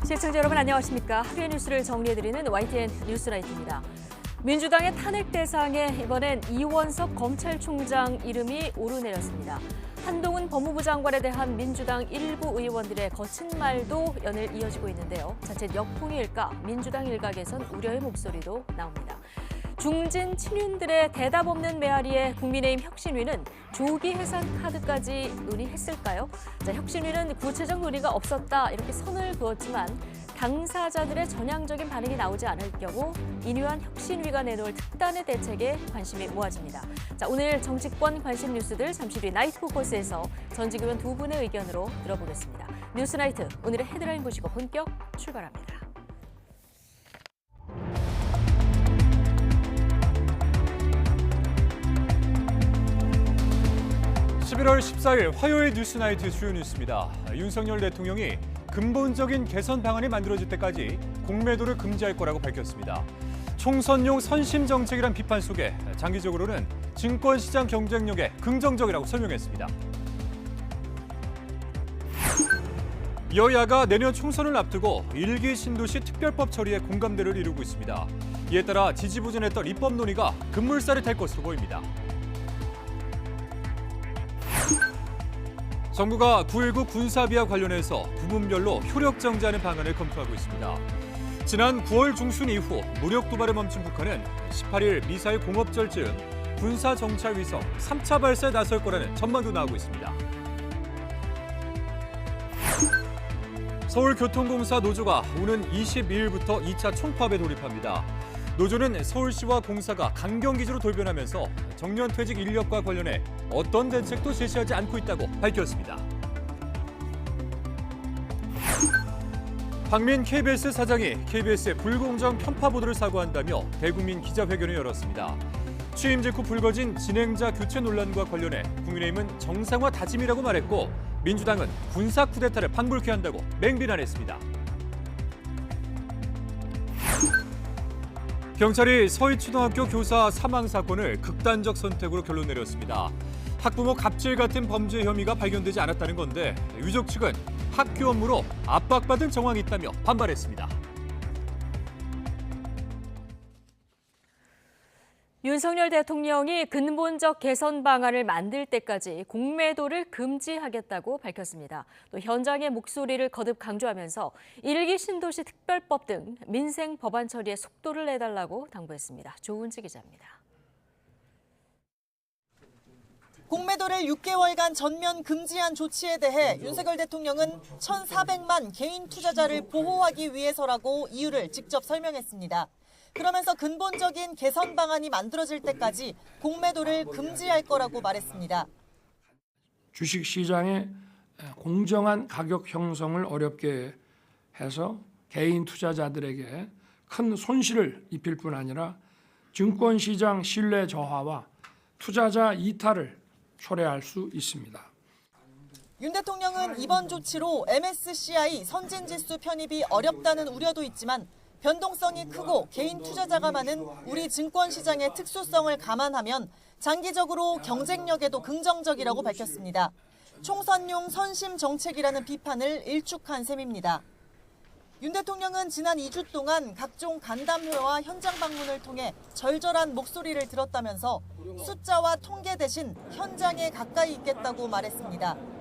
시청자 여러분 안녕하십니까. 하루의 뉴스를 정리해드리는 YTN 뉴스라이트입니다. 민주당의 탄핵 대상에 이번엔 이원석 검찰총장 이름이 오르내렸습니다. 한동훈 법무부 장관에 대한 민주당 일부 의원들의 거친 말도 연일 이어지고 있는데요. 자칫 역풍일까 민주당 일각에선 우려의 목소리도 나옵니다. 중진 친윤들의 대답 없는 메아리에 국민의힘 혁신위는 조기 해산 카드까지 논의했을까요? 혁신위는 구체적 논의가 없었다 이렇게 선을 그었지만 당사자들의 전향적인 반응이 나오지 않을 경우 인유한 혁신위가 내놓을 특단의 대책에 관심이 모아집니다. 오늘 정치권 관심 뉴스들 잠시 뒤 나이트 포커스에서 전직 의원 두 분의 의견으로 들어보겠습니다. 뉴스나이트 오늘의 헤드라인 보시고 본격 출발합니다. 11월 14일 화요일 뉴스나이트 주요 뉴스입니다. 윤석열 대통령이 근본적인 개선 방안이 만들어질 때까지 공매도를 금지할 거라고 밝혔습니다. 총선용 선심 정책이란 비판 속에 장기적으로는 증권시장 경쟁력에 긍정적이라고 설명했습니다. 여야가 내년 총선을 앞두고 1기 신도시 특별법 처리에 공감대를 이루고 있습니다. 이에 따라 지지부진했던 입법 논의가 급물살이 될 것으로 보입니다. 정부가 9.19 군사비하 관련해서 부문별로 효력 정지하는 방안을 검토하고 있습니다. 지난 9월 중순 이후 무력 도발을 멈춘 북한은 18일 미사일 공업절 즈음 군사 정찰 위성 3차 발사에 나설 거라는 전망도 나오고 있습니다. 서울교통공사 노조가 오는 22일부터 2차 총파업에 돌입합니다. 노조는 서울시와 공사가 강경기지로 돌변하면서 정년퇴직 인력과 관련해 어떤 대책도 제시하지 않고 있다고 밝혔습니다. 박민 KBS 사장이 KBS의 불공정 편파 보도를 사과한다며 대국민 기자회견을 열었습니다. 취임 직후 불거진 진행자 교체 논란과 관련해 국민의힘은 정상화 다짐이라고 말했고 민주당은 군사 쿠데타를 방불케 한다고 맹비난했습니다. 경찰이 서희초등학교 교사 사망 사건을 극단적 선택으로 결론 내렸습니다. 학부모 갑질 같은 범죄 혐의가 발견되지 않았다는 건데 유족 측은 학교 업무로 압박받은 정황이 있다며 반발했습니다. 윤석열 대통령이 근본적 개선 방안을 만들 때까지 공매도를 금지하겠다고 밝혔습니다. 또 현장의 목소리를 거듭 강조하면서 1기 신도시 특별법 등 민생 법안 처리에 속도를 내달라고 당부했습니다. 조은지 기자입니다. 공매도를 6개월간 전면 금지한 조치에 대해 윤석열 대통령은 1,400만 개인 투자자를 보호하기 위해서라고 이유를 직접 설명했습니다. 그러면서 근본적인 개선 방안이 만들어질 때까지 공매도를 금지할 거라고 말했습니다. 주식시장의 공정한 가격 형성을 어렵게 해서 개인 투자자들에게 큰 손실을 입힐 뿐 아니라 증권시장 신뢰 저하와 투자자 이탈을 초래할 수 있습니다. 윤 대통령은 이번 조치로 MSCI 선진지수 편입이 어렵다는 우려도 있지만 변동성이 크고 개인 투자자가 많은 우리 증권시장의 특수성을 감안하면 장기적으로 경쟁력에도 긍정적이라고 밝혔습니다. 총선용 선심 정책이라는 비판을 일축한 셈입니다. 윤 대통령은 지난 2주 동안 각종 간담회와 현장 방문을 통해 절절한 목소리를 들었다면서 숫자와 통계 대신 현장에 가까이 있겠다고 말했습니다.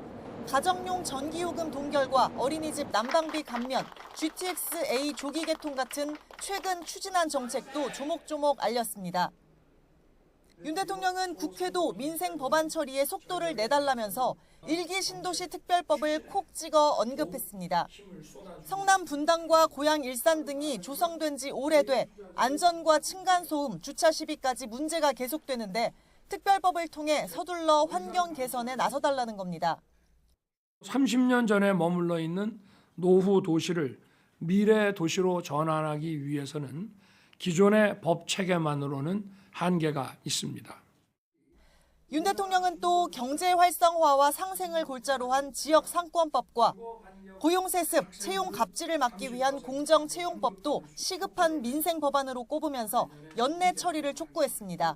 가정용 전기요금 동결과 어린이집 난방비 감면, GTX-A 조기 개통 같은 최근 추진한 정책도 조목조목 알렸습니다. 윤 대통령은 국회도 민생 법안 처리에 속도를 내달라면서 1기 신도시 특별법을 콕 찍어 언급했습니다. 성남 분당과 고양 일산 등이 조성된 지 오래돼 안전과 층간소음, 주차 시비까지 문제가 계속되는데 특별법을 통해 서둘러 환경 개선에 나서달라는 겁니다. 30년 전에 머물러 있는 노후 도시를 미래 도시로 전환하기 위해서는 기존의 법 체계만으로는 한계가 있습니다. 윤 대통령은 또 경제 활성화와 상생을 골자로 한 지역 상권법과 고용세습, 채용 갑질을 막기 위한 공정채용법도 시급한 민생 법안으로 꼽으면서 연내 처리를 촉구했습니다.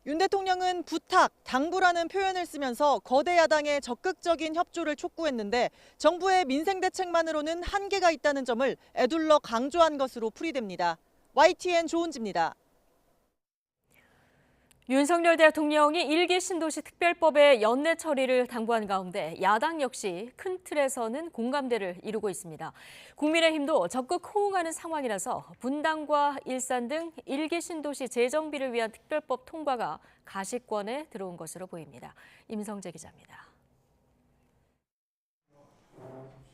윤 대통령은 부탁, 당부라는 표현을 쓰면서 거대 야당의 적극적인 협조를 촉구했는데 정부의 민생 대책만으로는 한계가 있다는 점을 애둘러 강조한 것으로 풀이됩니다. YTN 조은지입니다. 윤석열 대통령이 1기 신도시 특별법의 연내 처리를 당부한 가운데 야당 역시 큰 틀에서는 공감대를 이루고 있습니다. 국민의힘도 적극 호응하는 상황이라서 분당과 일산 등 1기 신도시 재정비를 위한 특별법 통과가 가시권에 들어온 것으로 보입니다. 임성재 기자입니다.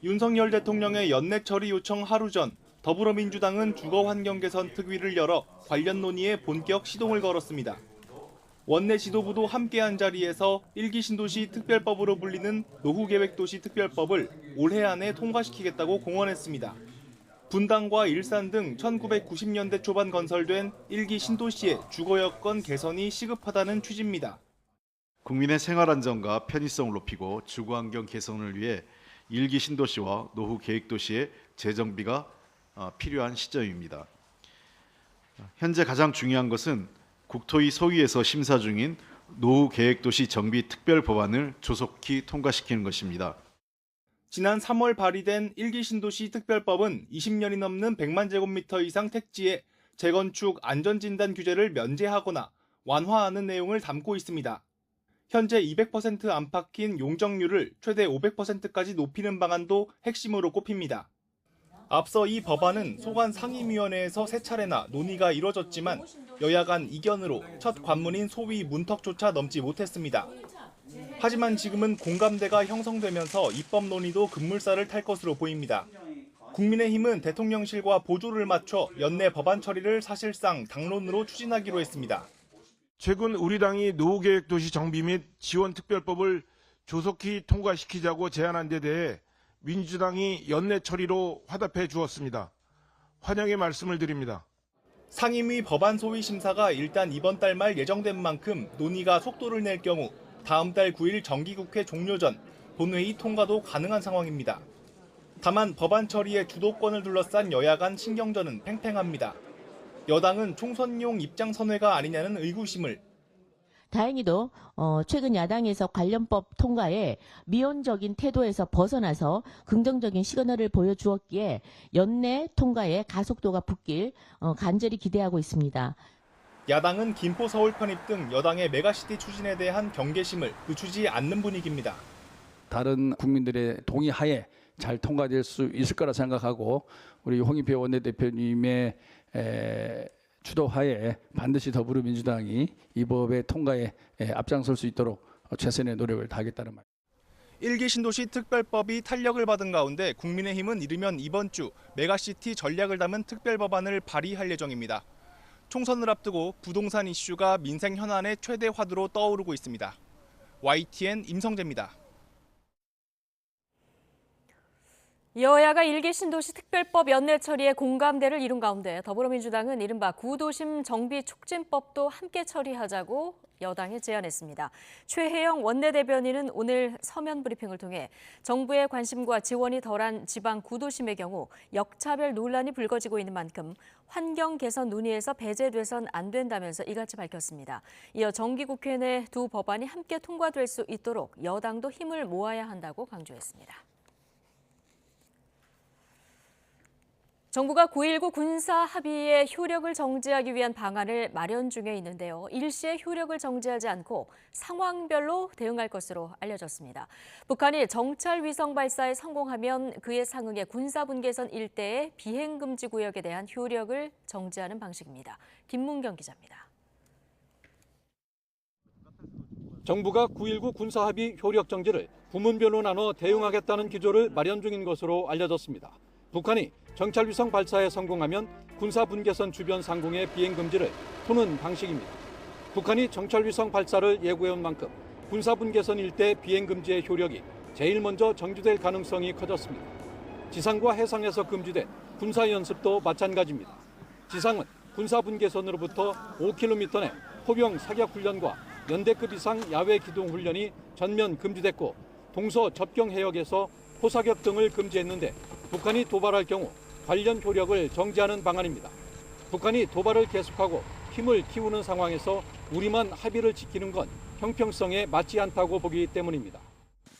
윤석열 대통령의 연내 처리 요청 하루 전 더불어민주당은 주거환경 개선 특위를 열어 관련 논의에 본격 시동을 걸었습니다. 원내 지도부도 함께한 자리에서 1기 신도시 특별법으로 불리는 노후계획도시 특별법을 올해 안에 통과시키겠다고 공언했습니다. 분당과 일산 등 1990년대 초반 건설된 1기 신도시의 주거 여건 개선이 시급하다는 취지입니다. 국민의 생활 안정과 편의성을 높이고 주거환경 개선을 위해 1기 신도시와 노후계획도시의 재정비가 필요한 시점입니다. 현재 가장 중요한 것은 국토위 소위에서 심사 중인 노후계획도시 정비 특별법안을 조속히 통과시키는 것입니다. 지난 3월 발의된 1기 신도시 특별법은 20년이 넘는 100만 제곱미터 이상 택지에 재건축 안전진단 규제를 면제하거나 완화하는 내용을 담고 있습니다. 현재 200% 안팎인 용적률을 최대 500%까지 높이는 방안도 핵심으로 꼽힙니다. 앞서 이 법안은 소관 상임위원회에서 세 차례나 논의가 이뤄졌지만 여야 간 이견으로 첫 관문인 소위 문턱조차 넘지 못했습니다. 하지만 지금은 공감대가 형성되면서 입법 논의도 급물살을 탈 것으로 보입니다. 국민의힘은 대통령실과 보조를 맞춰 연내 법안 처리를 사실상 당론으로 추진하기로 했습니다. 최근 우리 당이 노후계획도시 정비 및 지원특별법을 조속히 통과시키자고 제안한 데 대해 민주당이 연내 처리로 화답해 주었습니다. 환영의 말씀을 드립니다. 상임위 법안 소위 심사가 일단 이번 달 말 예정된 만큼 논의가 속도를 낼 경우 다음 달 9일 정기국회 종료 전 본회의 통과도 가능한 상황입니다. 다만 법안 처리의 주도권을 둘러싼 여야 간 신경전은 팽팽합니다. 여당은 총선용 입장 선회가 아니냐는 의구심을, 다행히도 최근 야당에서 관련법 통과에 미온적인 태도에서 벗어나서 긍정적인 시그널을 보여주었기에 연내 통과에 가속도가 붙길 간절히 기대하고 있습니다. 야당은 김포 서울 편입 등 여당의 메가시티 추진에 대한 경계심을 늦추지 않는 분위기입니다. 다른 국민들의 동의하에 잘 통과될 수 있을 거라 생각하고 우리 홍익표 원내대표님의 주도하에 반드시 더불어민주당이 이 법의 통과에 앞장설 수 있도록 최선의 노력을 다하겠다는 말. 1기 신도시 특별법이 탄력을 받은 가운데 국민의힘은 이르면 이번 주 메가시티 전략을 담은 특별법안을 발의할 예정입니다. 총선을 앞두고 부동산 이슈가 민생 현안의 최대 화두로 떠오르고 있습니다. YTN 임성재입니다. 여야가 1기 신도시 특별법 연내 처리에 공감대를 이룬 가운데 더불어민주당은 이른바 구도심 정비 촉진법도 함께 처리하자고 여당에 제안했습니다. 최혜영 원내대변인은 오늘 서면 브리핑을 통해 정부의 관심과 지원이 덜한 지방 구도심의 경우 역차별 논란이 불거지고 있는 만큼 환경 개선 논의에서 배제돼선 안 된다면서 이같이 밝혔습니다. 이어 정기국회 내 두 법안이 함께 통과될 수 있도록 여당도 힘을 모아야 한다고 강조했습니다. 정부가 9.19 군사 합의의 효력을 정지하기 위한 방안을 마련 중에 있는데요. 일시에 효력을 정지하지 않고 상황별로 대응할 것으로 알려졌습니다. 북한이 정찰 위성 발사에 성공하면 그에 상응해 군사분계선 일대의 비행금지 구역에 대한 효력을 정지하는 방식입니다. 김문경 기자입니다. 정부가 9.19 군사 합의 효력 정지를 부문별로 나눠 대응하겠다는 기조를 마련 중인 것으로 알려졌습니다. 북한이 정찰위성 발사에 성공하면 군사분계선 주변 상공의 비행금지를 푸는 방식입니다. 북한이 정찰위성 발사를 예고해온 만큼 군사분계선 일대 비행금지의 효력이 제일 먼저 정지될 가능성이 커졌습니다. 지상과 해상에서 금지된 군사연습도 마찬가지입니다. 지상은 군사분계선으로부터 5km 내 포병 사격훈련과 연대급 이상 야외 기동 훈련이 전면 금지됐고 동서 접경 해역에서 포사격 등을 금지했는데 북한이 도발할 경우 관련 효력을 정지하는 방안입니다. 북한이 도발을 계속하고 힘을 키우는 상황에서 우리만 합의를 지키는 건 형평성에 맞지 않다고 보기 때문입니다.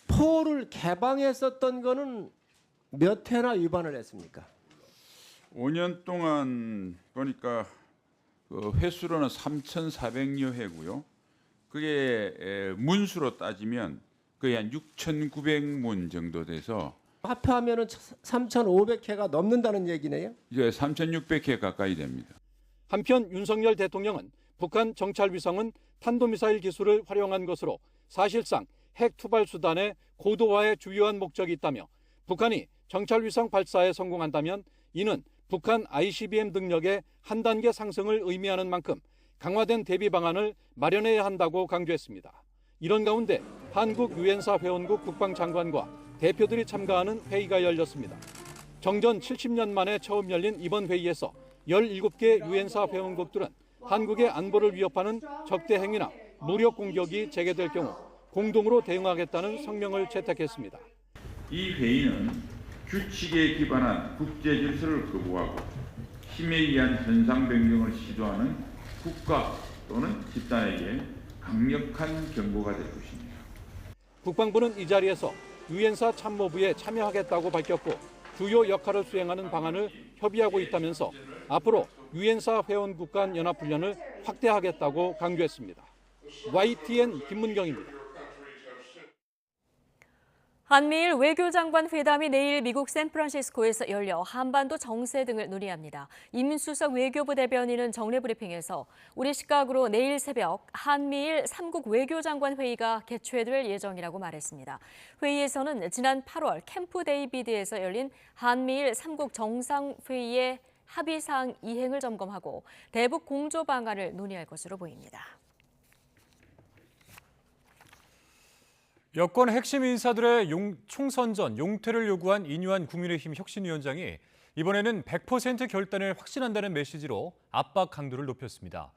포를 개방했었던 거는 몇 회나 위반을 했습니까? 5년 동안 보니까 그 횟수로는 3,400여 회고요. 그게 문수로 따지면 거의 한 6,900문 정도 돼서 합해하면은 3,500회가 넘는다는 얘기네요. 이제 3,600회 가까이 됩니다. 한편 윤석열 대통령은 북한 정찰위성은 탄도미사일 기술을 활용한 것으로 사실상 핵 투발 수단의 고도화에 주요한 목적이 있다며 북한이 정찰위성 발사에 성공한다면 이는 북한 ICBM 능력의 한 단계 상승을 의미하는 만큼 강화된 대비 방안을 마련해야 한다고 강조했습니다. 이런 가운데 한국 유엔사 회원국 국방장관과 대표들이 참가하는 회의가 열렸습니다. 정전 70년 만에 처음 열린 이번 회의에서 17개 유엔사 회원국들은 한국의 안보를 위협하는 적대 행위나 무력 공격이 재개될 경우 공동으로 대응하겠다는 성명을 채택했습니다. 이 회의는 규칙에 기반한 국제 질서를 거부하고 힘에 의한 현상 변경을 시도하는 국가 또는 집단에게 강력한 경고가 될 것입니다. 국방부는 이 자리에서 유엔사 참모부에 참여하겠다고 밝혔고 주요 역할을 수행하는 방안을 협의하고 있다면서 앞으로 유엔사 회원국 간 연합훈련을 확대하겠다고 강조했습니다. YTN 김문경입니다. 한미일 외교장관 회담이 내일 미국 샌프란시스코에서 열려 한반도 정세 등을 논의합니다. 임수석 외교부 대변인은 정례 브리핑에서 우리 시각으로 내일 새벽 한미일 3국 외교장관 회의가 개최될 예정이라고 말했습니다. 회의에서는 지난 8월 캠프 데이비드에서 열린 한미일 3국 정상회의의 합의사항 이행을 점검하고 대북 공조 방안을 논의할 것으로 보입니다. 여권 핵심 인사들의 총선 전 용퇴를 요구한 인유한 국민의힘 혁신위원장이 이번에는 100% 결단을 확신한다는 메시지로 압박 강도를 높였습니다.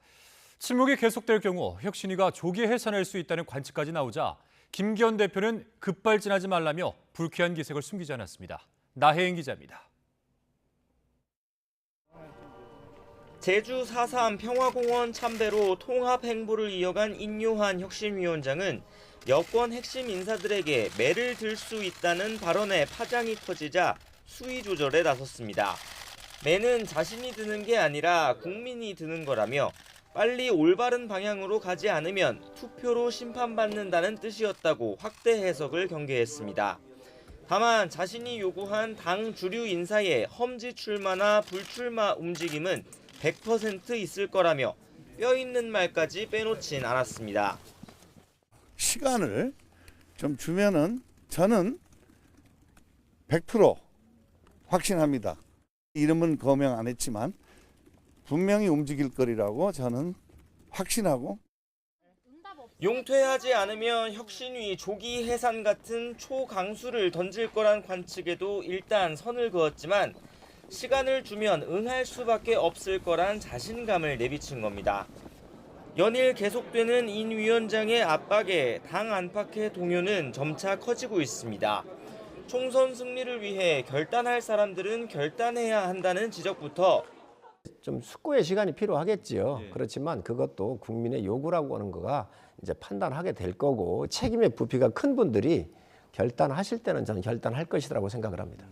침묵이 계속될 경우 혁신위가 조기 해산할 수 있다는 관측까지 나오자 김기현 대표는 급발진하지 말라며 불쾌한 기색을 숨기지 않았습니다. 나혜인 기자입니다. 제주 4.3 평화공원 참배로 통합 행보를 이어간 인유한 혁신위원장은 여권 핵심 인사들에게 매를 들 수 있다는 발언에 파장이 커지자 수위 조절에 나섰습니다. 매는 자신이 드는 게 아니라 국민이 드는 거라며 빨리 올바른 방향으로 가지 않으면 투표로 심판받는다는 뜻이었다고 확대 해석을 경계했습니다. 다만 자신이 요구한 당 주류 인사의 험지 출마나 불출마 움직임은 100% 있을 거라며 뼈 있는 말까지 빼놓진 않았습니다. 시간을 좀 주면은 저는 100% 확신합니다. 이름은 거명 안 했지만 분명히 움직일 거리라고 저는 확신하고. 용퇴하지 않으면 혁신위 조기 해산 같은 초강수를 던질 거란 관측에도 일단 선을 그었지만 시간을 주면 응할 수밖에 없을 거란 자신감을 내비친 겁니다. 연일 계속되는 인 위원장의 압박에 당 안팎의 동요는 점차 커지고 있습니다. 총선 승리를 위해 결단할 사람들은 결단해야 한다는 지적부터 좀 숙고의 시간이 필요하겠지요. 그렇지만 그것도 국민의 요구라고 하는 거가 이제 판단하게 될 거고 책임의 부피가 큰 분들이 결단하실 때는 저는 결단할 것이라고 생각을 합니다.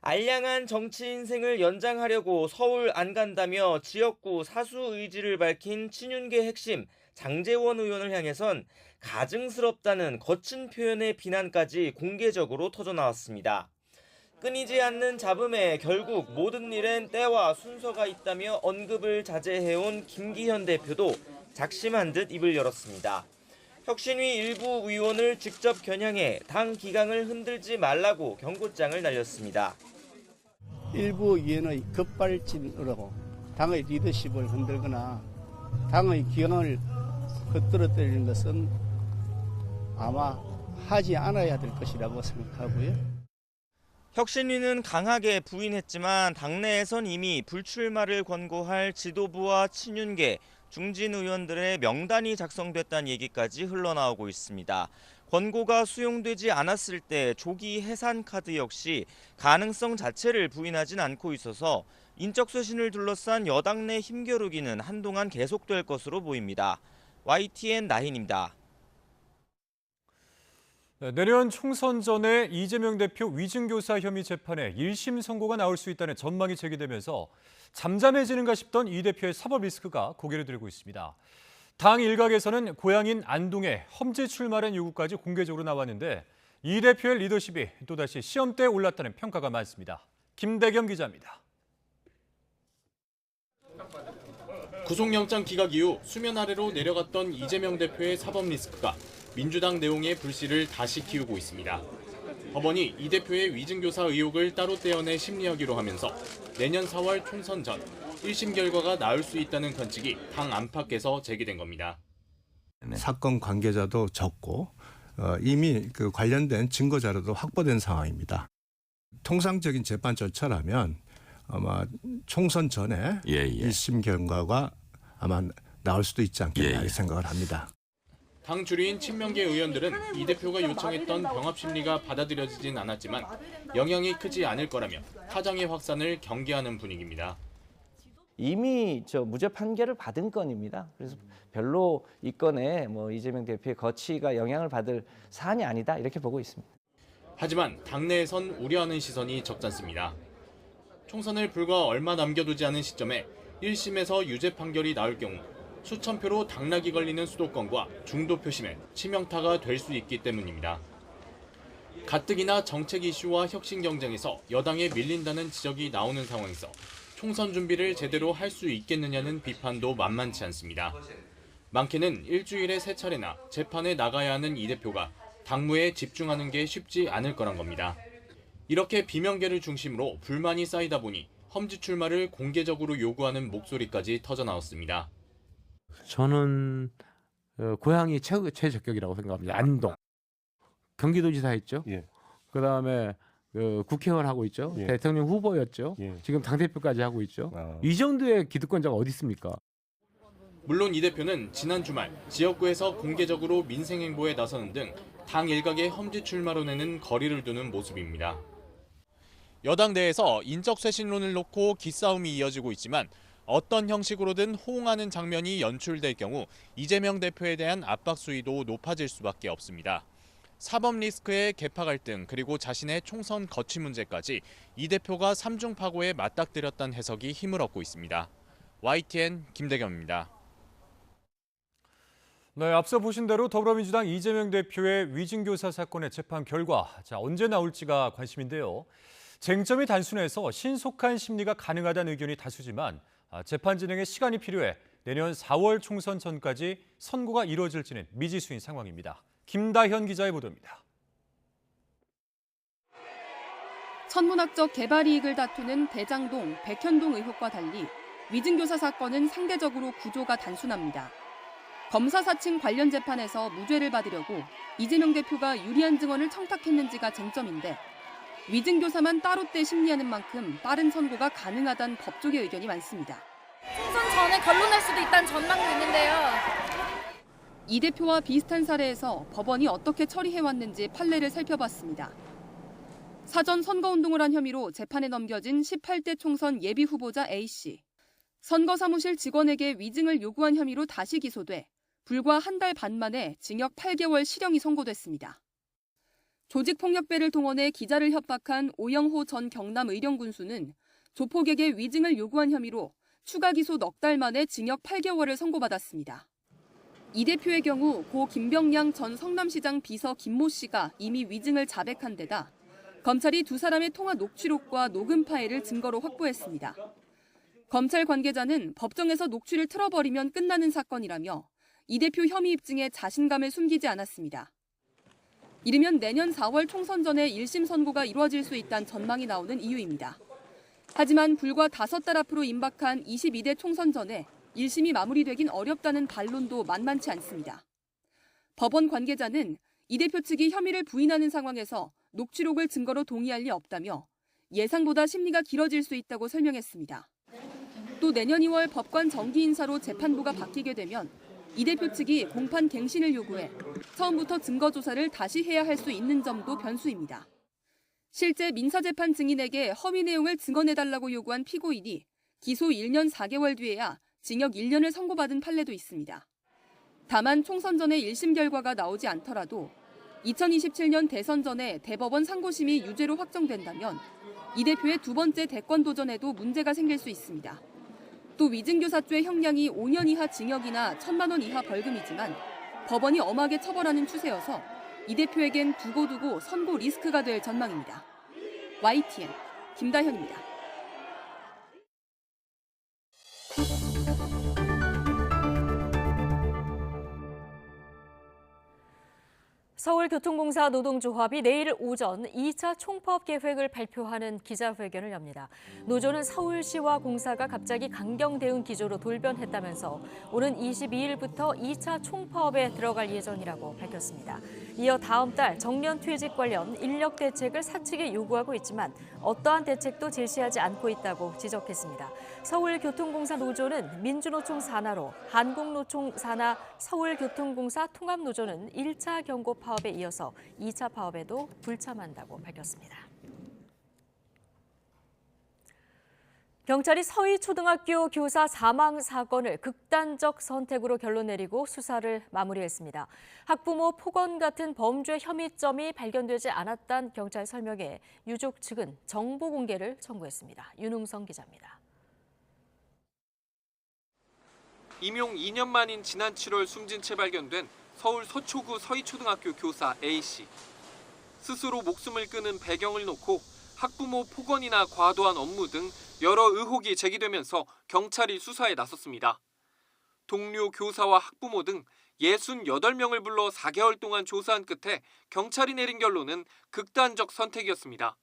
알량한 정치 인생을 연장하려고 서울 안 간다며 지역구 사수 의지를 밝힌 친윤계 핵심 장제원 의원을 향해선 가증스럽다는 거친 표현의 비난까지 공개적으로 터져나왔습니다. 끊이지 않는 잡음에 결국 모든 일엔 때와 순서가 있다며 언급을 자제해온 김기현 대표도 작심한 듯 입을 열었습니다. 혁신위 일부 의원을 직접 겨냥해 당 기강을 흔들지 말라고 경고장을 날렸습니다. 일부 의원의 급발진으로 당의 리더십을 흔들거나 당의 기강을 겉들어뜨리는 것은 아마 하지 않아야 될 것이라고 생각하고요. 혁신위는 강하게 부인했지만 당내에선 이미 불출마를 권고할 지도부와 친윤계, 중진 의원들의 명단이 작성됐다는 얘기까지 흘러나오고 있습니다. 권고가 수용되지 않았을 때 조기 해산 카드 역시 가능성 자체를 부인하진 않고 있어서 인적쇄신을 둘러싼 여당 내 힘겨루기는 한동안 계속될 것으로 보입니다. YTN 나힌입니다. 내년 총선 전에 이재명 대표 위증교사 혐의 재판에 1심 선고가 나올 수 있다는 전망이 제기되면서 잠잠해지는가 싶던 이 대표의 사법 리스크가 고개를 들고 있습니다. 당 일각에서는 고향인 안동에 험지 출마라는 요구까지 공개적으로 나왔는데 이 대표의 리더십이 또다시 시험대에 올랐다는 평가가 많습니다. 김대겸 기자입니다. 구속영장 기각 이후 수면 아래로 내려갔던 이재명 대표의 사법 리스크가 민주당 내용의 불씨를 다시 키우고 있습니다. 법원이 이 대표의 위증교사 의혹을 따로 떼어내 심리하기로 하면서 내년 4월 총선 전 1심 결과가 나올 수 있다는 관측이 당 안팎에서 제기된 겁니다. 사건 관계자도 적고 이미 그 관련된 증거 자료도 확보된 상황입니다. 통상적인 재판 절차라면 아마 총선 전에 1심 결과가 아마 나올 수도 있지 않겠나 생각을 합니다. 당 주류인 친명계 의원들은 이 대표가 요청했던 병합 심리가 받아들여지진 않았지만 영향이 크지 않을 거라며 파장의 확산을 경계하는 분위기입니다. 이미 무죄 판결을 받은 건입니다. 그래서 별로 이 건에 이재명 대표의 거취가 영향을 받을 사안이 아니다 이렇게 보고 있습니다. 하지만 당내에선 우려하는 시선이 적잖습니다. 총선을 불과 얼마 남겨두지 않은 시점에 1심에서 유죄 판결이 나올 경우 수천 표로 당락이 걸리는 수도권과 중도 표심에 치명타가 될 수 있기 때문입니다. 가뜩이나 정책 이슈와 혁신 경쟁에서 여당에 밀린다는 지적이 나오는 상황에서 총선 준비를 제대로 할 수 있겠느냐는 비판도 만만치 않습니다. 많게는 일주일에 3차례나 재판에 나가야 하는 이 대표가 당무에 집중하는 게 쉽지 않을 거란 겁니다. 이렇게 비명계를 중심으로 불만이 쌓이다 보니 험지 출마를 공개적으로 요구하는 목소리까지 터져나왔습니다. 저는 고향이 최적격이라고 생각합니다. 안동. 경기도지사 했죠. 그다음에 국회의원 하고 있죠. 대통령 후보였죠. 지금 당대표까지 하고 있죠. 이 정도의 기득권자가 어디 있습니까? 물론 이 대표는 지난 주말 지역구에서 공개적으로 민생 행보에 나서는 등 당 일각의 험지 출마론에는 거리를 두는 모습입니다. 여당 내에서 인적쇄신론을 놓고 기싸움이 이어지고 있지만 어떤 형식으로든 호응하는 장면이 연출될 경우 이재명 대표에 대한 압박 수위도 높아질 수밖에 없습니다. 사법 리스크의 계파 갈등 그리고 자신의 총선 거취 문제까지 이 대표가 삼중 파고에 맞닥뜨렸다는 해석이 힘을 얻고 있습니다. YTN 김대겸입니다. 네, 앞서 보신 대로 더불어민주당 이재명 대표의 위증교사 사건의 재판 결과 언제 나올지가 관심인데요. 쟁점이 단순해서 신속한 심리가 가능하다는 의견이 다수지만 재판 진행에 시간이 필요해 내년 4월 총선 전까지 선고가 이루어질지는 미지수인 상황입니다. 김다현 기자의 보도입니다. 천문학적 개발 이익을 다투는 대장동, 백현동 의혹과 달리 위증교사 사건은 상대적으로 구조가 단순합니다. 검사 사칭 관련 재판에서 무죄를 받으려고 이재명 대표가 유리한 증언을 청탁했는지가 쟁점인데 위증교사만 따로 떼 심리하는 만큼 빠른 선고가 가능하다는 법조계 의견이 많습니다. 총선 전에 결론날 수도 있다는 전망도 있는데요. 이 대표와 비슷한 사례에서 법원이 어떻게 처리해왔는지 판례를 살펴봤습니다. 사전 선거운동을 한 혐의로 재판에 넘겨진 18대 총선 예비후보자 A씨. 선거사무실 직원에게 위증을 요구한 혐의로 다시 기소돼 불과 한 달 반 만에 징역 8개월 실형이 선고됐습니다. 조직폭력배를 동원해 기자를 협박한 오영호 전 경남 의령군수는 조폭에게 위증을 요구한 혐의로 추가 기소 넉 달 만에 징역 8개월을 선고받았습니다. 이 대표의 경우 고 김병량 전 성남시장 비서 김모 씨가 이미 위증을 자백한 데다 검찰이 두 사람의 통화 녹취록과 녹음 파일을 증거로 확보했습니다. 검찰 관계자는 법정에서 녹취를 틀어버리면 끝나는 사건이라며 이 대표 혐의 입증에 자신감을 숨기지 않았습니다. 이르면 내년 4월 총선 전에 1심 선고가 이루어질 수 있다는 전망이 나오는 이유입니다. 하지만 불과 5달 앞으로 임박한 22대 총선 전에 1심이 마무리되긴 어렵다는 반론도 만만치 않습니다. 법원 관계자는 이 대표 측이 혐의를 부인하는 상황에서 녹취록을 증거로 동의할 리 없다며 예상보다 심리가 길어질 수 있다고 설명했습니다. 또 내년 2월 법관 정기 인사로 재판부가 바뀌게 되면 이 대표 측이 공판 갱신을 요구해 처음부터 증거 조사를 다시 해야 할 수 있는 점도 변수입니다. 실제 민사재판 증인에게 허위 내용을 증언해달라고 요구한 피고인이 기소 1년 4개월 뒤에야 징역 1년을 선고받은 판례도 있습니다. 다만 총선 전에 1심 결과가 나오지 않더라도 2027년 대선 전에 대법원 상고심이 유죄로 확정된다면 이 대표의 두 번째 대권 도전에도 문제가 생길 수 있습니다. 또 위증교사죄 형량이 5년 이하 징역이나 1,000만 원 이하 벌금이지만 법원이 엄하게 처벌하는 추세여서 이 대표에겐 두고두고 선고 리스크가 될 전망입니다. YTN 김다현입니다. 서울교통공사 노동조합이 내일 오전 2차 총파업 계획을 발표하는 기자회견을 엽니다. 노조는 서울시와 공사가 갑자기 강경 대응 기조로 돌변했다면서 오는 22일부터 2차 총파업에 들어갈 예정이라고 밝혔습니다. 이어 다음 달 정년퇴직 관련 인력 대책을 사측에 요구하고 있지만 어떠한 대책도 제시하지 않고 있다고 지적했습니다. 서울교통공사 노조는 민주노총 산하로, 한국노총 산하, 서울교통공사 통합노조는 1차 경고 파업에 이어서 2차 파업에도 불참한다고 밝혔습니다. 경찰이 서희초등학교 교사 사망 사건을 극단적 선택으로 결론 내리고 수사를 마무리했습니다. 학부모 폭언 같은 범죄 혐의점이 발견되지 않았다는 경찰 설명에 유족 측은 정보 공개를 청구했습니다. 윤웅성 기자입니다. 임용 2년 만인 지난 7월 숨진 채 발견된 서울 서초구 서희초등학교 교사 A씨. 스스로 목숨을 끊은 배경을 놓고 학부모 폭언이나 과도한 업무 등 여러 의혹이 제기되면서 경찰이 수사에 나섰습니다. 동료 교사와 학부모 등 68명을 불러 4개월 동안 조사한 끝에 경찰이 내린 결론은 극단적 선택이었습니다.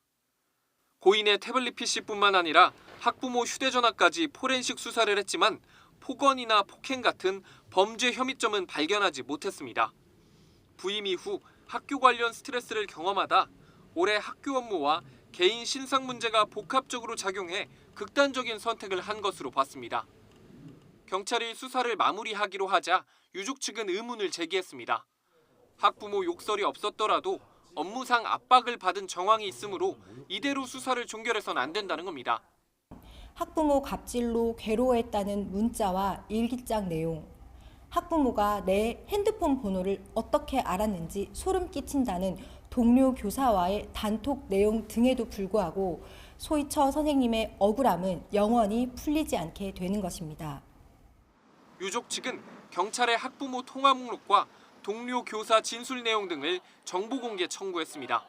고인의 태블릿 PC뿐만 아니라 학부모 휴대전화까지 포렌식 수사를 했지만 폭언이나 폭행 같은 범죄 혐의점은 발견하지 못했습니다. 부임 이후 학교 관련 스트레스를 경험하다 올해 학교 업무와 개인 신상 문제가 복합적으로 작용해 극단적인 선택을 한 것으로 봤습니다. 경찰이 수사를 마무리하기로 하자 유족 측은 의문을 제기했습니다. 학부모 욕설이 없었더라도 업무상 압박을 받은 정황이 있으므로 이대로 수사를 종결해서는 안 된다는 겁니다. 학부모 갑질로 괴로워했다는 문자와 일기장 내용, 학부모가 내 핸드폰 번호를 어떻게 알았는지 소름 끼친다는 동료 교사와의 단톡 내용 등에도 불구하고 소희처 선생님의 억울함은 영원히 풀리지 않게 되는 것입니다. 유족 측은 경찰의 학부모 통화 목록과 동료 교사 진술 내용 등을 정보 공개 청구했습니다.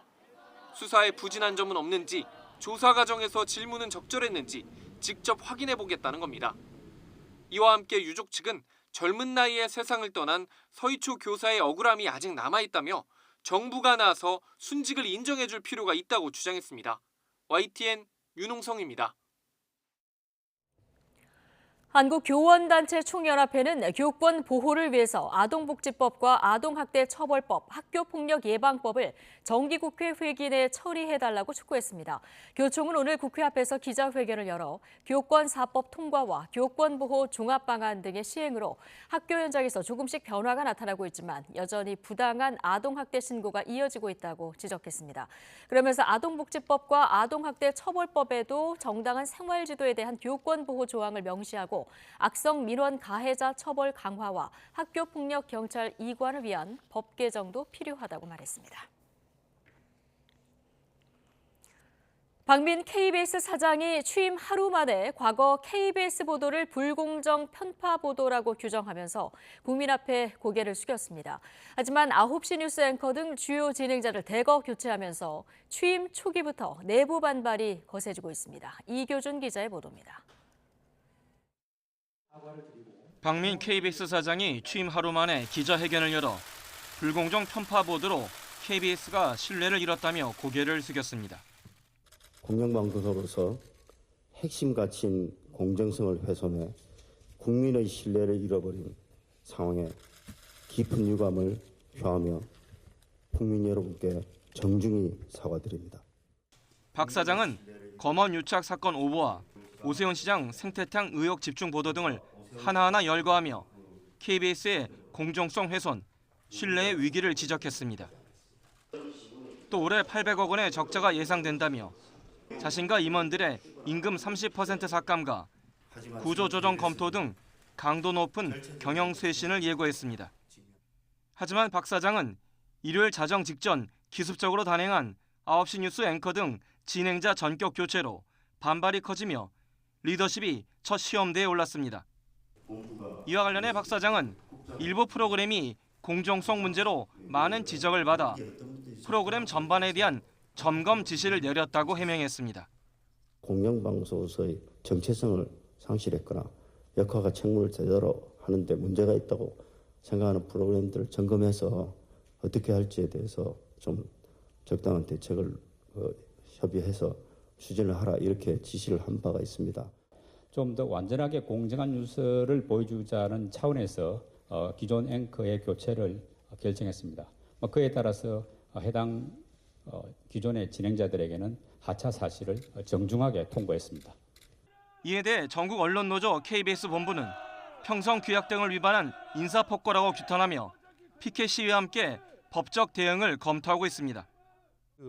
수사에 부진한 점은 없는지, 조사 과정에서 질문은 적절했는지 직접 확인해 보겠다는 겁니다. 이와 함께 유족 측은 젊은 나이에 세상을 떠난 서희초 교사의 억울함이 아직 남아있다며 정부가 나서 순직을 인정해 줄 필요가 있다고 주장했습니다. YTN 윤홍성입니다. 한국교원단체 총연합회는 교권 보호를 위해서 아동복지법과 아동학대처벌법, 학교폭력 예방법을 정기국회 회기 내에 처리해달라고 촉구했습니다. 교총은 오늘 국회 앞에서 기자회견을 열어 교권사법 통과와 교권보호 종합방안 등의 시행으로 학교 현장에서 조금씩 변화가 나타나고 있지만 여전히 부당한 아동학대 신고가 이어지고 있다고 지적했습니다. 그러면서 아동복지법과 아동학대처벌법에도 정당한 생활지도에 대한 교권보호 조항을 명시하고 악성 민원 가해자 처벌 강화와 학교폭력 경찰 이관을 위한 법 개정도 필요하다고 말했습니다. 박민 KBS 사장이 취임 하루 만에 과거 KBS 보도를 불공정 편파 보도라고 규정하면서 국민 앞에 고개를 숙였습니다. 하지만 9시 뉴스 앵커 등 주요 진행자를 대거 교체하면서 취임 초기부터 내부 반발이 거세지고 있습니다. 이교준 기자의 보도입니다. 박민 KBS 사장이 취임 하루 만에 기자회견을 열어 불공정 편파 보도로 KBS가 신뢰를 잃었다며 고개를 숙였습니다. 공영방송으로서 핵심 가치인 공정성을 훼손해 국민의 신뢰를 잃어버린 상황에 깊은 유감을 표하며 국민 여러분께 정중히 사과드립니다. 박 사장은 검언 유착 사건 오보와 오세훈 시장 생태탕 의혹 집중 보도 등을 하나하나 열거하며 KBS의 공정성 훼손, 신뢰의 위기를 지적했습니다. 또 올해 800억 원의 적자가 예상된다며 자신과 임원들의 임금 30% 삭감과 구조조정 검토 등 강도 높은 경영 쇄신을 예고했습니다. 하지만 박 사장은 일요일 자정 직전 기습적으로 단행한 9시 뉴스 앵커 등 진행자 전격 교체로 반발이 커지며 리더십이 첫 시험대에 올랐습니다. 이와 관련해 박 사장은 일부 프로그램이 공정성 문제로 많은 지적을 받아 프로그램 전반에 대한 점검 지시를 내렸다고 해명했습니다. 공영방송의 정체성을 상실했거나 역할과 책무를 제대로 하는데 문제가 있다고 생각하는 프로그램들을 점검해서 어떻게 할지에 대해서 좀 적당한 대책을 협의해서 추진을 하라 이렇게 지시를 한 바가 있습니다. 좀 더 완전하게 공정한 뉴스를 보여주자는 차원에서 기존 앵커의 교체를 결정했습니다. 그에 따라서 해당 기존의 진행자들에게는 하차 사실을 정중하게 통보했습니다. 이에 대해 전국 언론노조 KBS 본부는 평성 규약 등을 위반한 인사폭거라고 규탄하며 피켓 시위와 함께 법적 대응을 검토하고 있습니다.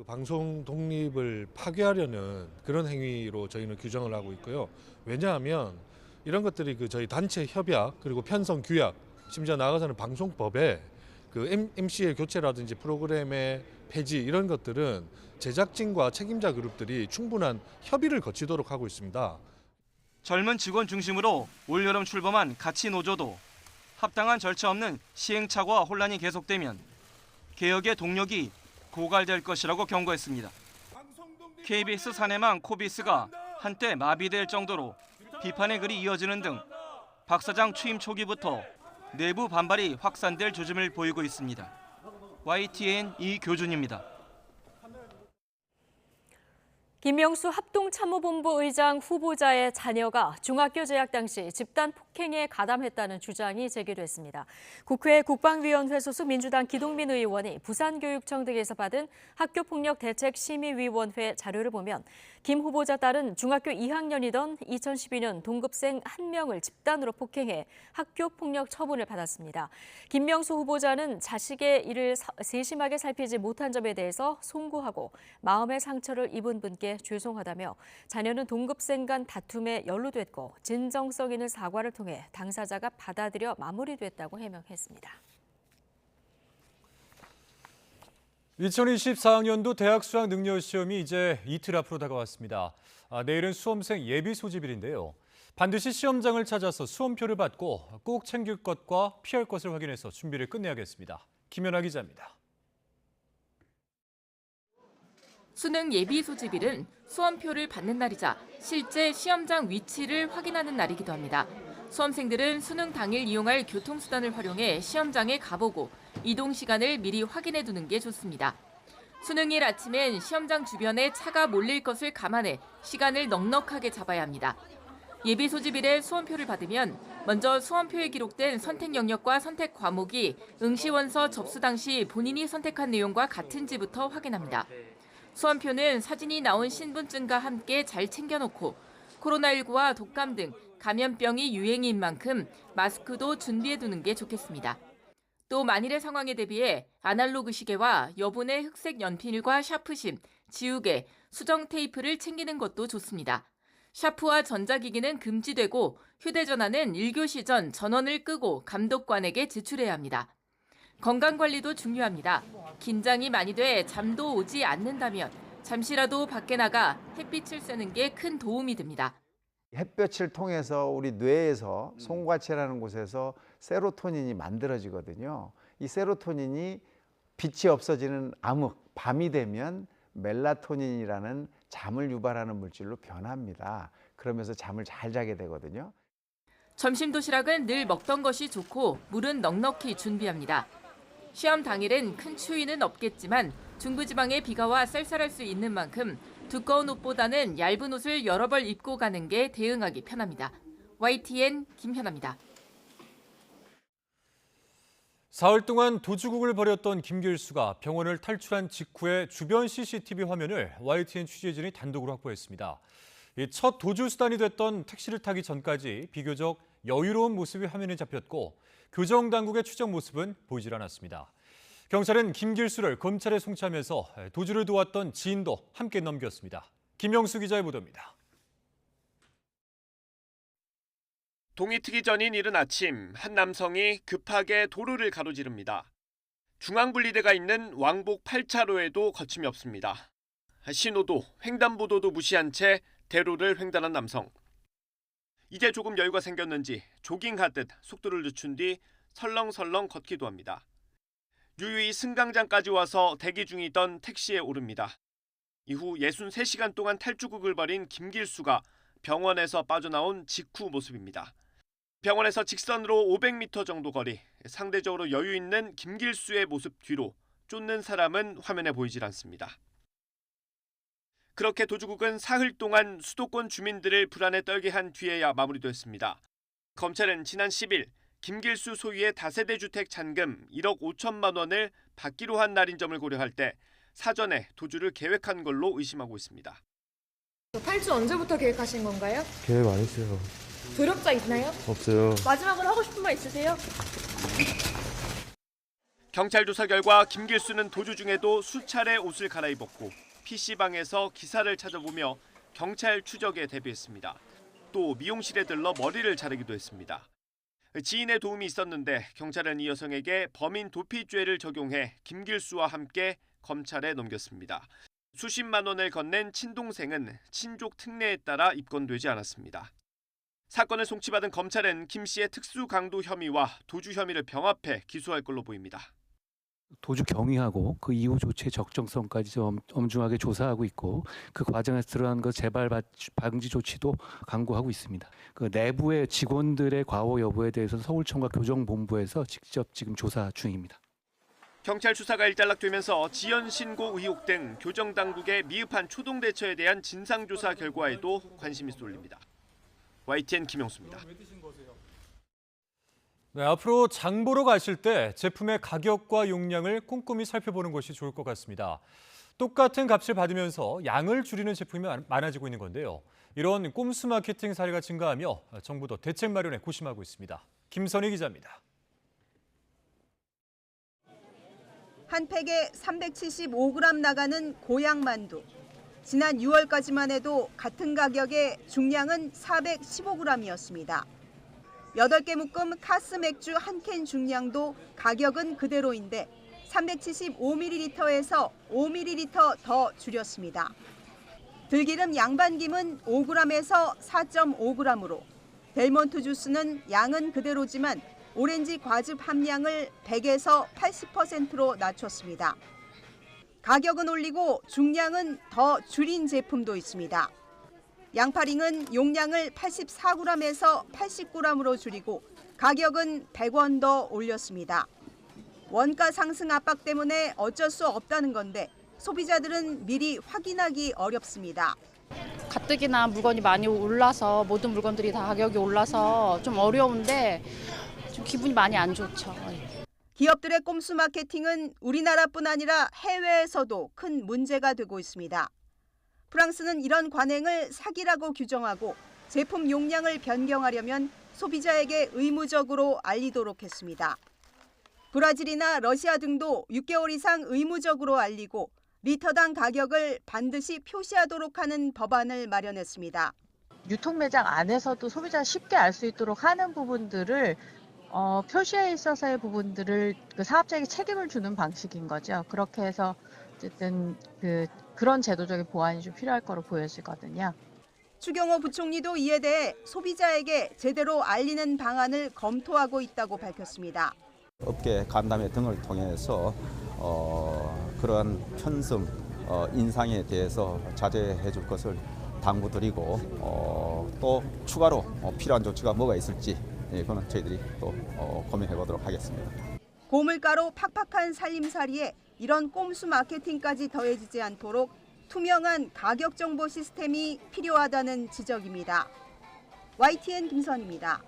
방송 독립을 파괴하려는 그런 행위로 저희는 규정을 하고 있고요. 왜냐하면 이런 것들이 저희 단체 협약 그리고 편성 규약 심지어 나아가서는 방송법에 MC의 교체라든지 프로그램의 폐지 이런 것들은 제작진과 책임자 그룹들이 충분한 협의를 거치도록 하고 있습니다. 젊은 직원 중심으로 올여름 출범한 가치노조도 합당한 절차 없는 시행착오와 혼란이 계속되면 개혁의 동력이 고갈될 것이라고 경고했습니다. KBS 사내망 코비스가 한때 마비될 정도로 비판의 글이 이어지는 등 박 사장 취임 초기부터 내부 반발이 확산될 조짐을 보이고 있습니다. YTN 이교준입니다. 김명수 합동참모본부 의장 후보자의 자녀가 중학교 재학 당시 집단 폭행에 가담했다는 주장이 제기됐습니다. 국회 국방위원회 소속 민주당 기동민 의원이 부산교육청 등에서 받은 학교폭력대책심의위원회 자료를 보면 김 후보자 딸은 중학교 2학년이던 2012년 동급생 1명을 집단으로 폭행해 학교폭력 처분을 받았습니다. 김명수 후보자는 자식의 일을 세심하게 살피지 못한 점에 대해서 송구하고 마음의 상처를 입은 분께 죄송하다며 자녀는 동급생 간 다툼에 연루됐고 진정성 있는 사과를 통해 당사자가 받아들여 마무리됐다고 해명했습니다. 2024학년도 대학 수학 능력 시험이 이제 이틀 앞으로 다가왔습니다. 내일은 수험생 예비 소집일인데요. 반드시 시험장을 찾아서 수험표를 받고 꼭 챙길 것과 피할 것을 확인해서 준비를 끝내야겠습니다. 김연아 기자입니다. 수능 예비 소집일은 수험표를 받는 날이자 실제 시험장 위치를 확인하는 날이기도 합니다. 수험생들은 수능 당일 이용할 교통수단을 활용해 시험장에 가보고 이동 시간을 미리 확인해 두는 게 좋습니다. 수능일 아침엔 시험장 주변에 차가 몰릴 것을 감안해 시간을 넉넉하게 잡아야 합니다. 예비 소집일에 수험표를 받으면 먼저 수험표에 기록된 선택 영역과 선택 과목이 응시원서 접수 당시 본인이 선택한 내용과 같은지부터 확인합니다. 수험표는 사진이 나온 신분증과 함께 잘 챙겨놓고 코로나19와 독감 등 감염병이 유행인 만큼 마스크도 준비해두는 게 좋겠습니다. 또 만일의 상황에 대비해 아날로그 시계와 여분의 흑색 연필과 샤프심, 지우개, 수정 테이프를 챙기는 것도 좋습니다. 샤프와 전자기기는 금지되고 휴대전화는 1교시 전 전원을 끄고 감독관에게 제출해야 합니다. 건강관리도 중요합니다. 긴장이 많이 돼 잠도 오지 않는다면 잠시라도 밖에 나가 햇빛을 쐬는 게 큰 도움이 됩니다. 햇볕을 통해서 우리 뇌에서 송과체라는 곳에서 세로토닌이 만들어지거든요. 이 세로토닌이 빛이 없어지는 암흑, 밤이 되면 멜라토닌이라는 잠을 유발하는 물질로 변합니다. 그러면서 잠을 잘 자게 되거든요. 점심 도시락은 늘 먹던 것이 좋고 물은 넉넉히 준비합니다. 시험 당일엔 큰 추위는 없겠지만 중부지방에 비가 와 쌀쌀할 수 있는 만큼 두꺼운 옷보다는 얇은 옷을 여러 벌 입고 가는 게 대응하기 편합니다. YTN 김현아입니다. 사흘 동안 도주국을 벌였던 김길수가 병원을 탈출한 직후에 주변 CCTV 화면을 YTN 취재진이 단독으로 확보했습니다. 첫 도주 수단이 됐던 택시를 타기 전까지 비교적 여유로운 모습이 화면에 잡혔고 교정 당국의 추적 모습은 보이질 않았습니다. 경찰은 김길수를 검찰에 송치하면서 도주를 도왔던 지인도 함께 넘겼습니다. 김영수 기자의 보도입니다. 동이 트기 전인 이른 아침, 한 남성이 급하게 도로를 가로지릅니다. 중앙분리대가 있는 왕복 8차로에도 거침이 없습니다. 신호도 횡단보도도 무시한 채 대로를 횡단한 남성. 이제 조금 여유가 생겼는지 조깅하듯 속도를 늦춘 뒤 설렁설렁 걷기도 합니다. 유유히 승강장까지 와서 대기 중이던 택시에 오릅니다. 이후 63시간 동안 탈주극을 벌인 김길수가 병원에서 빠져나온 직후 모습입니다. 병원에서 직선으로 500m 정도 거리, 상대적으로 여유 있는 김길수의 모습 뒤로 쫓는 사람은 화면에 보이질 않습니다. 그렇게 도주국은 사흘 동안 수도권 주민들을 불안에 떨게 한 뒤에야 마무리됐습니다. 검찰은 지난 10일 김길수 소유의 다세대 주택 잔금 1억 5천만 원을 받기로 한 날인 점을 고려할 때 사전에 도주를 계획한 걸로 의심하고 있습니다. 탈주 언제부터 계획하신 건가요? 계획 안 했어요. 조력자 있나요? 없어요. 마지막으로 하고 싶은 말 있으세요? 경찰 조사 결과 김길수는 도주 중에도 수차례 옷을 갈아입었고 PC방에서 기사를 찾아보며 경찰 추적에 대비했습니다. 또 미용실에 들러 머리를 자르기도 했습니다. 지인의 도움이 있었는데 경찰은 이 여성에게 범인 도피죄를 적용해 김길수와 함께 검찰에 넘겼습니다. 수십만 원을 건넨 친동생은 친족 특례에 따라 입건되지 않았습니다. 사건을 송치받은 검찰은 김 씨의 특수 강도 혐의와 도주 혐의를 병합해 기소할 걸로 보입니다. 도주 경위하고 그 이후 조치의 적정성까지 좀 엄중하게 조사하고 있고 그 과정에서 드러난 그 재발 방지 조치도 강구하고 있습니다. 그 내부의 직원들의 과오 여부에 대해서는 서울청과 교정본부에서 직접 지금 조사 중입니다. 경찰 수사가 일단락되면서 지연 신고 의혹 등 교정 당국의 미흡한 초동 대처에 대한 진상조사 결과에도 관심이 쏠립니다. YTN 김영수입니다. 네, 앞으로 장 보러 가실 때 제품의 가격과 용량을 꼼꼼히 살펴보는 것이 좋을 것 같습니다. 똑같은 값을 받으면서 양을 줄이는 제품이 많아지고 있는 건데요. 이런 꼼수 마케팅 사례가 증가하며 정부도 대책 마련에 고심하고 있습니다. 김선희 기자입니다. 한 팩에 375g 나가는 고향만두. 지난 6월까지만 해도 같은 가격의 중량은 415g이었습니다. 8개 묶음 카스 맥주 한 캔 중량도 가격은 그대로인데 375ml에서 5ml 더 줄였습니다. 들기름 양반김은 5g에서 4.5g으로, 델몬트 주스는 양은 그대로지만 오렌지 과즙 함량을 100에서 80%로 낮췄습니다. 가격은 올리고 중량은 더 줄인 제품도 있습니다. 양파링은 용량을 84g에서 80g으로 줄이고 가격은 100원 더 올렸습니다. 원가 상승 압박 때문에 어쩔 수 없다는 건데 소비자들은 미리 확인하기 어렵습니다. 가뜩이나 물건이 많이 올라서 모든 물건들이 다 가격이 올라서 좀 어려운데 좀 기분이 많이 안 좋죠. 기업들의 꼼수 마케팅은 우리나라뿐 아니라 해외에서도 큰 문제가 되고 있습니다. 프랑스는 이런 관행을 사기라고 규정하고 제품 용량을 변경하려면 소비자에게 의무적으로 알리도록 했습니다. 브라질이나 러시아 등도 6개월 이상 의무적으로 알리고 리터당 가격을 반드시 표시하도록 하는 법안을 마련했습니다. 유통매장 안에서도 소비자가 쉽게 알 수 있도록 하는 부분들을 표시에 있어서의 부분들을 그 사업자에게 책임을 주는 방식인 거죠. 그렇게 해서 어쨌든 그런 제도적인 보완이 좀 필요할 거로 보여지거든요. 추경호 부총리도 이에 대해 소비자에게 제대로 알리는 방안을 검토하고 있다고 밝혔습니다. 업계 간담회 등을 통해서 그러한 편성 인상에 대해서 자제해 줄 것을 당부드리고 또 추가로 필요한 조치가 뭐가 있을지 그건 저희들이 또 고민해 보도록 하겠습니다. 고물가로 팍팍한 살림살이에 이런 꼼수 마케팅까지 더해지지 않도록 투명한 가격 정보 시스템이 필요하다는 지적입니다. YTN 김선입니다.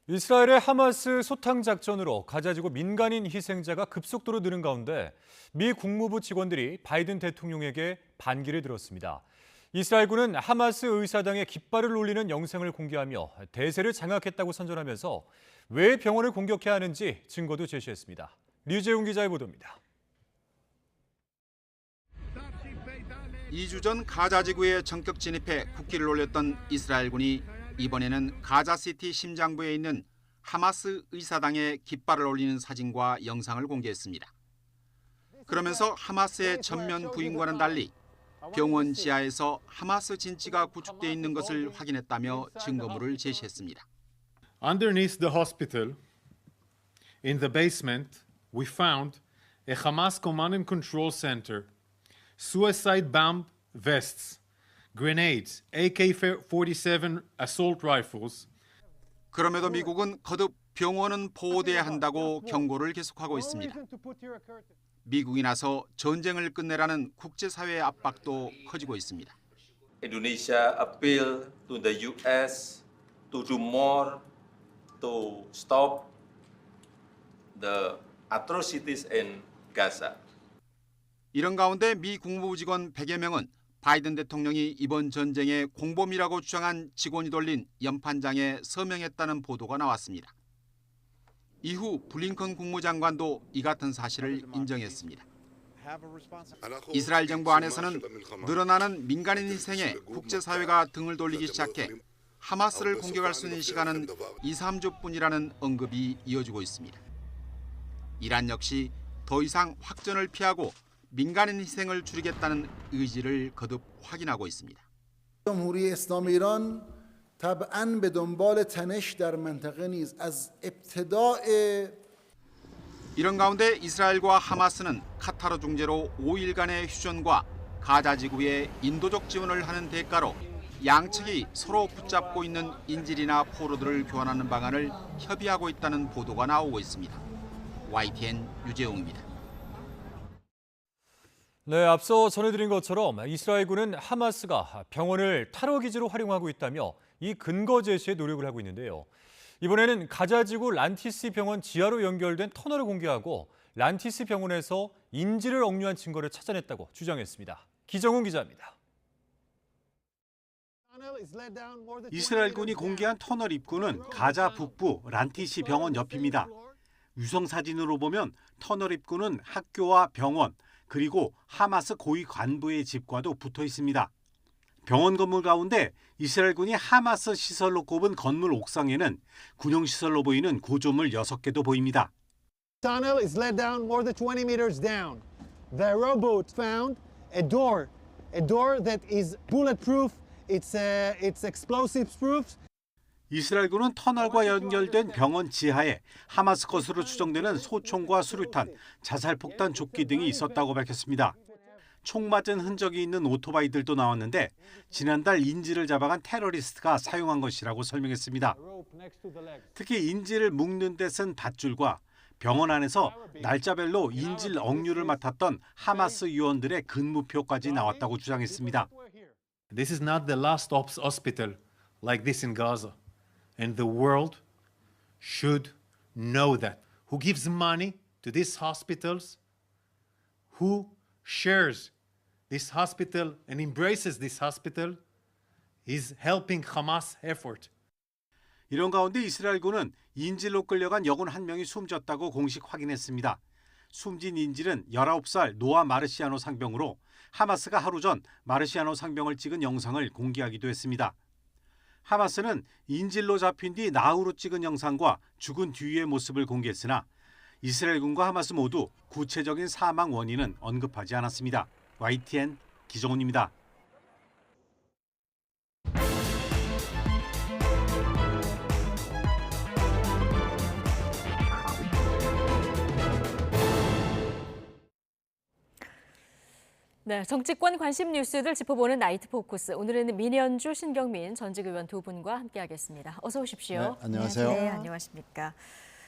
이스라엘의 하마스 소탕 작전으로 가자지구 민간인 희생자가 급속도로 느는 가운데 미 국무부 직원들이 바이든 대통령에게 반기를 들었습니다. 이스라엘군은 하마스 의사당에 깃발을 올리는 영상을 공개하며 대세를 장악했다고 선전하면서 왜 병원을 공격해야 하는지 증거도 제시했습니다. 류재웅 기자의 보도입니다. 2주 전 가자 지구에 전격 진입해 국기를 올렸던 이스라엘군이 이번에는 가자시티 심장부에 있는 하마스 의사당에 깃발을 올리는 사진과 영상을 공개했습니다. 그러면서 하마스의 전면 부인과는 달리 병원 지하에서 하마스 진지가 구축돼 있는 것을 확인했다며 증거물을 제시했습니다. Underneath the hospital, in the basement, we found a Hamas command and control center, suicide bomb vests, grenades, AK-47 assault rifles. 그럼에도 미국은 거듭 병원은 보호돼야 한다고 경고를 계속하고 있습니다. 미국이 나서 전쟁을 끝내라는 국제사회의 압박도 커지고 있습니다. Indonesia appeal to the US to do more to stop the atrocities in Gaza. 이런 가운데 미 국무부 직원 100여 명은 바이든 대통령이 이번 전쟁의 공범이라고 주장한 직원이 돌린 연판장에 서명했다는 보도가 나왔습니다. 이후 블링컨 국무장관도 이 같은 사실을 인정했습니다. 이스라엘 정부 안에서는 늘어나는 민간인 희생에 국제사회가 등을 돌리기 시작해 하마스를 공격할 수 있는 시간은 2, 3주뿐이라는 언급이 이어지고 있습니다. 이란 역시 더 이상 확전을 피하고 민간인 희생을 줄이겠다는 의지를 거듭 확인하고 있습니다. جمهوری اسلامی ایران طبعاً به دنبال تنش در منطقه نیست. از ابتداء 이런 가운데 이스라엘과 하마스는 카타르 중재로 5일간의 휴전과 가자 지구에 인도적 지원을 하는 대가로 양측이 서로 붙잡고 있는 인질이나 포로들을 교환하는 방안을 협의하고 있다는 보도가 나오고 있습니다. YTN 유재웅입니다. 네, 앞서 전해드린 것처럼 이스라엘군은 하마스가 병원을 테러 기지로 활용하고 있다며 이 근거 제시에 노력을 하고 있는데요. 이번에는 가자지구 란티스 병원 지하로 연결된 터널을 공개하고 란티스 병원에서 인질을 억류한 증거를 찾아냈다고 주장했습니다. 기정훈 기자입니다. 이스라엘군이 공개한 터널 입구는 가자 북부 란티시 병원 옆입니다. 위성 사진으로 보면 터널 입구는 학교와 병원, 그리고 하마스 고위 관부의 집과도 붙어 있습니다. 병원 건물 가운데 이스라엘군이 하마스 시설로 꼽은 건물 옥상에는 군용시설로 보이는 구조물 6개도 보입니다. Tunnel is let down more than 20 meters down. The rowboat found a door that is bulletproof. It's explosive proof. 이스라엘군은 터널과 연결된 병원 지하에 하마스 것으로 추정되는 소총과 수류탄, 자살폭탄 조끼 등이 있었다고 밝혔습니다. 총 맞은 흔적이 있는 오토바이들도 나왔는데 지난달 인질을 잡아간 테러리스트가 사용한 것이라고 설명했습니다. 특히 인질을 묶는 데 쓴 밧줄과 병원 안에서 날짜별로 인질 억류를 맡았던 하마스 요원들의 근무표까지 나왔다고 주장했습니다. This is not the last hospital like this in Gaza. And the world should know that. Who gives money to these hospitals, who shares this hospital and embraces this hospital, is helping Hamas effort. 이런 가운데 이스라엘군은 인질로 끌려간 여군 1명이 숨졌다고 공식 확인했습니다. 숨진 인질은 19살 노아 마르시아노 상병으로 하마스가 하루 전 마르시아노 상병을 찍은 영상을 공개하기도 했습니다. 하마스는 인질로 잡힌 뒤 나후로 찍은 영상과 죽은 뒤의 모습을 공개했으나 이스라엘군과 하마스 모두 구체적인 사망 원인은 언급하지 않았습니다. YTN 기정훈입니다. 네, 정치권 관심 뉴스들 짚어보는 나이트 포커스. 오늘은 민현주, 신경민 전직 의원 두 분과 함께하겠습니다. 어서 오십시오. 네, 안녕하세요. 네, 안녕하십니까.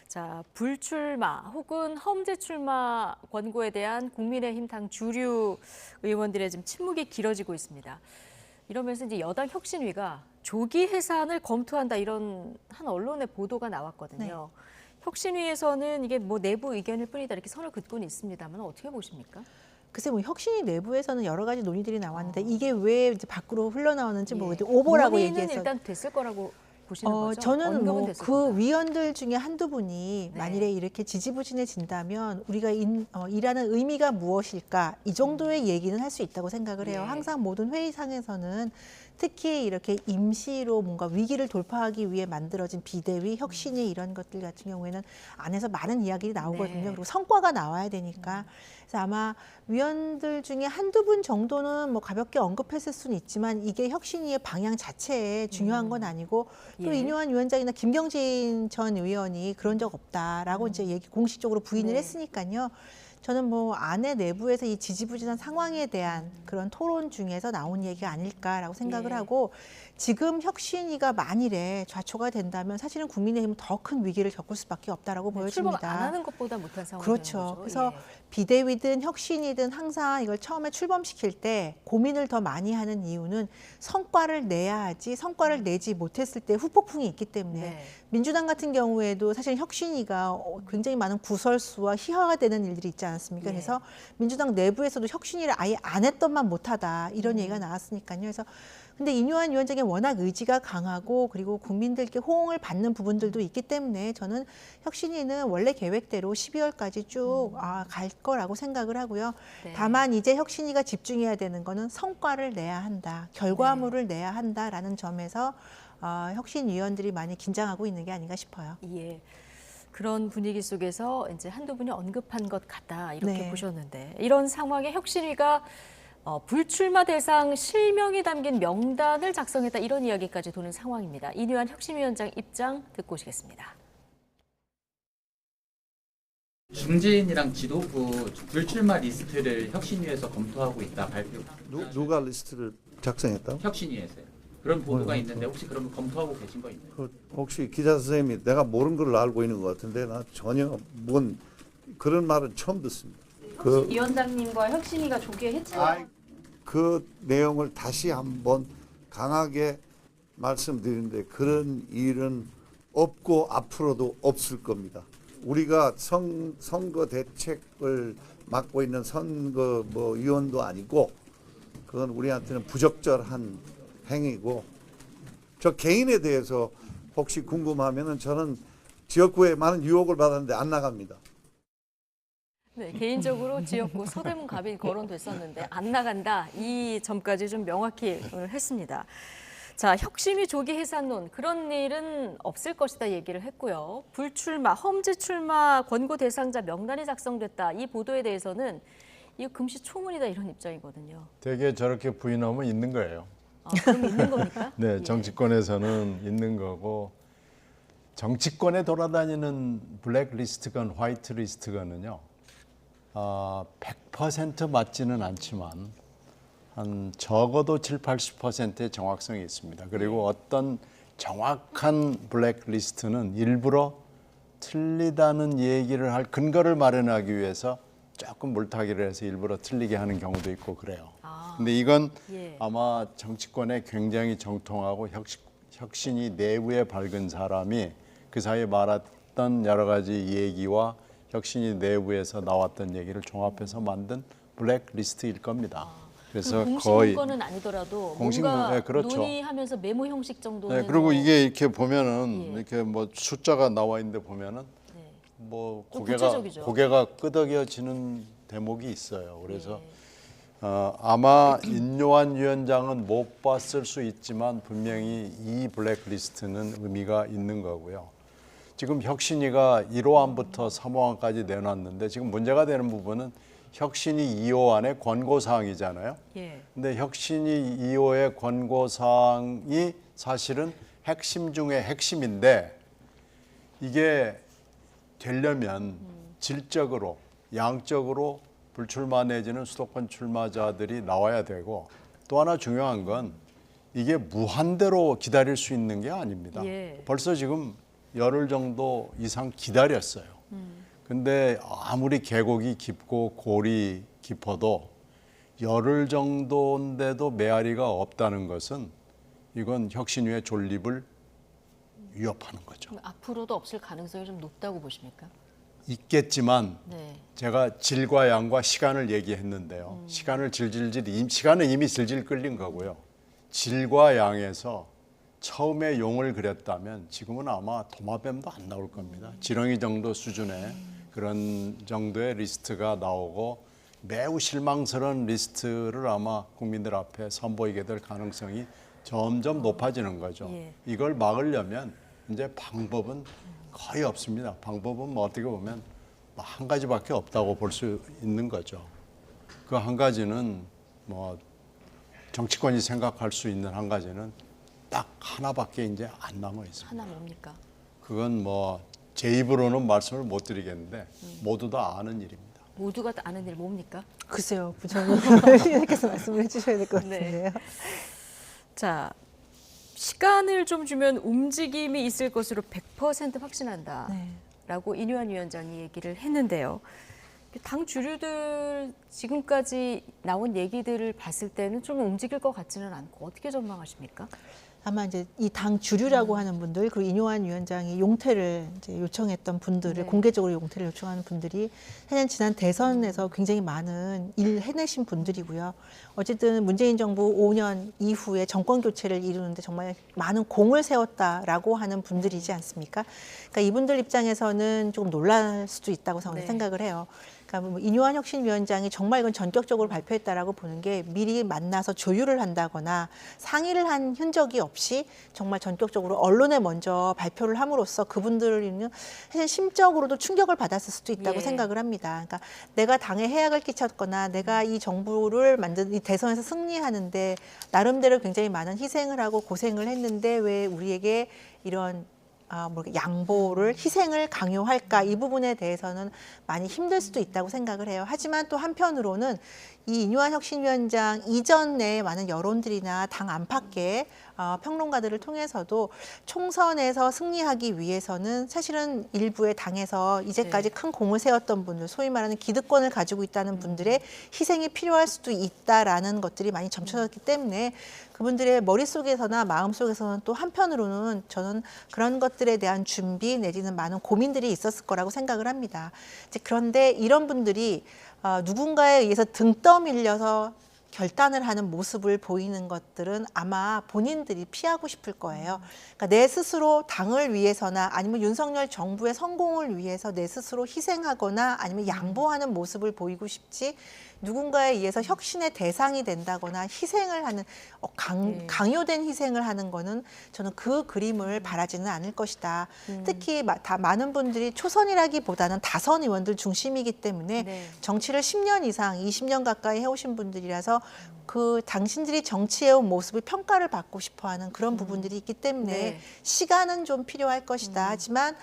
자, 불출마 혹은 험지 출마 권고에 대한 국민의힘 당 주류 의원들의 지금 침묵이 길어지고 있습니다. 이러면서 이제 여당 혁신위가 조기 해산을 검토한다 이런 한 언론의 보도가 나왔거든요. 네. 혁신위에서는 이게 뭐 내부 의견일 뿐이다 이렇게 선을 긋고는 있습니다만 어떻게 보십니까? 글쎄 뭐 혁신위 내부에서는 여러 가지 논의들이 나왔는데 이게 왜 이제 밖으로 흘러나오는지 모르겠는데 오보라고 논의는 얘기해서 일단 됐을 거라고 보시는 거죠? 저는 언급은 뭐 됐을 그 거다. 위원들 중에 한두 분이 만일에 이렇게 지지부진해진다면 우리가 일하는 의미가 무엇일까 이 정도의 얘기는 할 수 있다고 생각을 해요. 항상 모든 회의상에서는 특히 이렇게 임시로 뭔가 위기를 돌파하기 위해 만들어진 비대위, 혁신위 이런 것들 같은 경우에는 안에서 많은 이야기들이 나오거든요. 그리고 성과가 나와야 되니까. 그래서 아마 위원들 중에 한두 분 정도는 뭐 가볍게 언급했을 수는 있지만 이게 혁신위의 방향 자체에 중요한 건 아니고 또 예. 이뇨한 위원장이나 김경진 전 의원이 그런 적 없다라고 이제 공식적으로 부인을 했으니까요. 저는 뭐 안에 내부에서 이 지지부진한 상황에 대한 그런 토론 중에서 나온 얘기가 아닐까라고 생각을 하고 지금 혁신위가 만일에 좌초가 된다면 사실은 국민의힘은 더 큰 위기를 겪을 수밖에 없다라고 보여집니다. 출범 안 하는 것보다 못한 상황이 그렇죠. 되는 거죠. 그래서 비대위든 혁신이든 항상 이걸 처음에 출범시킬 때 고민을 더 많이 하는 이유는 성과를 내야지 성과를 내지 못했을 때 후폭풍이 있기 때문에 민주당 같은 경우에도 사실 혁신위가 굉장히 많은 구설수와 희화가 되는 일들이 있지 않았습니까? 그래서 민주당 내부에서도 혁신위를 아예 안 했던만 못하다 이런 얘기가 나왔으니까요. 그래서 근데 이뇨한 위원장의 워낙 의지가 강하고 그리고 국민들께 호응을 받는 부분들도 있기 때문에 저는 혁신위는 원래 계획대로 12월까지 쭉 갈 거라고 생각을 하고요. 다만 이제 혁신위가 집중해야 되는 거는 성과를 내야 한다, 결과물을 내야 한다라는 점에서 혁신위원들이 많이 긴장하고 있는 게 아닌가 싶어요. 예. 그런 분위기 속에서 이제 한두 분이 언급한 것 같다 이렇게 보셨는데 이런 상황에 혁신위가 불출마 대상 실명이 담긴 명단을 작성했다 이런 이야기까지 도는 상황입니다. 이뇨한 혁신위원장 입장 듣고 오시겠습니다. 중진이랑 지도부 불출마 리스트를 혁신위에서 검토하고 있다 발표. 누가 리스트를 작성했다고? 혁신위에서요. 그런 보도가 있는데 혹시 그러면 검토하고 계신 거 있나요? 혹시 기자 선생님이 내가 모르는 걸 알고 있는 것 같은데 나 전혀 뭔 그런 말은 처음 듣습니다. 위원장님과 혁신위가 조기에 해체가 그 내용을 다시 한번 강하게 말씀드리는데 그런 일은 없고 앞으로도 없을 겁니다. 우리가 선거 대책을 맡고 있는 선거 위원도 아니고 그건 우리한테는 부적절한 행위고 저 개인에 대해서 혹시 궁금하면은 저는 지역구에 많은 유혹을 받았는데 안 나갑니다. 네, 개인적으로 지역구 서대문 갑이 거론됐었는데 안 나간다 이 점까지 좀 명확히 했습니다. 자, 혁신위 조기 해산론 그런 일은 없을 것이다 얘기를 했고요. 불출마, 험지 출마 권고 대상자 명단이 작성됐다 이 보도에 대해서는 이거 금시초문이다 이런 입장이거든요. 되게 저렇게 부인하면 있는 거예요. 그럼 있는 겁니까? 네, 정치권에서는 있는 거고 정치권에 돌아다니는 블랙리스트건 화이트리스트건은요. 100% 맞지는 않지만 한 적어도 70-80%의 정확성이 있습니다. 그리고 어떤 정확한 블랙리스트는 일부러 틀리다는 얘기를 할 근거를 마련하기 위해서 조금 물타기를 해서 일부러 틀리게 하는 경우도 있고 그래요. 근데 이건 아마 정치권에 굉장히 정통하고 혁신이 내부에 밝은 사람이 그 사이에 말했던 여러 가지 얘기와 혁신이 내부에서 나왔던 얘기를 종합해서 만든 블랙리스트일 겁니다. 그래서 공식 거의 문건은 아니더라도 공식 뭔가 네, 그렇죠. 논의하면서 메모 형식 정도는 네, 그리고 이게 이렇게 보면은 이렇게 뭐 숫자가 나와 있는데 보면은 뭐 고개가 끄덕여지는 대목이 있어요. 그래서 아마 인뇨한 위원장은 못 봤을 수 있지만 분명히 이 블랙리스트는 의미가 있는 거고요. 지금 혁신위가 1호안부터 3호안까지 내놨는데 지금 문제가 되는 부분은 혁신위 2호안의 권고사항이잖아요. 근데 혁신위 2호의 권고사항이 사실은 핵심 중에 핵심인데 이게 되려면 질적으로 양적으로 불출마 내지는 수도권 출마자들이 나와야 되고 또 하나 중요한 건 이게 무한대로 기다릴 수 있는 게 아닙니다. 벌써 지금 열흘 정도 이상 기다렸어요. 근데 아무리 계곡이 깊고 골이 깊어도 열흘 정도인데도 메아리가 없다는 것은 이건 혁신위의 존립을 위협하는 거죠. 앞으로도 없을 가능성이 좀 높다고 보십니까? 있겠지만 제가 질과 양과 시간을 얘기했는데요. 시간은 이미 질질 끌린 거고요. 질과 양에서 처음에 용을 그렸다면 지금은 아마 도마뱀도 안 나올 겁니다. 지렁이 정도 수준의 그런 정도의 리스트가 나오고 매우 실망스러운 리스트를 아마 국민들 앞에 선보이게 될 가능성이 점점 높아지는 거죠. 이걸 막으려면 이제 방법은 거의 없습니다. 방법은 뭐 어떻게 보면 한 가지밖에 없다고 볼 수 있는 거죠. 그 한 가지는 뭐 정치권이 생각할 수 있는 한 가지는 딱 하나밖에 이제 안 남아 있습니다. 하나 뭡니까? 그건 뭐 제 입으로는 말씀을 못 드리겠는데 모두 다 아는 일입니다. 모두가 다 아는 일 뭡니까? 글쎄요, 부장님께서 말씀을 해주셔야 될 것 같은데요. 자, 시간을 좀 주면 움직임이 있을 것으로 100% 확신한다라고 인유한 위원장이 얘기를 했는데요. 당 주류들 지금까지 나온 얘기들을 봤을 때는 좀 움직일 것 같지는 않고 어떻게 전망하십니까? 아마 이제 이 당 주류라고 하는 분들, 그리고 인효한 위원장이 용퇴를 이제 요청했던 분들을 공개적으로 용퇴를 요청하는 분들이 사실 지난 대선에서 굉장히 많은 일 해내신 분들이고요. 어쨌든 문재인 정부 5년 이후에 정권 교체를 이루는데 정말 많은 공을 세웠다라고 하는 분들이지 않습니까? 그러니까 이분들 입장에서는 조금 놀랄 수도 있다고 저는 생각을 해요. 그러니까 뭐 인효한 혁신위원장이 정말 이건 전격적으로 발표했다라고 보는 게 미리 만나서 조율을 한다거나 상의를 한 흔적이 없이 정말 전격적으로 언론에 먼저 발표를 함으로써 그분들은 사실 심적으로도 충격을 받았을 수도 있다고 생각을 합니다. 그러니까 내가 당에 해악을 끼쳤거나 내가 이 정부를 만든 이 대선에서 승리하는데 나름대로 굉장히 많은 희생을 하고 고생을 했는데 왜 우리에게 이런 양보를 희생을 강요할까, 이 부분에 대해서는 많이 힘들 수도 있다고 생각을 해요. 하지만 또 한편으로는 이 인효한 혁신위원장 이전에 많은 여론들이나 당 안팎의 평론가들을 통해서도 총선에서 승리하기 위해서는 사실은 일부의 당에서 이제까지 큰 공을 세웠던 분들, 소위 말하는 기득권을 가지고 있다는 분들의 희생이 필요할 수도 있다라는 것들이 많이 점쳐졌기 때문에 그분들의 머릿속에서나 마음속에서는 또 한편으로는 저는 그런 것들에 대한 준비 내지는 많은 고민들이 있었을 거라고 생각을 합니다. 그런데 이런 분들이 누군가에 의해서 등 떠밀려서 결단을 하는 모습을 보이는 것들은 아마 본인들이 피하고 싶을 거예요. 그러니까 내 스스로 당을 위해서나 아니면 윤석열 정부의 성공을 위해서 내 스스로 희생하거나 아니면 양보하는 모습을 보이고 싶지, 누군가에 의해서 혁신의 대상이 된다거나 희생을 하는 강요된 희생을 하는 거는 저는 그 그림을 바라지는 않을 것이다. 특히 다 많은 분들이 초선이라기보다는 다선 의원들 중심이기 때문에 정치를 10년 이상, 20년 가까이 해오신 분들이라서 그 당신들이 정치해온 모습을 평가를 받고 싶어하는 그런 부분들이 있기 때문에 시간은 좀 필요할 것이다. 하지만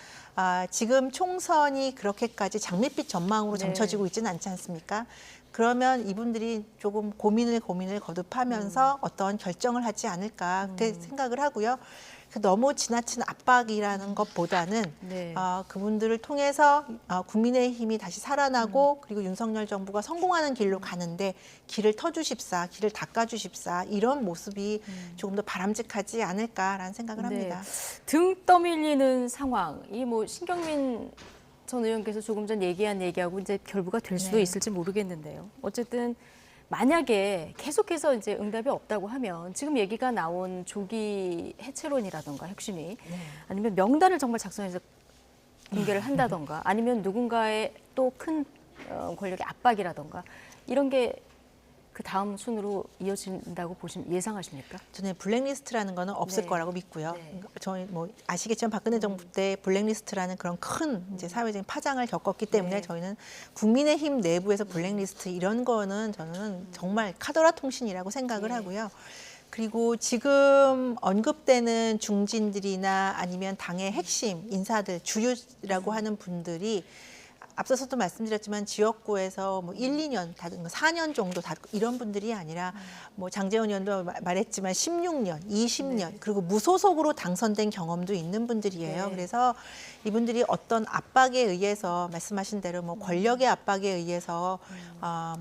지금 총선이 그렇게까지 장밋빛 전망으로 점쳐지고 있지는 않지 않습니까? 그러면 이분들이 조금 고민을 거듭하면서 어떤 결정을 하지 않을까 그렇게 생각을 하고요. 너무 지나친 압박이라는 것보다는 그분들을 통해서 국민의힘이 다시 살아나고 그리고 윤석열 정부가 성공하는 길로 가는데 길을 터주십사, 길을 닦아주십사, 이런 모습이 조금 더 바람직하지 않을까라는 생각을 합니다. 등 떠밀리는 상황, 이 뭐 신경민 전 의원께서 조금 전 얘기한 얘기하고 이제 결부가 될 수도 있을지 모르겠는데요. 어쨌든 만약에 계속해서 이제 응답이 없다고 하면 지금 얘기가 나온 조기 해체론이라던가 혁신위 아니면 명단을 정말 작성해서 공개를 한다던가 아니면 누군가의 또 큰 권력의 압박이라던가 이런 게 그 다음 순으로 이어진다고 예상하십니까? 저는 블랙리스트라는 거는 없을 거라고 믿고요. 저희 뭐 아시겠지만 박근혜 정부 때 블랙리스트라는 그런 큰 이제 사회적인 파장을 겪었기 때문에 저희는 국민의힘 내부에서 블랙리스트 이런 거는 저는 정말 카더라 통신이라고 생각을 하고요. 그리고 지금 언급되는 중진들이나 아니면 당의 핵심 인사들, 주류라고 하는 분들이 앞서서도 말씀드렸지만 지역구에서 뭐 1, 2년, 4년 정도 이런 분들이 아니라 뭐 장재원 의원도 말했지만 16년, 20년 그리고 무소속으로 당선된 경험도 있는 분들이에요. 그래서 이분들이 어떤 압박에 의해서 말씀하신 대로 뭐 권력의 압박에 의해서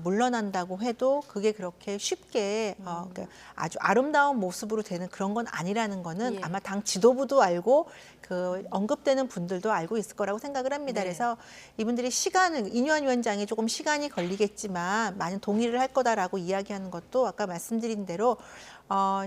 물러난다고 해도 그게 그렇게 쉽게 그러니까 아주 아름다운 모습으로 되는 그런 건 아니라는 거는 아마 당 지도부도 알고 그 언급되는 분들도 알고 있을 거라고 생각을 합니다. 그래서 이분들이 시간을 인유한 위원장이 조금 시간이 걸리겠지만 많은 동의를 할 거다라고 이야기하는 것도 아까 말씀드린 대로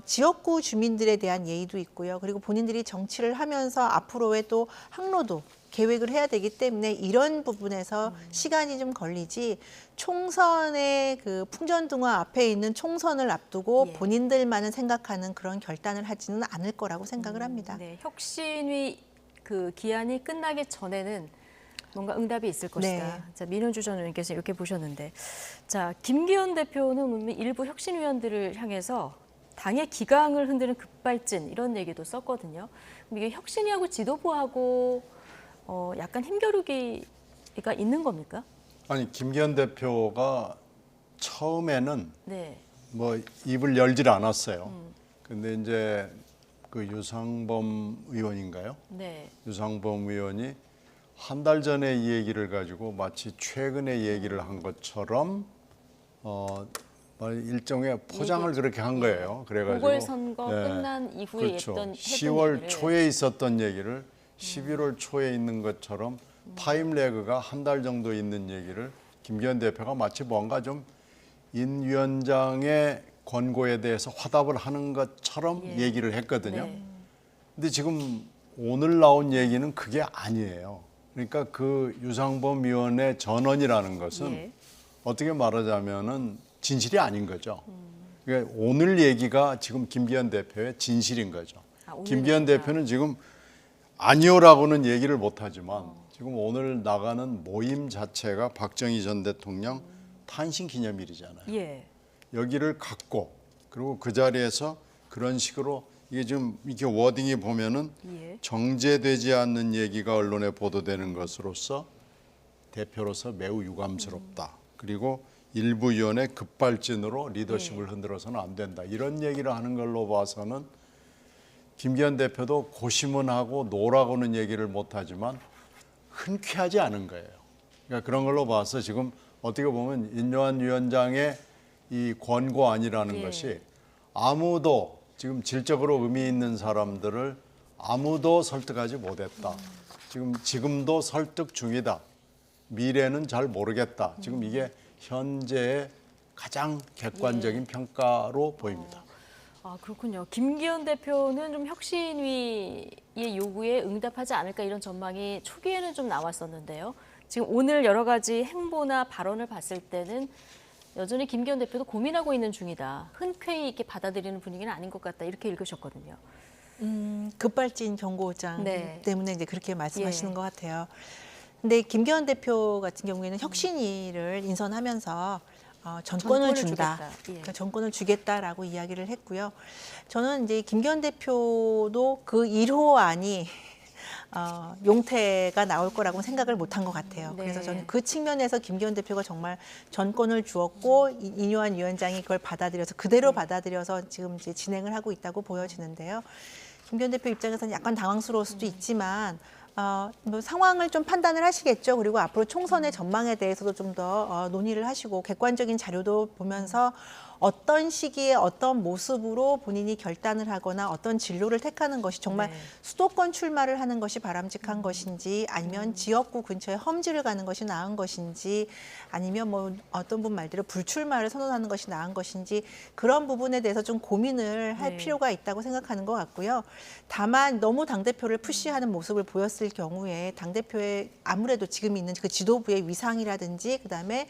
지역구 주민들에 대한 예의도 있고요. 그리고 본인들이 정치를 하면서 앞으로의 또 항로도 계획을 해야 되기 때문에 이런 부분에서 시간이 좀 걸리지 총선의 그 풍전등화 앞에 있는 총선을 앞두고 본인들만은 생각하는 그런 결단을 하지는 않을 거라고 생각을 합니다. 네, 혁신위 그 기한이 끝나기 전에는 뭔가 응답이 있을 것이다. 자, 민원주 전 의원께서 이렇게 보셨는데, 자 김기현 대표는 일부 혁신위원들을 향해서 당의 기강을 흔드는 급발진 이런 얘기도 썼거든요. 그럼 이게 혁신위하고 지도부하고 약간 힘겨루기가 있는 겁니까? 아니 김기현 대표가 처음에는 뭐 입을 열질 않았어요. 근데 이제 그 유상범 의원인가요? 유상범 의원이 한 달 전에 이 얘기를 가지고 마치 최근에 얘기를 한 것처럼 일종의 포장을 그렇게 한 거예요. 그래가지고 보궐선거 끝난 이후에 그렇죠. 했던 10월 얘기를. 초에 있었던 얘기를 11월 초에 있는 것처럼 타임래그가 한 달 정도 있는 얘기를 김기현 대표가 마치 뭔가 좀 인 위원장의 권고에 대해서 화답을 하는 것처럼 얘기를 했거든요. 근데 지금 오늘 나온 얘기는 그게 아니에요. 그러니까 그 유상범 의원의 전언이라는 것은 어떻게 말하자면은 진실이 아닌 거죠. 그러니까 오늘 얘기가 지금 김기현 대표의 진실인 거죠. 김기현 대표는 지금 아니오라고는 얘기를 못하지만 지금 오늘 나가는 모임 자체가 박정희 전 대통령 탄신 기념일이잖아요. 여기를 갖고 그리고 그 자리에서 그런 식으로 이게 지금 이렇게 워딩이 보면은 정제되지 않는 얘기가 언론에 보도되는 것으로서 대표로서 매우 유감스럽다. 그리고 일부 의원의 급발진으로 리더십을 흔들어서는 안 된다. 이런 얘기를 하는 걸로 봐서는 김기현 대표도 고심은 하고 노라고는 얘기를 못하지만 흔쾌하지 않은 거예요. 그러니까 그런 걸로 봐서 지금 어떻게 보면 인요한 위원장의 이 권고안이라는 것이 아무도 지금 질적으로 의미 있는 사람들을 아무도 설득하지 못했다. 지금도 설득 중이다. 미래는 잘 모르겠다. 지금 이게 현재의 가장 객관적인 평가로 보입니다. 아, 그렇군요. 김기현 대표는 좀 혁신위의 요구에 응답하지 않을까 이런 전망이 초기에는 좀 나왔었는데요. 지금 오늘 여러 가지 행보나 발언을 봤을 때는 여전히 김기현 대표도 고민하고 있는 중이다. 흔쾌히 이렇게 받아들이는 분위기는 아닌 것 같다. 이렇게 읽으셨거든요. 급발진 경고장 때문에 이제 그렇게 말씀하시는 것 같아요. 근데 김기현 대표 같은 경우에는 혁신위를 인선하면서 전권을 준다. 그러니까 전권을 주겠다라고 이야기를 했고요. 저는 이제 김기현 대표도 그 1호안이 용태가 나올 거라고 생각을 못한 것 같아요. 그래서 저는 그 측면에서 김기현 대표가 정말 전권을 주었고 인요한 위원장이 그걸 받아들여서 그대로 받아들여서 지금 이제 진행을 하고 있다고 보여지는데요. 김기현 대표 입장에서는 약간 당황스러울 수도 있지만 뭐 상황을 좀 판단을 하시겠죠. 그리고 앞으로 총선의 전망에 대해서도 좀 더 논의를 하시고 객관적인 자료도 보면서 어떤 시기에 어떤 모습으로 본인이 결단을 하거나 어떤 진로를 택하는 것이 정말 수도권 출마를 하는 것이 바람직한 것인지 아니면 지역구 근처에 험지를 가는 것이 나은 것인지 아니면 뭐 어떤 분 말대로 불출마를 선언하는 것이 나은 것인지 그런 부분에 대해서 좀 고민을 할 필요가 있다고 생각하는 것 같고요. 다만 너무 당대표를 푸시하는 모습을 보였을 경우에 당대표의 아무래도 지금 있는 그 지도부의 위상이라든지 그다음에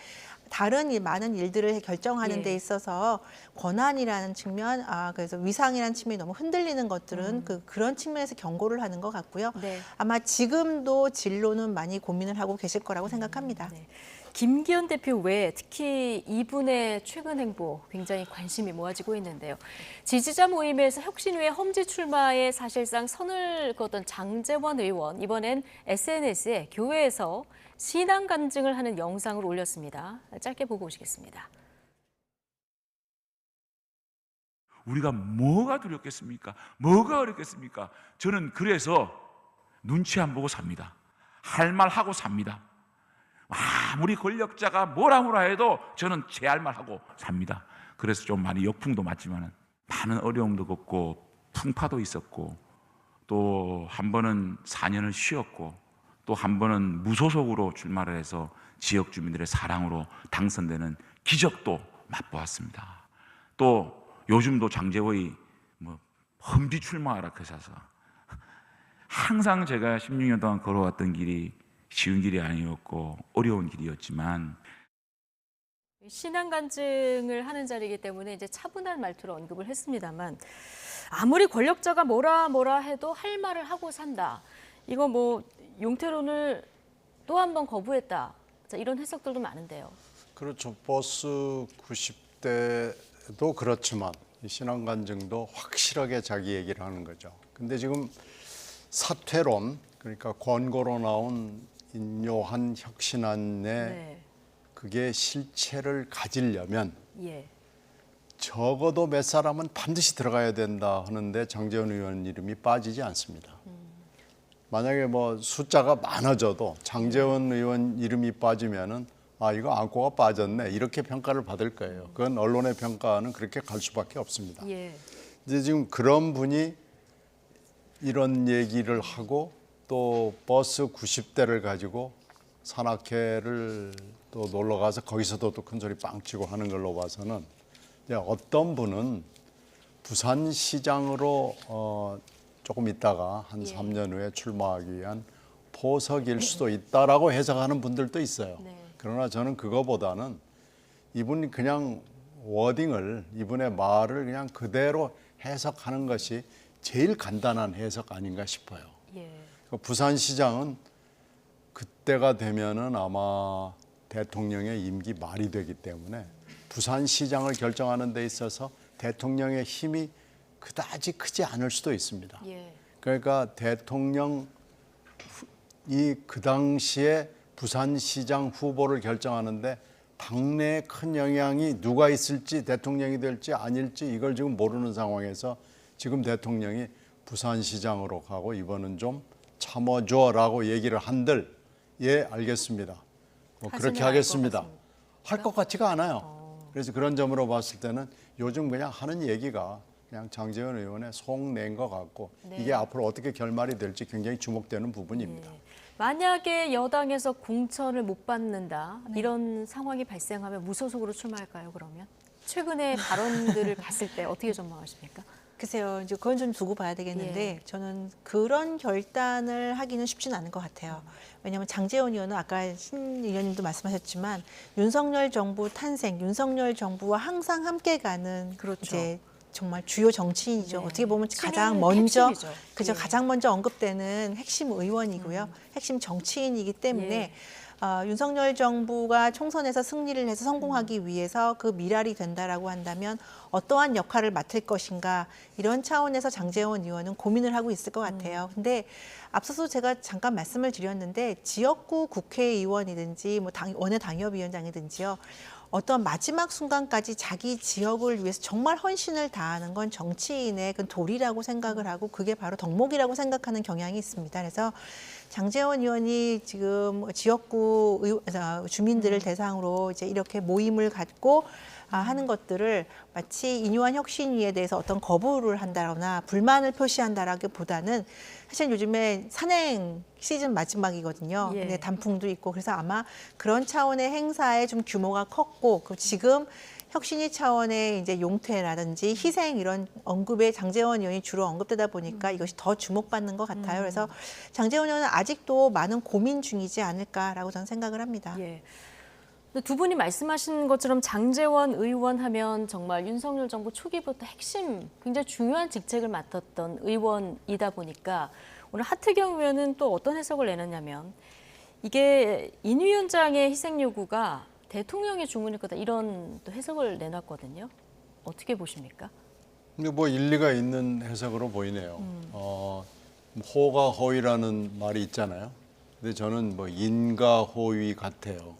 다른 많은 일들을 결정하는 데 있어서 권한이라는 측면, 그래서 위상이라는 측면이 너무 흔들리는 것들은 그런 측면에서 경고를 하는 것 같고요. 아마 지금도 진로는 많이 고민을 하고 계실 거라고 생각합니다. 김기현 대표 외에 특히 이분의 최근 행보 굉장히 관심이 모아지고 있는데요. 지지자 모임에서 혁신위의 험지 출마에 사실상 선을 그었던 장제원 의원, 이번엔 SNS에 교회에서 신앙 간증을 하는 영상을 올렸습니다. 짧게 보고 오시겠습니다. 우리가 뭐가 두렵겠습니까? 뭐가 어렵겠습니까? 저는 그래서 눈치 안 보고 삽니다. 할 말 하고 삽니다. 아무리 권력자가 뭐라 해도 저는 제 할 말 하고 삽니다. 그래서 좀 많이 역풍도 맞지만 많은 어려움도 겪고 풍파도 있었고 또 한 번은 4년을 쉬었고 또 한 번은 무소속으로 출마를 해서 지역 주민들의 사랑으로 당선되는 기적도 맛보았습니다. 또 요즘도 장제원이 험지 출마하라 해서 항상 제가 16년 동안 걸어왔던 길이 쉬운 길이 아니었고 어려운 길이었지만 신앙 간증을 하는 자리이기 때문에 이제 차분한 말투로 언급을 했습니다만 아무리 권력자가 뭐라 해도 할 말을 하고 산다. 이거 뭐 용태론을 또 한 번 거부했다. 자, 이런 해석들도 많은데요. 그렇죠. 버스 90대도 그렇지만 이 신앙 간증도 확실하게 자기 얘기를 하는 거죠. 근데 지금 사퇴론, 그러니까 권고로 나온 인요한 혁신안에 그게 실체를 가지려면 적어도 몇 사람은 반드시 들어가야 된다 하는데 장제원 의원 이름이 빠지지 않습니다. 만약에 뭐 숫자가 많아져도 장제원 의원 이름이 빠지면은 이거 안고가 빠졌네 이렇게 평가를 받을 거예요. 그건 언론의 평가는 그렇게 갈 수밖에 없습니다. 이제 지금 그런 분이 이런 얘기를 하고 또 버스 90대를 가지고 산악회를 또 놀러 가서 거기서도 또 큰 소리 빵 치고 하는 걸로 봐서는 어떤 분은 부산시장으로 조금 있다가 한 3년 후에 출마하기 위한 포석일 수도 있다라고 해석하는 분들도 있어요. 그러나 저는 그거보다는 이분이 그냥 워딩을, 이분의 말을 그냥 그대로 해석하는 것이 제일 간단한 해석 아닌가 싶어요. 부산시장은 그때가 되면은 아마 대통령의 임기 말이 되기 때문에 부산시장을 결정하는 데 있어서 대통령의 힘이 그다지 크지 않을 수도 있습니다. 그러니까 대통령이 그 당시에 부산시장 후보를 결정하는데 당내에 큰 영향이 누가 있을지 대통령이 될지 아닐지 이걸 지금 모르는 상황에서 지금 대통령이 부산시장으로 가고 이번은 좀 참아줘라고 얘기를 한들 알겠습니다. 그렇게 하겠습니다. 할 것 같지가 않아요. 그래서 그런 점으로 봤을 때는 요즘 그냥 하는 얘기가 그냥 장제원 의원의 속낸 것 같고 이게 앞으로 어떻게 결말이 될지 굉장히 주목되는 부분입니다. 만약에 여당에서 공천을 못 받는다 이런 상황이 발생하면 무소속으로 출마할까요? 그러면 최근의 발언들을 봤을 때 어떻게 전망하십니까? 글쎄요, 이제 그건 좀 두고 봐야 되겠는데 저는 그런 결단을 하기는 쉽지는 않을 것 같아요. 왜냐하면 장제원 의원은 아까 신 의원님도 말씀하셨지만 윤석열 정부 탄생, 윤석열 정부와 항상 함께 가는 이제 정말 주요 정치인이죠. 어떻게 보면 가장 먼저 가장 먼저 언급되는 핵심 의원이고요. 핵심 정치인이기 때문에 윤석열 정부가 총선에서 승리를 해서 성공하기 위해서 그 미랄이 된다라고 한다면 어떠한 역할을 맡을 것인가 이런 차원에서 장제원 의원은 고민을 하고 있을 것 같아요. 근데 앞서서 제가 잠깐 말씀을 드렸는데 지역구 국회의원이든지 뭐 원외 당협위원장이든지요. 어떤 마지막 순간까지 자기 지역을 위해서 정말 헌신을 다하는 건 정치인의 그 도리라고 생각을 하고 그게 바로 덕목이라고 생각하는 경향이 있습니다. 그래서 장제원 의원이 지금 지역구 주민들을 대상으로 이제 이렇게 모임을 갖고 하는 것들을 마치 인요한 혁신위에 대해서 어떤 거부를 한다거나 불만을 표시한다라기보다는 사실 요즘에 산행 시즌 마지막이거든요. 근데 단풍도 있고 그래서 아마 그런 차원의 행사에 좀 규모가 컸고 지금 혁신위 차원의 이제 용퇴라든지 희생 이런 언급에 장제원 의원이 주로 언급되다 보니까 이것이 더 주목받는 것 같아요. 그래서 장제원 의원은 아직도 많은 고민 중이지 않을까라고 저는 생각을 합니다. 두 분이 말씀하신 것처럼 장제원 의원 하면 정말 윤석열 정부 초기부터 핵심, 굉장히 중요한 직책을 맡았던 의원이다 보니까 오늘 하태경 의원은 또 어떤 해석을 내느냐면 이게 인 위원장의 희생 요구가 대통령의 주문일 거다 이런 또 해석을 내놨거든요. 어떻게 보십니까? 근데 뭐 일리가 있는 해석으로 보이네요. 호가 호위라는 말이 있잖아요. 근데 저는 뭐 인가 호위 같아요.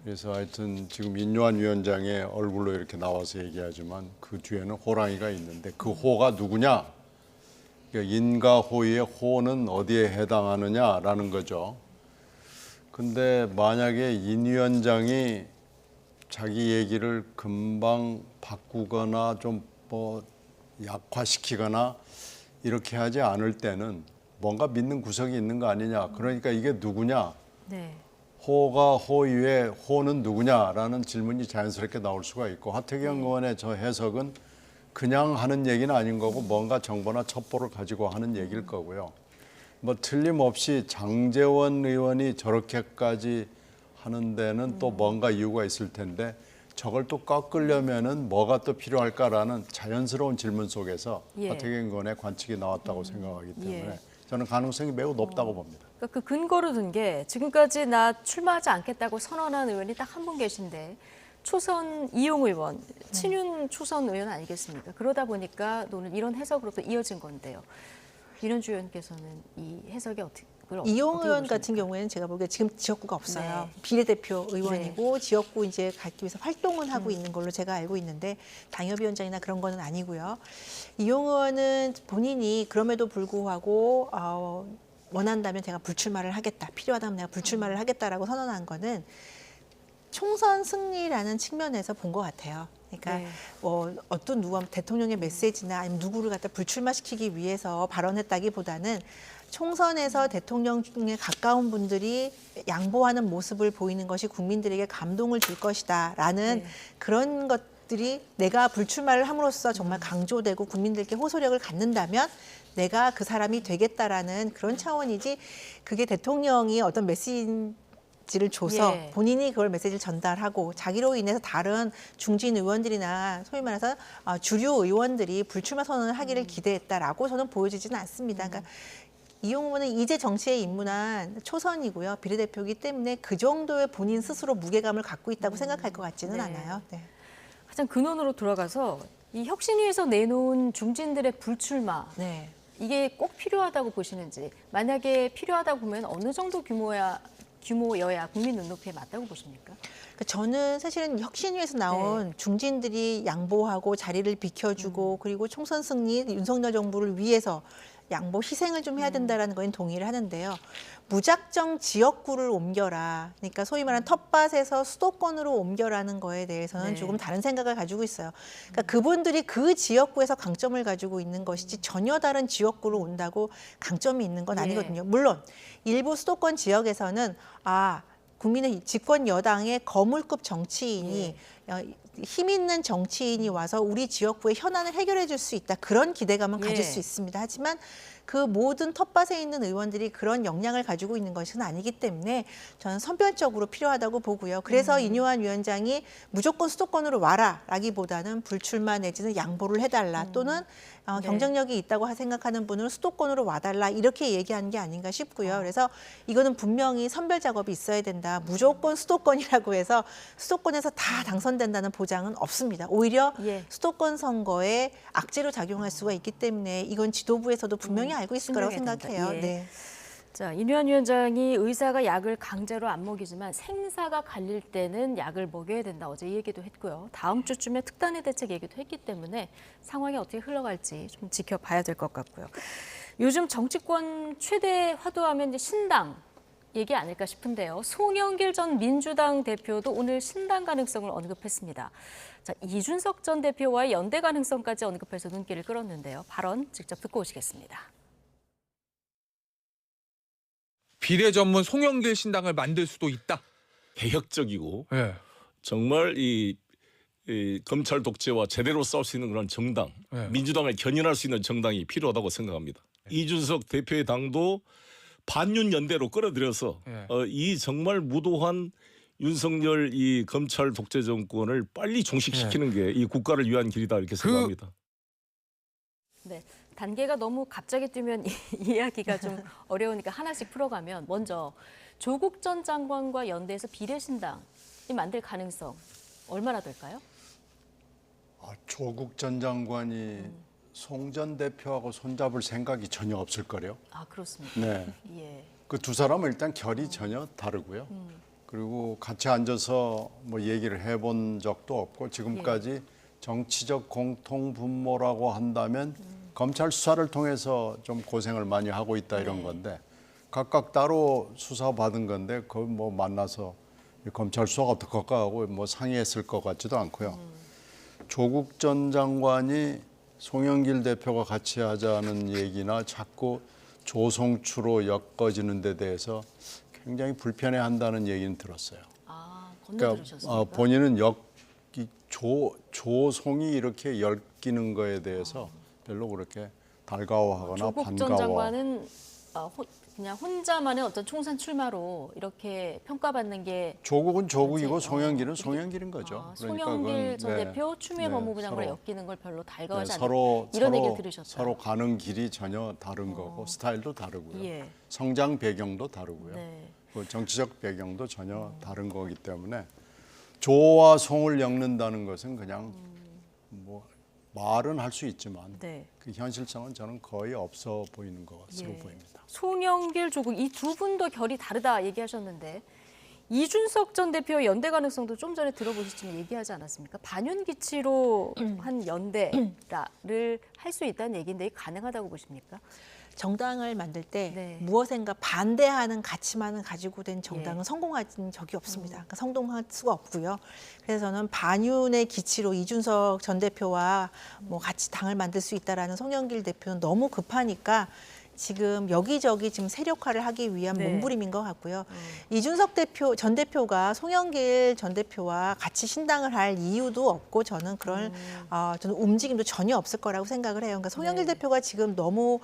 그래서 하여튼 지금 인요한 위원장의 얼굴로 이렇게 나와서 얘기하지만 그 뒤에는 호랑이가 있는데 그 호가 누구냐? 그러니까 인가 호위의 호는 어디에 해당하느냐라는 거죠. 근데 만약에 인 위원장이 자기 얘기를 금방 바꾸거나 좀 뭐 약화시키거나 이렇게 하지 않을 때는 뭔가 믿는 구석이 있는 거 아니냐. 그러니까 이게 누구냐. 네. 호가 호위에 호는 누구냐라는 질문이 자연스럽게 나올 수가 있고 하태경 의원의 저 해석은 그냥 하는 얘기는 아닌 거고 뭔가 정보나 첩보를 가지고 하는 얘기일 거고요. 뭐 틀림없이 장제원 의원이 저렇게까지 하는 데는 또 뭔가 이유가 있을 텐데 저걸 또 꺾으려면은 뭐가 또 필요할까라는 자연스러운 질문 속에서 하태경 의원의 관측이 나왔다고 생각하기 때문에 저는 가능성이 매우 높다고 봅니다. 그러니까 그 근거로 든 게 지금까지 나 출마하지 않겠다고 선언한 의원이 딱 한 분 계신데 초선 이용 의원, 친윤 초선 의원 아니겠습니까? 그러다 보니까 또는 이런 해석으로 또 이어진 건데요. 이런주 의원께서는 이 해석이 이용 의원 같은 경우에는 제가 보기에 지금 지역구가 없어요. 네. 비례대표 의원이고 지역구 이제 갖기 위해서 활동은 하고 있는 걸로 제가 알고 있는데 당협위원장이나 그런 거는 아니고요. 이용 의원은 본인이 그럼에도 불구하고 원한다면 제가 불출마를 하겠다. 필요하다면 내가 불출마를 하겠다라고 선언한 거는 총선 승리라는 측면에서 본 것 같아요. 그러니까 어떤 대통령의 메시지나 아니면 누구를 갖다 불출마시키기 위해서 발언했다기보다는 총선에서 대통령에 가까운 분들이 양보하는 모습을 보이는 것이 국민들에게 감동을 줄 것이다라는 그런 것들이 내가 불출마를 함으로써 정말 강조되고 국민들께 호소력을 갖는다면 내가 그 사람이 되겠다라는 그런 차원이지 그게 대통령이 어떤 메시지를 줘서 본인이 그걸 메시지를 전달하고 자기로 인해서 다른 중진 의원들이나 소위 말해서 주류 의원들이 불출마 선언을 하기를 기대했다라고 저는 보여지지는 않습니다. 그러니까 이용 의원은 이제 정치에 입문한 초선이고요. 비례대표이기 때문에 그 정도의 본인 스스로 무게감을 갖고 있다고 생각할 것 같지는 않아요. 네. 가장 근원으로 돌아가서 이 혁신위에서 내놓은 중진들의 불출마 이게 꼭 필요하다고 보시는지 만약에 필요하다고 보면 어느 정도 규모여야 국민 눈높이에 맞다고 보십니까? 그러니까 저는 사실은 혁신위에서 나온 중진들이 양보하고 자리를 비켜주고 그리고 총선 승리 윤석열 정부를 위해서 양보 희생을 좀 해야 된다라는 거엔 동의를 하는데요. 무작정 지역구를 옮겨라. 그러니까 소위 말하는 텃밭에서 수도권으로 옮겨라는 거에 대해서는 조금 다른 생각을 가지고 있어요. 그러니까 그분들이 그 지역구에서 강점을 가지고 있는 것이지 전혀 다른 지역구로 온다고 강점이 있는 건 아니거든요. 물론 일부 수도권 지역에서는 국민의 집권 여당의 거물급 정치인이 힘 있는 정치인이 와서 우리 지역구의 현안을 해결해 줄 수 있다. 그런 기대감은 가질 수 있습니다. 하지만 그 모든 텃밭에 있는 의원들이 그런 역량을 가지고 있는 것은 아니기 때문에 저는 선별적으로 필요하다고 보고요. 그래서 인요한 위원장이 무조건 수도권으로 와라라기보다는 불출마 내지는 양보를 해달라 또는 경쟁력이 있다고 생각하는 분은 수도권으로 와달라 이렇게 얘기한 게 아닌가 싶고요. 그래서 이거는 분명히 선별 작업이 있어야 된다. 무조건 수도권이라고 해서 수도권에서 다 당선된다는 보장은 없습니다. 오히려 수도권 선거에 악재로 작용할 수가 있기 때문에 이건 지도부에서도 분명히 알고 있을 거라고 생각해요. 네. 자, 인요한 위원장이 의사가 약을 강제로 안 먹이지만 생사가 갈릴 때는 약을 먹여야 된다. 어제 이 얘기도 했고요. 다음 주쯤에 특단의 대책 얘기도 했기 때문에 상황이 어떻게 흘러갈지 좀 지켜봐야 될 것 같고요. 요즘 정치권 최대 화두하면 이제 신당 얘기 아닐까 싶은데요. 송영길 전 민주당 대표도 오늘 신당 가능성을 언급했습니다. 자, 이준석 전 대표와의 연대 가능성까지 언급해서 눈길을 끌었는데요. 발언 직접 듣고 오시겠습니다. 비례 전문 송영길 신당을 만들 수도 있다. 개혁적이고 정말 이 검찰 독재와 제대로 싸울 수 있는 그런 정당, 민주당을 견인할 수 있는 정당이 필요하다고 생각합니다. 이준석 대표의 당도 반윤 연대로 끌어들여서 이 정말 무도한 윤석열 이 검찰 독재 정권을 빨리 종식시키는 게 이 국가를 위한 길이다 이렇게 생각합니다. 네. 단계가 너무 갑자기 뛰면 이야기가 좀 어려우니까 하나씩 풀어가면 먼저 조국 전 장관과 연대해서 비례신당이 만들 가능성 얼마나 될까요? 조국 전 장관이 송 전 대표하고 손잡을 생각이 전혀 없을 거래요. 아, 그렇습니까? 네. 예. 그 두 사람은 일단 결이 전혀 다르고요. 그리고 같이 앉아서 뭐 얘기를 해본 적도 없고 지금까지 정치적 공통 분모라고 한다면 검찰 수사를 통해서 좀 고생을 많이 하고 있다 이런 건데 각각 따로 수사 받은 건데 그 뭐 만나서 검찰 수사가 어떡할까 하고 뭐 상의했을 것 같지도 않고요. 조국 전 장관이 송영길 대표가 같이 하자는 얘기나 자꾸 조성추로 엮어지는 데 대해서 굉장히 불편해한다는 얘기는 들었어요. 아, 건너들으셨습니까? 본인은 조송이 이렇게 엮이는 거에 대해서 별로 그렇게 달가워하거나 조국 반가워. 전 장관은 그냥 혼자만의 어떤 총선 출마로 이렇게 평가받는 게 조국은 조국이고 송영길은 송영길인 거죠. 송영길 전 네, 대표 추미애 법무부 장관과 서로, 엮이는 걸 별로 달가워하지 않는 서로 이런 얘기를 들으셨다. 서로 가는 길이 전혀 다른 거고 스타일도 다르고요. 예. 성장 배경도 다르고요. 네. 그 정치적 배경도 전혀 다른 거기 때문에 조와 송을 엮는다는 것은 그냥 뭐 말은 할 수 있지만 그 현실성은 저는 거의 없어 보이는 것으로 보입니다. 송영길, 조국 이 두 분도 결이 다르다 얘기하셨는데 이준석 전 대표의 연대 가능성도 좀 전에 들어보셨지만 얘기하지 않았습니까? 반윤기치로 한 연대를 할 수 있다는 얘기인데 가능하다고 보십니까? 정당을 만들 때 무엇인가 반대하는 가치만을 가지고 된 정당은 성공한 적이 없습니다. 그러니까 성공할 수가 없고요. 그래서 저는 반윤의 기치로 이준석 전 대표와 뭐 같이 당을 만들 수 있다라는 송영길 대표는 너무 급하니까 지금 여기저기 지금 세력화를 하기 위한 몸부림인 것 같고요. 이준석 전 대표가 송영길 전 대표와 같이 신당을 할 이유도 없고 저는 그런 저는 움직임도 전혀 없을 거라고 생각을 해요. 그러니까 송영길 대표가 지금 너무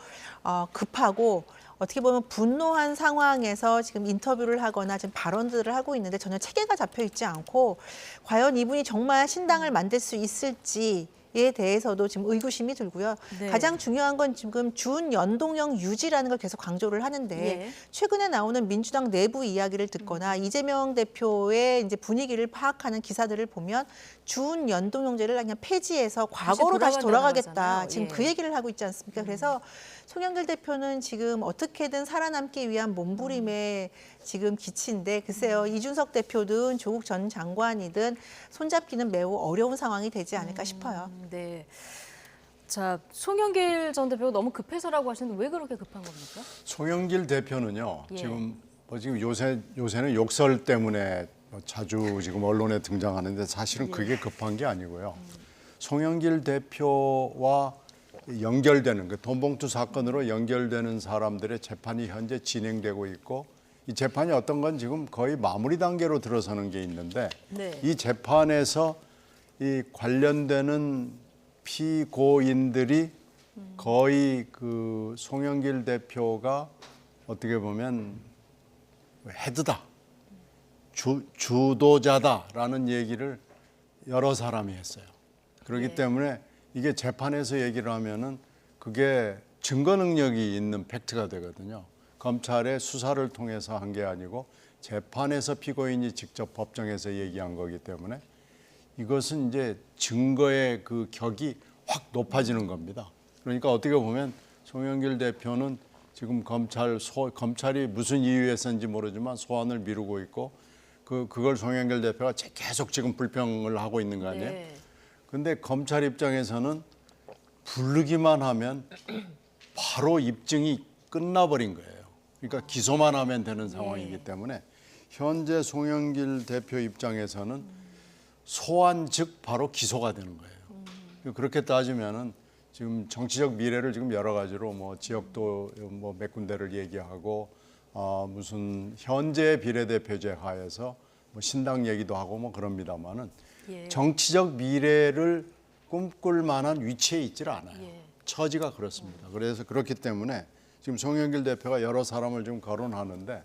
급하고 어떻게 보면 분노한 상황에서 지금 인터뷰를 하거나 지금 발언들을 하고 있는데 전혀 체계가 잡혀 있지 않고 과연 이분이 정말 신당을 만들 수 있을지 에 대해서도 지금 의구심이 들고요. 가장 중요한 건 지금 준연동형 유지라는 걸 계속 강조를 하는데 최근에 나오는 민주당 내부 이야기를 듣거나 이재명 대표의 이제 분위기를 파악하는 기사들을 보면 준연동형제를 그냥 폐지해서 과거로 다시 돌아가겠다. 지금 그 얘기를 하고 있지 않습니까? 그래서 송영길 대표는 지금 어떻게든 살아남기 위한 몸부림에 지금 기치인데 글쎄요. 이준석 대표든 조국 전 장관이든 손잡기는 매우 어려운 상황이 되지 않을까 싶어요. 네. 자, 송영길 전 대표가 너무 급해서라고 하시는데 왜 그렇게 급한 겁니까? 송영길 대표는요. 지금 요새는 욕설 때문에 자주 지금 언론에 등장하는데 사실은 그게 급한 게 아니고요. 송영길 대표와 연결되는 돈봉투 사건으로 연결되는 사람들의 재판이 현재 진행되고 있고 이 재판이 어떤 건 지금 거의 마무리 단계로 들어서는 게 있는데 이 재판에서 이 관련되는 피고인들이 거의 그 송영길 대표가 어떻게 보면 헤드다, 주도자다라는 얘기를 여러 사람이 했어요. 그렇기 때문에 이게 재판에서 얘기를 하면은 그게 증거 능력이 있는 팩트가 되거든요. 검찰의 수사를 통해서 한 게 아니고 재판에서 피고인이 직접 법정에서 얘기한 거기 때문에 이것은 이제 증거의 그 격이 확 높아지는 겁니다. 그러니까 어떻게 보면 송영길 대표는 지금 검찰이 무슨 이유에서인지 모르지만 소환을 미루고 있고 그걸 송영길 대표가 계속 지금 불평을 하고 있는 거 아니에요? 근데 검찰 입장에서는 부르기만 하면 바로 입증이 끝나버린 거예요. 그러니까 기소만 하면 되는 상황이기 때문에 현재 송영길 대표 입장에서는 소환 즉 바로 기소가 되는 거예요. 그렇게 따지면은 지금 정치적 미래를 지금 여러 가지로 뭐 지역도 뭐 몇 군데를 얘기하고 무슨 현재 비례대표제 하에서 뭐 신당 얘기도 하고 뭐 그럽니다만은 정치적 미래를 꿈꿀 만한 위치에 있질 않아요. 처지가 그렇습니다. 그래서 그렇기 때문에 지금 송영길 대표가 여러 사람을 좀 거론하는데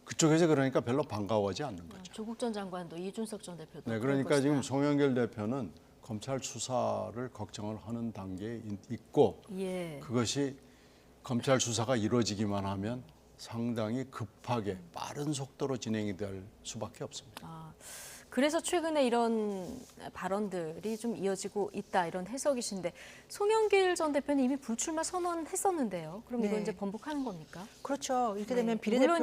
그쪽에서 그러니까 별로 반가워하지 않는 거죠. 조국 전 장관도 이준석 전 대표도. 네, 그러니까 지금 송영길 대표는 검찰 수사를 걱정을 하는 단계에 있고 그것이 검찰 수사가 이루어지기만 하면 상당히 급하게 빠른 속도로 진행이 될 수밖에 없습니다. 그래서 최근에 이런 발언들이 좀 이어지고 있다 이런 해석이신데 송영길 전 대표는 이미 불출마 선언했었는데요. 그럼 이거 이제 번복하는 겁니까? 그렇죠. 이렇게 되면 비례대표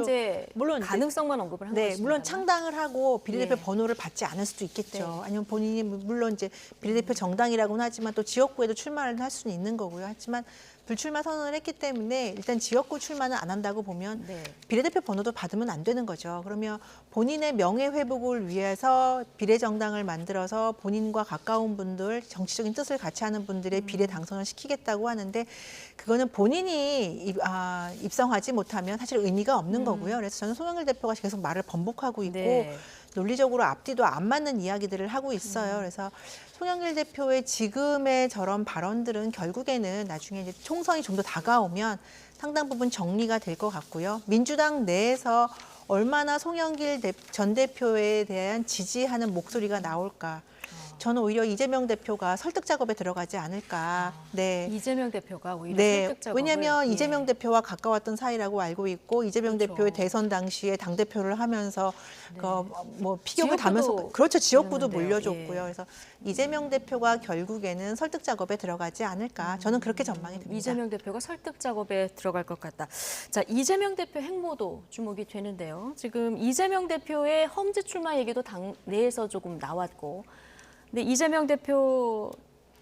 물론 이제 가능성만 언급을 한 것입니다. 물론 창당을 하고 비례대표 번호를 받지 않을 수도 있겠죠. 아니면 본인이 물론 이제 비례대표 정당이라고는 하지만 또 지역구에도 출마를 할 수는 있는 거고요. 하지만 불출마 선언을 했기 때문에 일단 지역구 출마는 안 한다고 보면 비례대표 번호도 받으면 안 되는 거죠. 그러면 본인의 명예 회복을 위해서 비례정당을 만들어서 본인과 가까운 분들, 정치적인 뜻을 같이 하는 분들의 비례 당선을 시키겠다고 하는데 그거는 본인이 입성하지 못하면 사실 의미가 없는 거고요. 그래서 저는 송영길 대표가 계속 말을 번복하고 있고 논리적으로 앞뒤도 안 맞는 이야기들을 하고 있어요. 그래서 송영길 대표의 지금의 저런 발언들은 결국에는 나중에 이제 총선이 좀 더 다가오면 상당 부분 정리가 될 것 같고요. 민주당 내에서 얼마나 송영길 전 대표에 대한 지지하는 목소리가 나올까. 저는 오히려 이재명 대표가 설득 작업에 들어가지 않을까. 네. 이재명 대표가 오히려 설득 작업을. 왜냐하면 이재명 대표와 가까웠던 사이라고 알고 있고 이재명 대표의 대선 당시에 당 대표를 하면서 뭐 피격을 당하면서 그렇죠. 지역구도 물려줬고요. 그래서 이재명 대표가 결국에는 설득 작업에 들어가지 않을까. 저는 그렇게 전망이 됩니다. 이재명 대표가 설득 작업에 들어갈 것 같다. 자, 이재명 대표 행보도 주목이 되는데요. 지금 이재명 대표의 험지 출마 얘기도 당 내에서 조금 나왔고. 근데 이재명 대표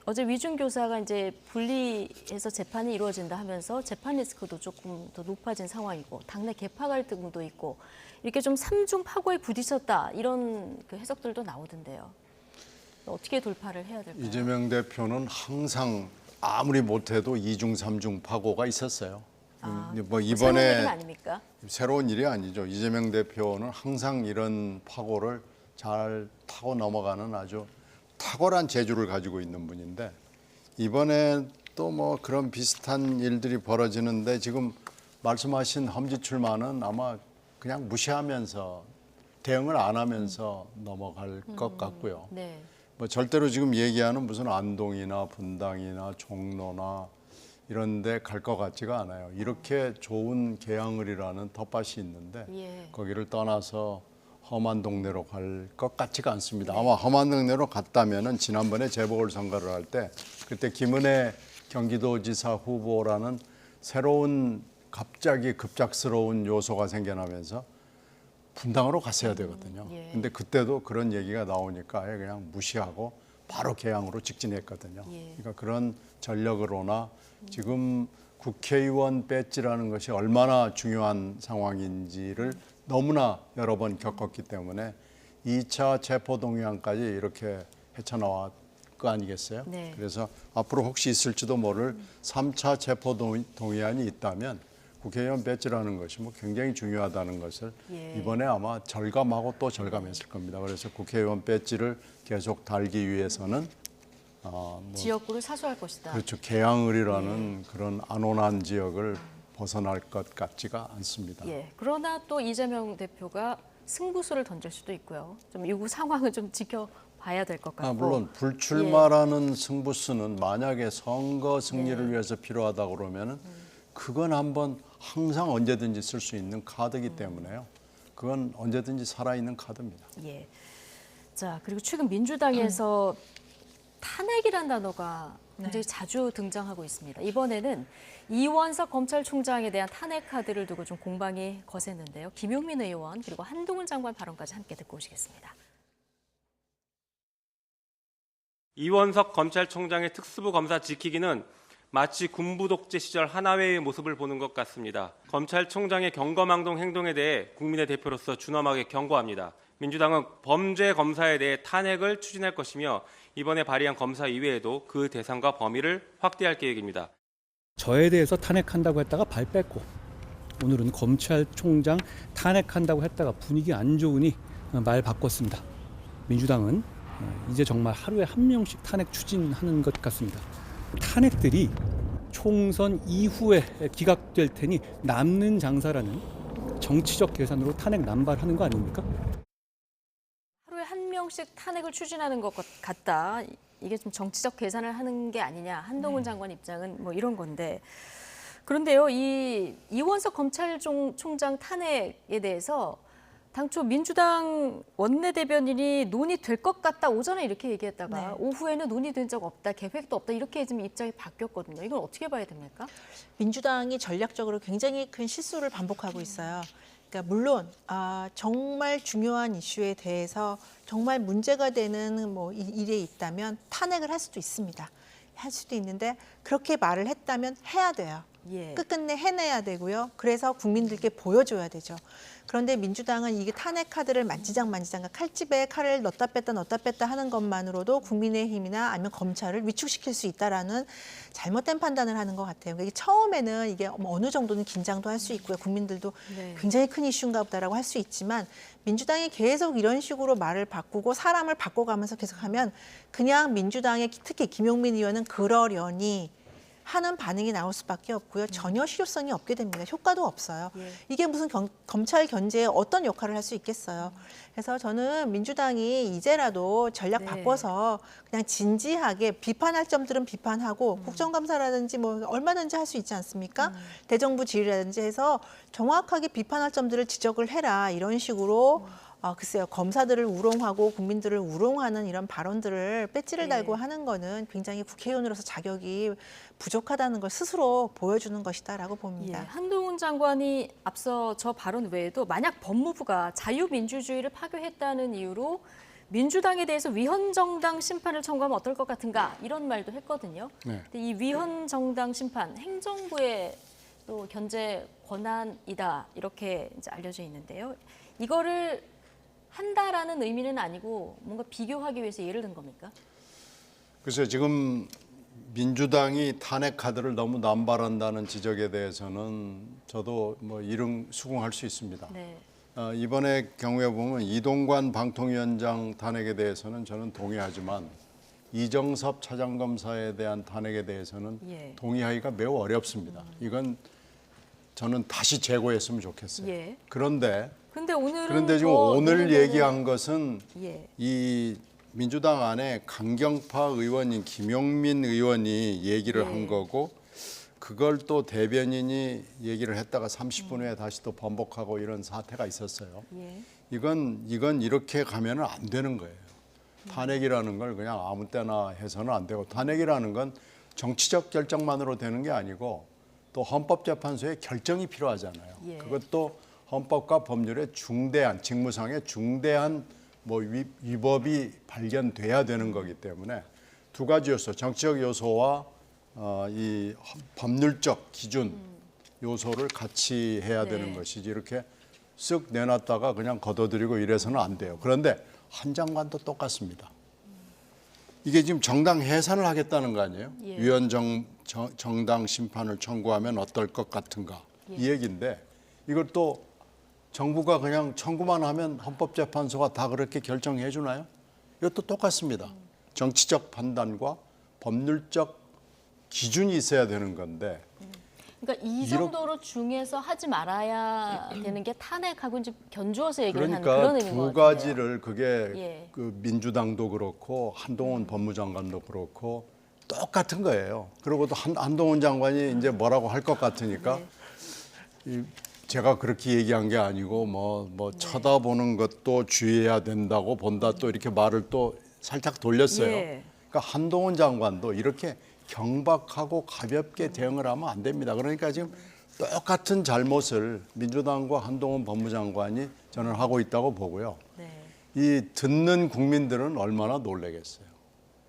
어제 위중교사가 이제 분리해서 재판이 이루어진다 하면서 재판 리스크도 조금 더 높아진 상황이고 당내 계파 갈등도 있고 이렇게 좀 삼중 파고에 부딪혔다 이런 그 해석들도 나오던데요. 어떻게 돌파를 해야 될까요? 이재명 대표는 항상 아무리 못해도 이중 삼중 파고가 있었어요. 뭐 이번에 새로운 일은 아닙니까? 새로운 일이 아니죠. 이재명 대표는 항상 이런 파고를 잘 타고 넘어가는 아주 탁월한 재주를 가지고 있는 분인데 이번에 또 뭐 그런 비슷한 일들이 벌어지는데 지금 말씀하신 험지 출마는 아마 그냥 무시하면서 대응을 안 하면서 넘어갈 것 같고요. 뭐 절대로 지금 얘기하는 무슨 안동이나 분당이나 종로나 이런 데 갈 것 같지가 않아요. 이렇게 좋은 계양을이라는 텃밭이 있는데 거기를 떠나서 험한 동네로 갈 것 같지가 않습니다. 아마 험한 동네로 갔다면은 지난번에 재보궐선거를 할 때 그때 김은혜 경기도지사 후보라는 새로운 갑자기 급작스러운 요소가 생겨나면서 분당으로 갔어야 되거든요. 근데 그때도 그런 얘기가 나오니까 아예 그냥 무시하고 바로 개항으로 직진했거든요. 그러니까 그런 전력으로나 지금 국회의원 배지라는 것이 얼마나 중요한 상황인지를 너무나 여러 번 겪었기 때문에 2차 체포동의안까지 이렇게 헤쳐나왔 거 아니겠어요? 그래서 앞으로 혹시 있을지도 모를 3차 체포동의안이 있다면 국회의원 배지라는 것이 뭐 굉장히 중요하다는 것을 이번에 아마 절감하고 또 절감했을 겁니다. 그래서 국회의원 배지를 계속 달기 위해서는 지역구를 사수할 것이다. 그렇죠. 계양을이라는 그런 안온한 지역을 벗어날 것 같지가 않습니다. 그러나 또 이재명 대표가 승부수를 던질 수도 있고요. 좀 이후 상황을 좀 지켜봐야 될 것 같고. 물론 불출마라는 승부수는 만약에 선거 승리를 위해서 필요하다고 그러면은 그건 한번 항상 언제든지 쓸 수 있는 카드이기 때문에요. 그건 언제든지 살아있는 카드입니다. 자, 그리고 최근 민주당에서 탄핵이란 단어가 굉장히 자주 등장하고 있습니다. 이번에는 이원석 검찰총장에 대한 탄핵 카드를 두고 좀 공방이 거셌는데요. 김용민 의원 그리고 한동훈 장관 발언까지 함께 듣고 오시겠습니다. 이원석 검찰총장의 특수부 검사 지키기는 마치 군부 독재 시절 하나회의 모습을 보는 것 같습니다. 검찰총장의 경거망동 행동에 대해 국민의 대표로서 준엄하게 경고합니다. 민주당은 범죄 검사에 대해 탄핵을 추진할 것이며 이번에 발의한 검사 이외에도 그 대상과 범위를 확대할 계획입니다. 저에 대해서 탄핵한다고 했다가 발 뺐고 오늘은 검찰총장 탄핵한다고 했다가 분위기 안 좋으니 말 바꿨습니다. 민주당은 이제 정말 하루에 한 명씩 탄핵 추진하는 것 같습니다. 탄핵들이 총선 이후에 기각될 테니 남는 장사라는 정치적 계산으로 탄핵 남발하는 거 아닙니까? 하루에 한 명씩 탄핵을 추진하는 것 같다. 이게 좀 정치적 계산을 하는 게 아니냐. 한동훈 장관 입장은 뭐 이런 건데. 그런데요, 이 이원석 검찰총장 탄핵에 대해서 당초 민주당 원내대변인이 논의될 것 같다 오전에 이렇게 얘기했다가 오후에는 논의된 적 없다, 계획도 없다 이렇게 지금 입장이 바뀌었거든요. 이건 어떻게 봐야 됩니까? 민주당이 전략적으로 굉장히 큰 실수를 반복하고 있어요. 그러니까 물론 정말 중요한 이슈에 대해서 정말 문제가 되는 뭐 일이 있다면 탄핵을 할 수도 있습니다. 할 수도 있는데 그렇게 말을 했다면 해야 돼요. 끝끝내 해내야 되고요. 그래서 국민들께 보여줘야 되죠. 그런데 민주당은 이게 탄핵 카드를 만지작 칼집에 칼을 넣었다 뺐다 하는 것만으로도 국민의힘이나 아니면 검찰을 위축시킬 수 있다라는 잘못된 판단을 하는 것 같아요. 이게 처음에는 이게 어느 정도는 긴장도 할 수 있고요. 국민들도 굉장히 큰 이슈인가 보다라고 할 수 있지만 민주당이 계속 이런 식으로 말을 바꾸고 사람을 바꿔가면서 계속하면 그냥 민주당의 특히 김용민 의원은 그러려니 하는 반응이 나올 수밖에 없고요. 전혀 실효성이 없게 됩니다. 효과도 없어요. 이게 무슨 검찰 견제에 어떤 역할을 할 수 있겠어요. 그래서 저는 민주당이 이제라도 전략 바꿔서 그냥 진지하게 비판할 점들은 비판하고 국정감사라든지 뭐 얼마든지 할 수 있지 않습니까? 대정부 질의라든지 해서 정확하게 비판할 점들을 지적을 해라. 이런 식으로 글쎄요. 검사들을 우롱하고 국민들을 우롱하는 이런 발언들을 배지를 달고 하는 거는 굉장히 국회의원으로서 자격이 부족하다는 걸 스스로 보여주는 것이다라고 봅니다. 한동훈 장관이 앞서 저 발언 외에도 만약 법무부가 자유민주주의를 파괴했다는 이유로 민주당에 대해서 위헌정당 심판을 청구하면 어떨 것 같은가 이런 말도 했거든요. 근데 이 위헌정당 심판 행정부의 또 견제 권한이다 이렇게 이제 알려져 있는데요. 이거를 한다라는 의미는 아니고 뭔가 비교하기 위해서 예를 든 겁니까? 글쎄요, 지금 민주당이 탄핵 카드를 너무 남발한다는 지적에 대해서는 저도 뭐 수긍할 수 있습니다. 이번에 경우에 보면 이동관 방통위원장 탄핵에 대해서는 저는 동의하지만 이정섭 차장검사에 대한 탄핵에 대해서는 동의하기가 매우 어렵습니다. 이건 저는 다시 재고했으면 좋겠어요. 그런데 지금 오늘 얘기한 것은 이 민주당 안에 강경파 의원인 김용민 의원이 얘기를 한 거고 그걸 또 대변인이 얘기를 했다가 30분 후에 다시 또 번복하고 이런 사태가 있었어요. 이건 이렇게 가면은 안 되는 거예요. 탄핵이라는 걸 그냥 아무 때나 해서는 안 되고 탄핵이라는 건 정치적 결정만으로 되는 게 아니고 또 헌법재판소의 결정이 필요하잖아요. 그것도 헌법과 법률의 중대한 직무상의 중대한 위법이 발견돼야 되는 거기 때문에 두 가지 요소, 정치적 요소와 이 법률적 기준 요소를 같이 해야 되는 것이지 이렇게 쓱 내놨다가 그냥 걷어들이고 이래서는 안 돼요. 그런데 한 장관도 똑같습니다. 이게 지금 정당 해산을 하겠다는 거 아니에요? 위헌 정당 심판을 청구하면 어떨 것 같은가 이 얘기인데 이걸 또 정부가 그냥 청구만 하면 헌법재판소가 다 그렇게 결정해 주나요? 이것도 똑같습니다. 정치적 판단과 법률적 기준이 있어야 되는 건데 그러니까 이 정도로 중에서 하지 말아야 되는 게 탄핵하고 이제 견주어서 얘기를 하는 그런 의미인 것 같아요. 두 가지를 그게 그 민주당도 그렇고 한동훈 법무장관도 그렇고 똑같은 거예요. 그리고 또 한동훈 장관이 이제 뭐라고 할 것 같으니까 제가 그렇게 얘기한 게 아니고 뭐 쳐다보는 것도 주의해야 된다고 본다 또 이렇게 말을 또 살짝 돌렸어요. 그러니까 한동훈 장관도 이렇게 경박하고 가볍게 대응을 하면 안 됩니다. 그러니까 지금 똑같은 잘못을 민주당과 한동훈 법무장관이 저는 하고 있다고 보고요. 이 듣는 국민들은 얼마나 놀라겠어요.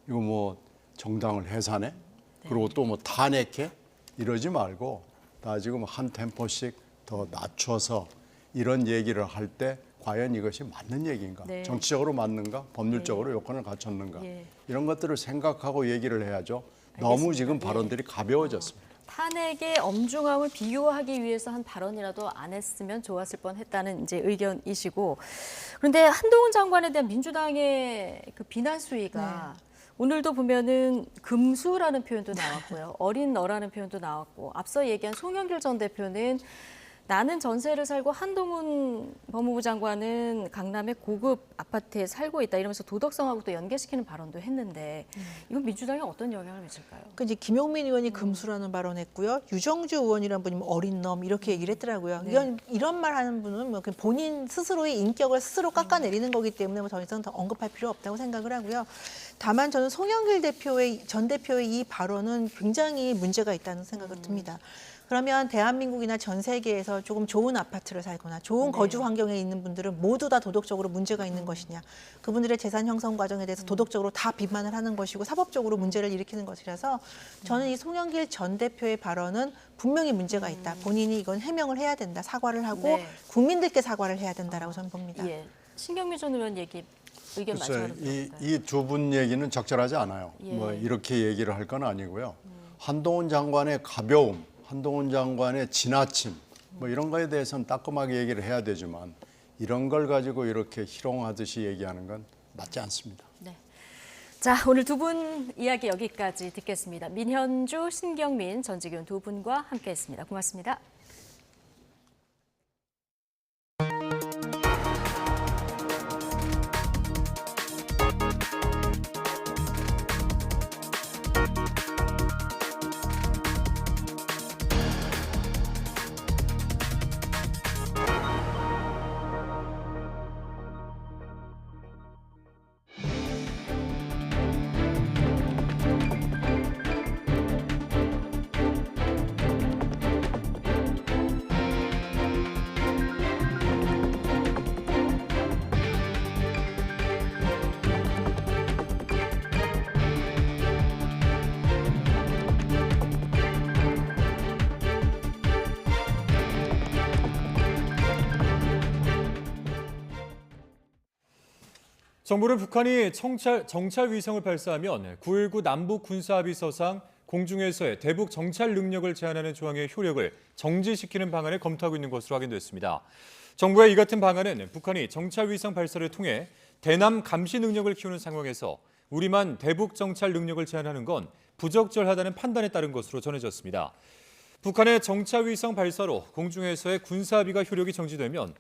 이거 뭐 정당을 해산해? 그리고 또 뭐 탄핵해? 이러지 말고 다 지금 한 템포씩 더 낮춰서 이런 얘기를 할 때 과연 이것이 맞는 얘기인가? 정치적으로 맞는가? 법률적으로 요건을 갖췄는가? 이런 것들을 생각하고 얘기를 해야죠. 너무 지금 발언들이 가벼워졌습니다. 탄핵의 엄중함을 비교하기 위해서 한 발언이라도 안 했으면 좋았을 뻔했다는 이제 의견이시고 그런데 한동훈 장관에 대한 민주당의 그 비난 수위가 오늘도 보면은 금수라는 표현도 나왔고요. 어린 너라는 표현도 나왔고 앞서 얘기한 송영길 전 대표는 나는 전세를 살고 한동훈 법무부 장관은 강남의 고급 아파트에 살고 있다 이러면서 도덕성하고 또 연계시키는 발언도 했는데 이건 민주당에 어떤 영향을 미칠까요? 그 이제 김용민 의원이 금수라는 발언했고요. 유정주 의원이라는 분이 어린 놈 이렇게 얘기를 했더라고요. 이런 말 하는 분은 뭐 본인 스스로의 인격을 스스로 깎아내리는 거기 때문에 뭐 더 이상 더 언급할 필요 없다고 생각을 하고요. 다만 저는 송영길 전 대표의 이 발언은 굉장히 문제가 있다는 생각을 듭니다. 그러면 대한민국이나 전 세계에서 조금 좋은 아파트를 살거나 좋은 거주 환경에 있는 분들은 모두 다 도덕적으로 문제가 있는 것이냐. 그분들의 재산 형성 과정에 대해서 도덕적으로 다 비판을 하는 것이고 사법적으로 문제를 일으키는 것이라서 저는 이 송영길 전 대표의 발언은 분명히 문제가 있다. 본인이 이건 해명을 해야 된다. 사과를 하고 국민들께 사과를 해야 된다라고 저는 봅니다. 예. 신경미 전 의원 의견 마지막으로 들어볼까요? 이 두 분 얘기는 적절하지 않아요. 예. 뭐 이렇게 얘기를 할 건 아니고요. 한동훈 장관의 가벼움, 한동훈 장관의 지나침 뭐 이런 거에 대해서는 따끔하게 얘기를 해야 되지만 이런 걸 가지고 이렇게 희롱하듯이 얘기하는 건 맞지 않습니다. 네. 자, 오늘 두 분 이야기 여기까지 듣겠습니다. 민현주, 신경민, 전직위원 두 분과 함께했습니다. 고맙습니다. 정부는 북한이 정찰 위성을 발사하면 9.19 남북 군사합의서상 공중에서의 대북 정찰 능력을 제한하는 조항의 효력을 정지시키는 방안을 검토하고 있는 것으로 확인됐습니다. 정부의 이 같은 방안은 북한이 정찰 위성 발사를 통해 대남 감시 능력을 키우는 상황에서 우리만 대북 정찰 능력을 제한하는 건 부적절하다는 판단에 따른 것으로 전해졌습니다. 북한의 정찰 위성 발사로 공중에서의 군사합의가 효력이 정지되면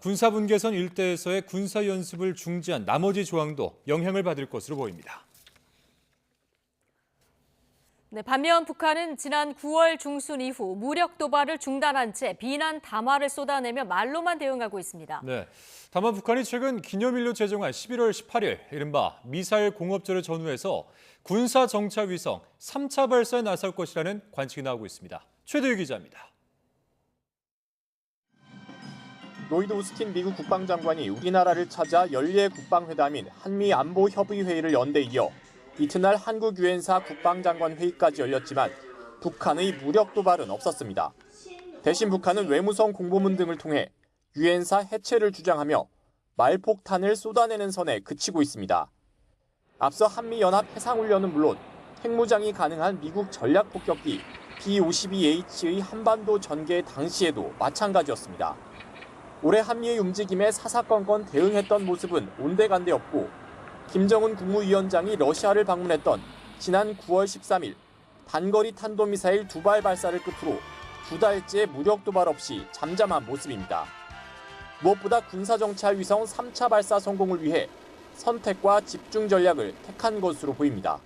군사분계선 일대에서의 군사연습을 중지한 나머지 조항도 영향을 받을 것으로 보입니다. 네, 반면 북한은 지난 9월 중순 이후 무력 도발을 중단한 채 비난 담화를 쏟아내며 말로만 대응하고 있습니다. 네, 다만 북한이 최근 기념일로 제정한 11월 18일 이른바 미사일 공업절을 전후해서 군사 정찰 위성 3차 발사에 나설 것이라는 관측이 나오고 있습니다. 최대유 기자입니다. 로이드 오스틴 미국 국방장관이 우리나라를 찾아 연례 국방회담인 한미안보협의회의를 연 데 이어 이튿날 한국 유엔사 국방장관 회의까지 열렸지만 북한의 무력 도발은 없었습니다. 대신 북한은 외무성 공보문 등을 통해 유엔사 해체를 주장하며 말폭탄을 쏟아내는 선에 그치고 있습니다. 앞서 한미연합 해상훈련은 물론 핵무장이 가능한 미국 전략폭격기 B-52H의 한반도 전개 당시에도 마찬가지였습니다. 올해 한미의 움직임에 사사건건 대응했던 모습은 온데간데 없고 김정은 국무위원장이 러시아를 방문했던 지난 9월 13일 단거리 탄도미사일 2발 발사를 끝으로 2달째 무력 도발 없이 잠잠한 모습입니다. 무엇보다 군사정찰 위성 3차 발사 성공을 위해 선택과 집중 전략을 택한 것으로 보입니다.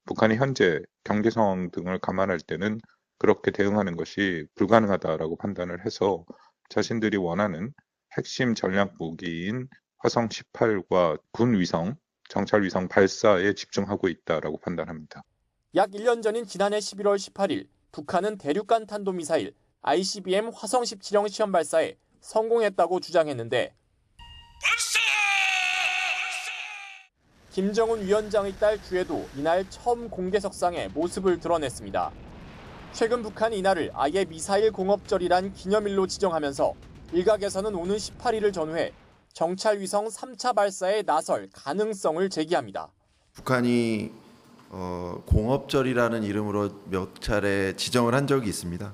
북한이 현재 경제 상황 등을 감안할 때는 그렇게 대응하는 것이 불가능하다라고 판단을 해서 자신들이 원하는 핵심 전략 무기인 화성 18과 군 위성, 정찰 위성 발사에 집중하고 있다라고 판단합니다. 약 1년 전인 지난해 11월 18일 북한은 대륙간 탄도미사일 ICBM 화성 17형 시험 발사에 성공했다고 주장했는데 김정은 위원장의 딸 주에도 이날 처음 공개석상에 모습을 드러냈습니다. 최근 북한이 이날을 아예 미사일 공업절이란 기념일로 지정하면서 일각에서는 오는 18일을 전후해 정찰 위성 3차 발사에 나설 가능성을 제기합니다. 북한이 공업절이라는 이름으로 몇 차례 지정을 한 적이 있습니다.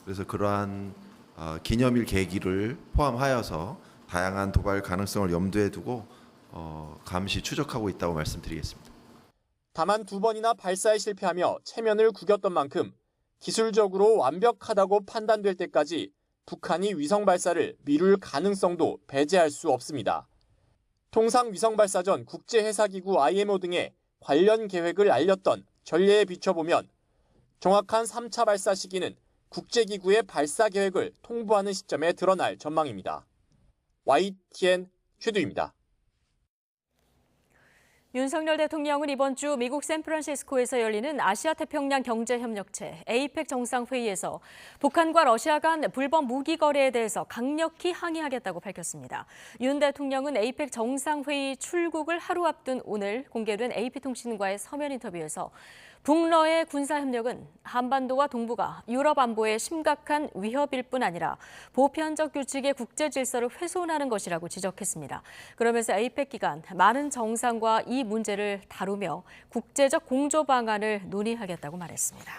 그래서 그러한 기념일 계기를 포함하여서 다양한 도발 가능성을 염두에 두고 감시 추적하고 있다고 말씀드리겠습니다. 다만 2번이나 발사에 실패하며 체면을 구겼던 만큼 기술적으로 완벽하다고 판단될 때까지 북한이 위성 발사를 미룰 가능성도 배제할 수 없습니다. 통상 위성 발사 전 국제해사기구 IMO 등의 관련 계획을 알렸던 전례에 비춰보면 정확한 3차 발사 시기는 국제기구의 발사 계획을 통보하는 시점에 드러날 전망입니다. YTN 최두입니다. 윤석열 대통령은 이번 주 미국 샌프란시스코에서 열리는 아시아태평양 경제협력체 APEC 정상회의에서 북한과 러시아 간 불법 무기 거래에 대해서 강력히 항의하겠다고 밝혔습니다. 윤 대통령은 APEC 정상회의 출국을 하루 앞둔 오늘 공개된 AP통신과의 서면 인터뷰에서 북러의 군사협력은 한반도와 동북아, 유럽 안보에 심각한 위협일 뿐 아니라 보편적 규칙의 국제 질서를 훼손하는 것이라고 지적했습니다. 그러면서 APEC 기간 많은 정상과 이 문제를 다루며 국제적 공조 방안을 논의하겠다고 말했습니다.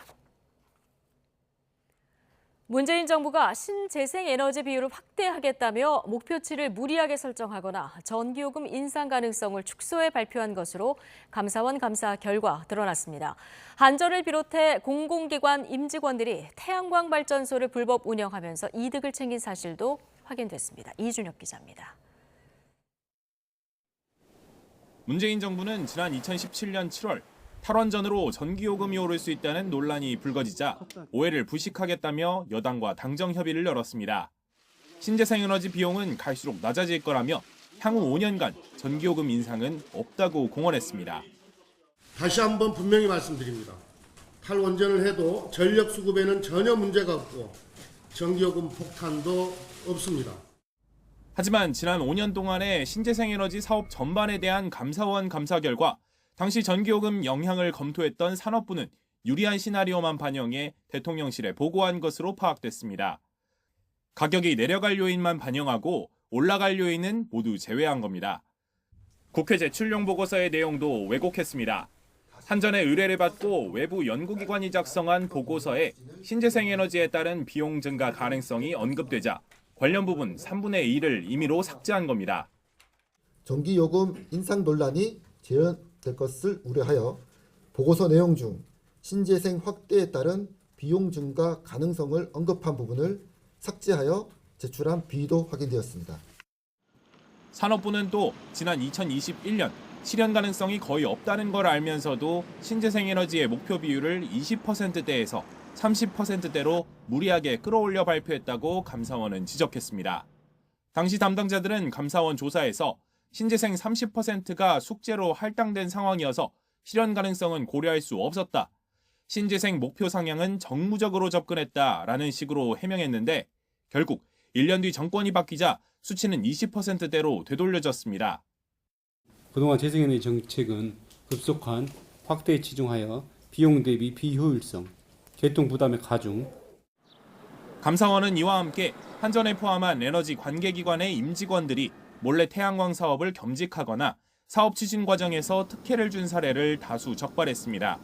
문재인 정부가 신재생 에너지 비율을 확대하겠다며 목표치를 무리하게 설정하거나 전기요금 인상 가능성을 축소해 발표한 것으로 감사원 감사 결과 드러났습니다. 한전을 비롯해 공공기관 임직원들이 태양광 발전소를 불법 운영하면서 이득을 챙긴 사실도 확인됐습니다. 이준혁 기자입니다. 문재인 정부는 지난 2017년 7월 탈원전으로 전기요금이 오를 수 있다는 논란이 불거지자 오해를 부식하겠다며 여당과 당정 협의를 열었습니다. 신재생에너지 비용은 갈수록 낮아질 거라며 향후 5년간 전기요금 인상은 없다고 공언했습니다. 다시 한번 분명히 말씀드립니다. 탈원전을 해도 전력 수급에는 전혀 문제가 없고 전기요금 폭탄도 없습니다. 하지만 지난 5년 동안의 신재생에너지 사업 전반에 대한 감사원 감사 결과 당시 전기요금 영향을 검토했던 산업부는 유리한 시나리오만 반영해 대통령실에 보고한 것으로 파악됐습니다. 가격이 내려갈 요인만 반영하고 올라갈 요인은 모두 제외한 겁니다. 국회 제출용 보고서의 내용도 왜곡했습니다. 한전의 의뢰를 받고 외부 연구기관이 작성한 보고서에 신재생에너지에 따른 비용 증가 가능성이 언급되자 관련 부분 3분의 2를 임의로 삭제한 겁니다. 전기요금 인상 논란이 재현될 것을 우려하여 보고서 내용 중 신재생 확대에 따른 비용 증가 가능성을 언급한 부분을 삭제하여 제출한 비도 확인되었습니다. 산업부는 또 지난 2021년 실현 가능성이 거의 없다는 걸 알면서도 신재생에너지의 목표 비율을 20%대에서 30%대로 무리하게 끌어올려 발표했다고 감사원은 지적했습니다. 당시 담당자들은 감사원 조사에서 신재생 30%가 숙제로 할당된 상황이어서 실현 가능성은 고려할 수 없었다. 신재생 목표 상향은 정무적으로 접근했다라는 식으로 해명했는데 결국 1년 뒤 정권이 바뀌자 수치는 20%대로 되돌려졌습니다. 그동안 재생에너지 정책은 급속한 확대에 치중하여 비용 대비 비효율성, 개통 부담의 가중. 감사원은 이와 함께 한전에 포함한 에너지 관계기관의 임직원들이 몰래 태양광 사업을 겸직하거나 사업 추진 과정에서 특혜를 준 사례를 다수 적발했습니다.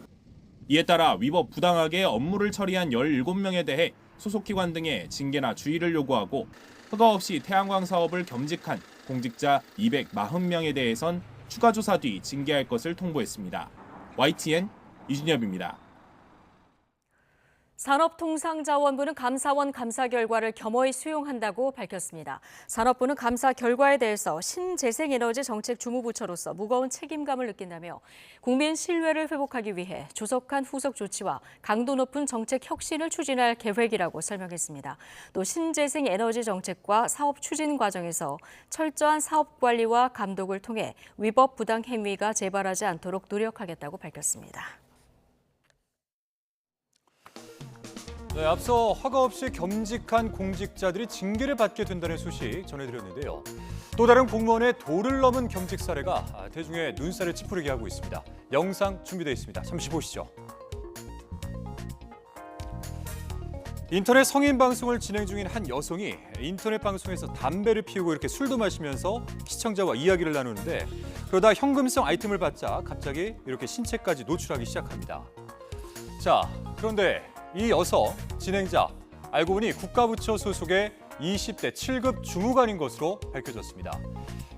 이에 따라 위법 부당하게 업무를 처리한 17명에 대해 소속기관 등의 징계나 주의를 요구하고 허가 없이 태양광 사업을 겸직한 공직자 240명에 대해선 추가 조사 뒤 징계할 것을 통보했습니다. YTN 이준엽입니다. 산업통상자원부는 감사원 감사 결과를 겸허히 수용한다고 밝혔습니다. 산업부는 감사 결과에 대해서 신재생에너지 정책 주무부처로서 무거운 책임감을 느낀다며 국민 신뢰를 회복하기 위해 조속한 후속 조치와 강도 높은 정책 혁신을 추진할 계획이라고 설명했습니다. 또 신재생에너지 정책과 사업 추진 과정에서 철저한 사업 관리와 감독을 통해 위법 부당 행위가 재발하지 않도록 노력하겠다고 밝혔습니다. 네, 앞서 허가 없이 겸직한 공직자들이 징계를 받게 된다는 소식 전해드렸는데요. 또 다른 공무원의 도를 넘은 겸직 사례가 대중의 눈살을 찌푸리게 하고 있습니다. 영상 준비되어 있습니다. 잠시 보시죠. 인터넷 성인 방송을 진행 중인 한 여성이 인터넷 방송에서 담배를 피우고 이렇게 술도 마시면서 시청자와 이야기를 나누는데 그러다 현금성 아이템을 받자 갑자기 이렇게 신체까지 노출하기 시작합니다. 자, 그런데 이 여성 진행자 알고 보니 국가부처 소속의 20대 7급 주무관인 것으로 밝혀졌습니다.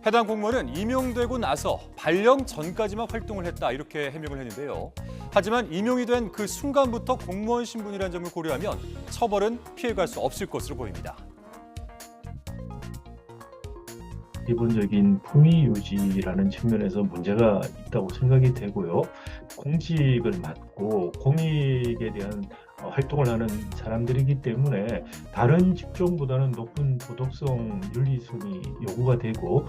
해당 공무원은 임용되고 나서 발령 전까지만 활동을 했다 이렇게 해명을 했는데요. 하지만 임용이 된 그 순간부터 공무원 신분이라는 점을 고려하면 처벌은 피해갈 수 없을 것으로 보입니다. 기본적인 품위 유지라는 측면에서 문제가 있다고 생각이 되고요. 공직을 맡고 공익에 대한 활동을 하는 사람들이기 때문에 다른 직종보다는 높은 도덕성 윤리성이 요구가 되고.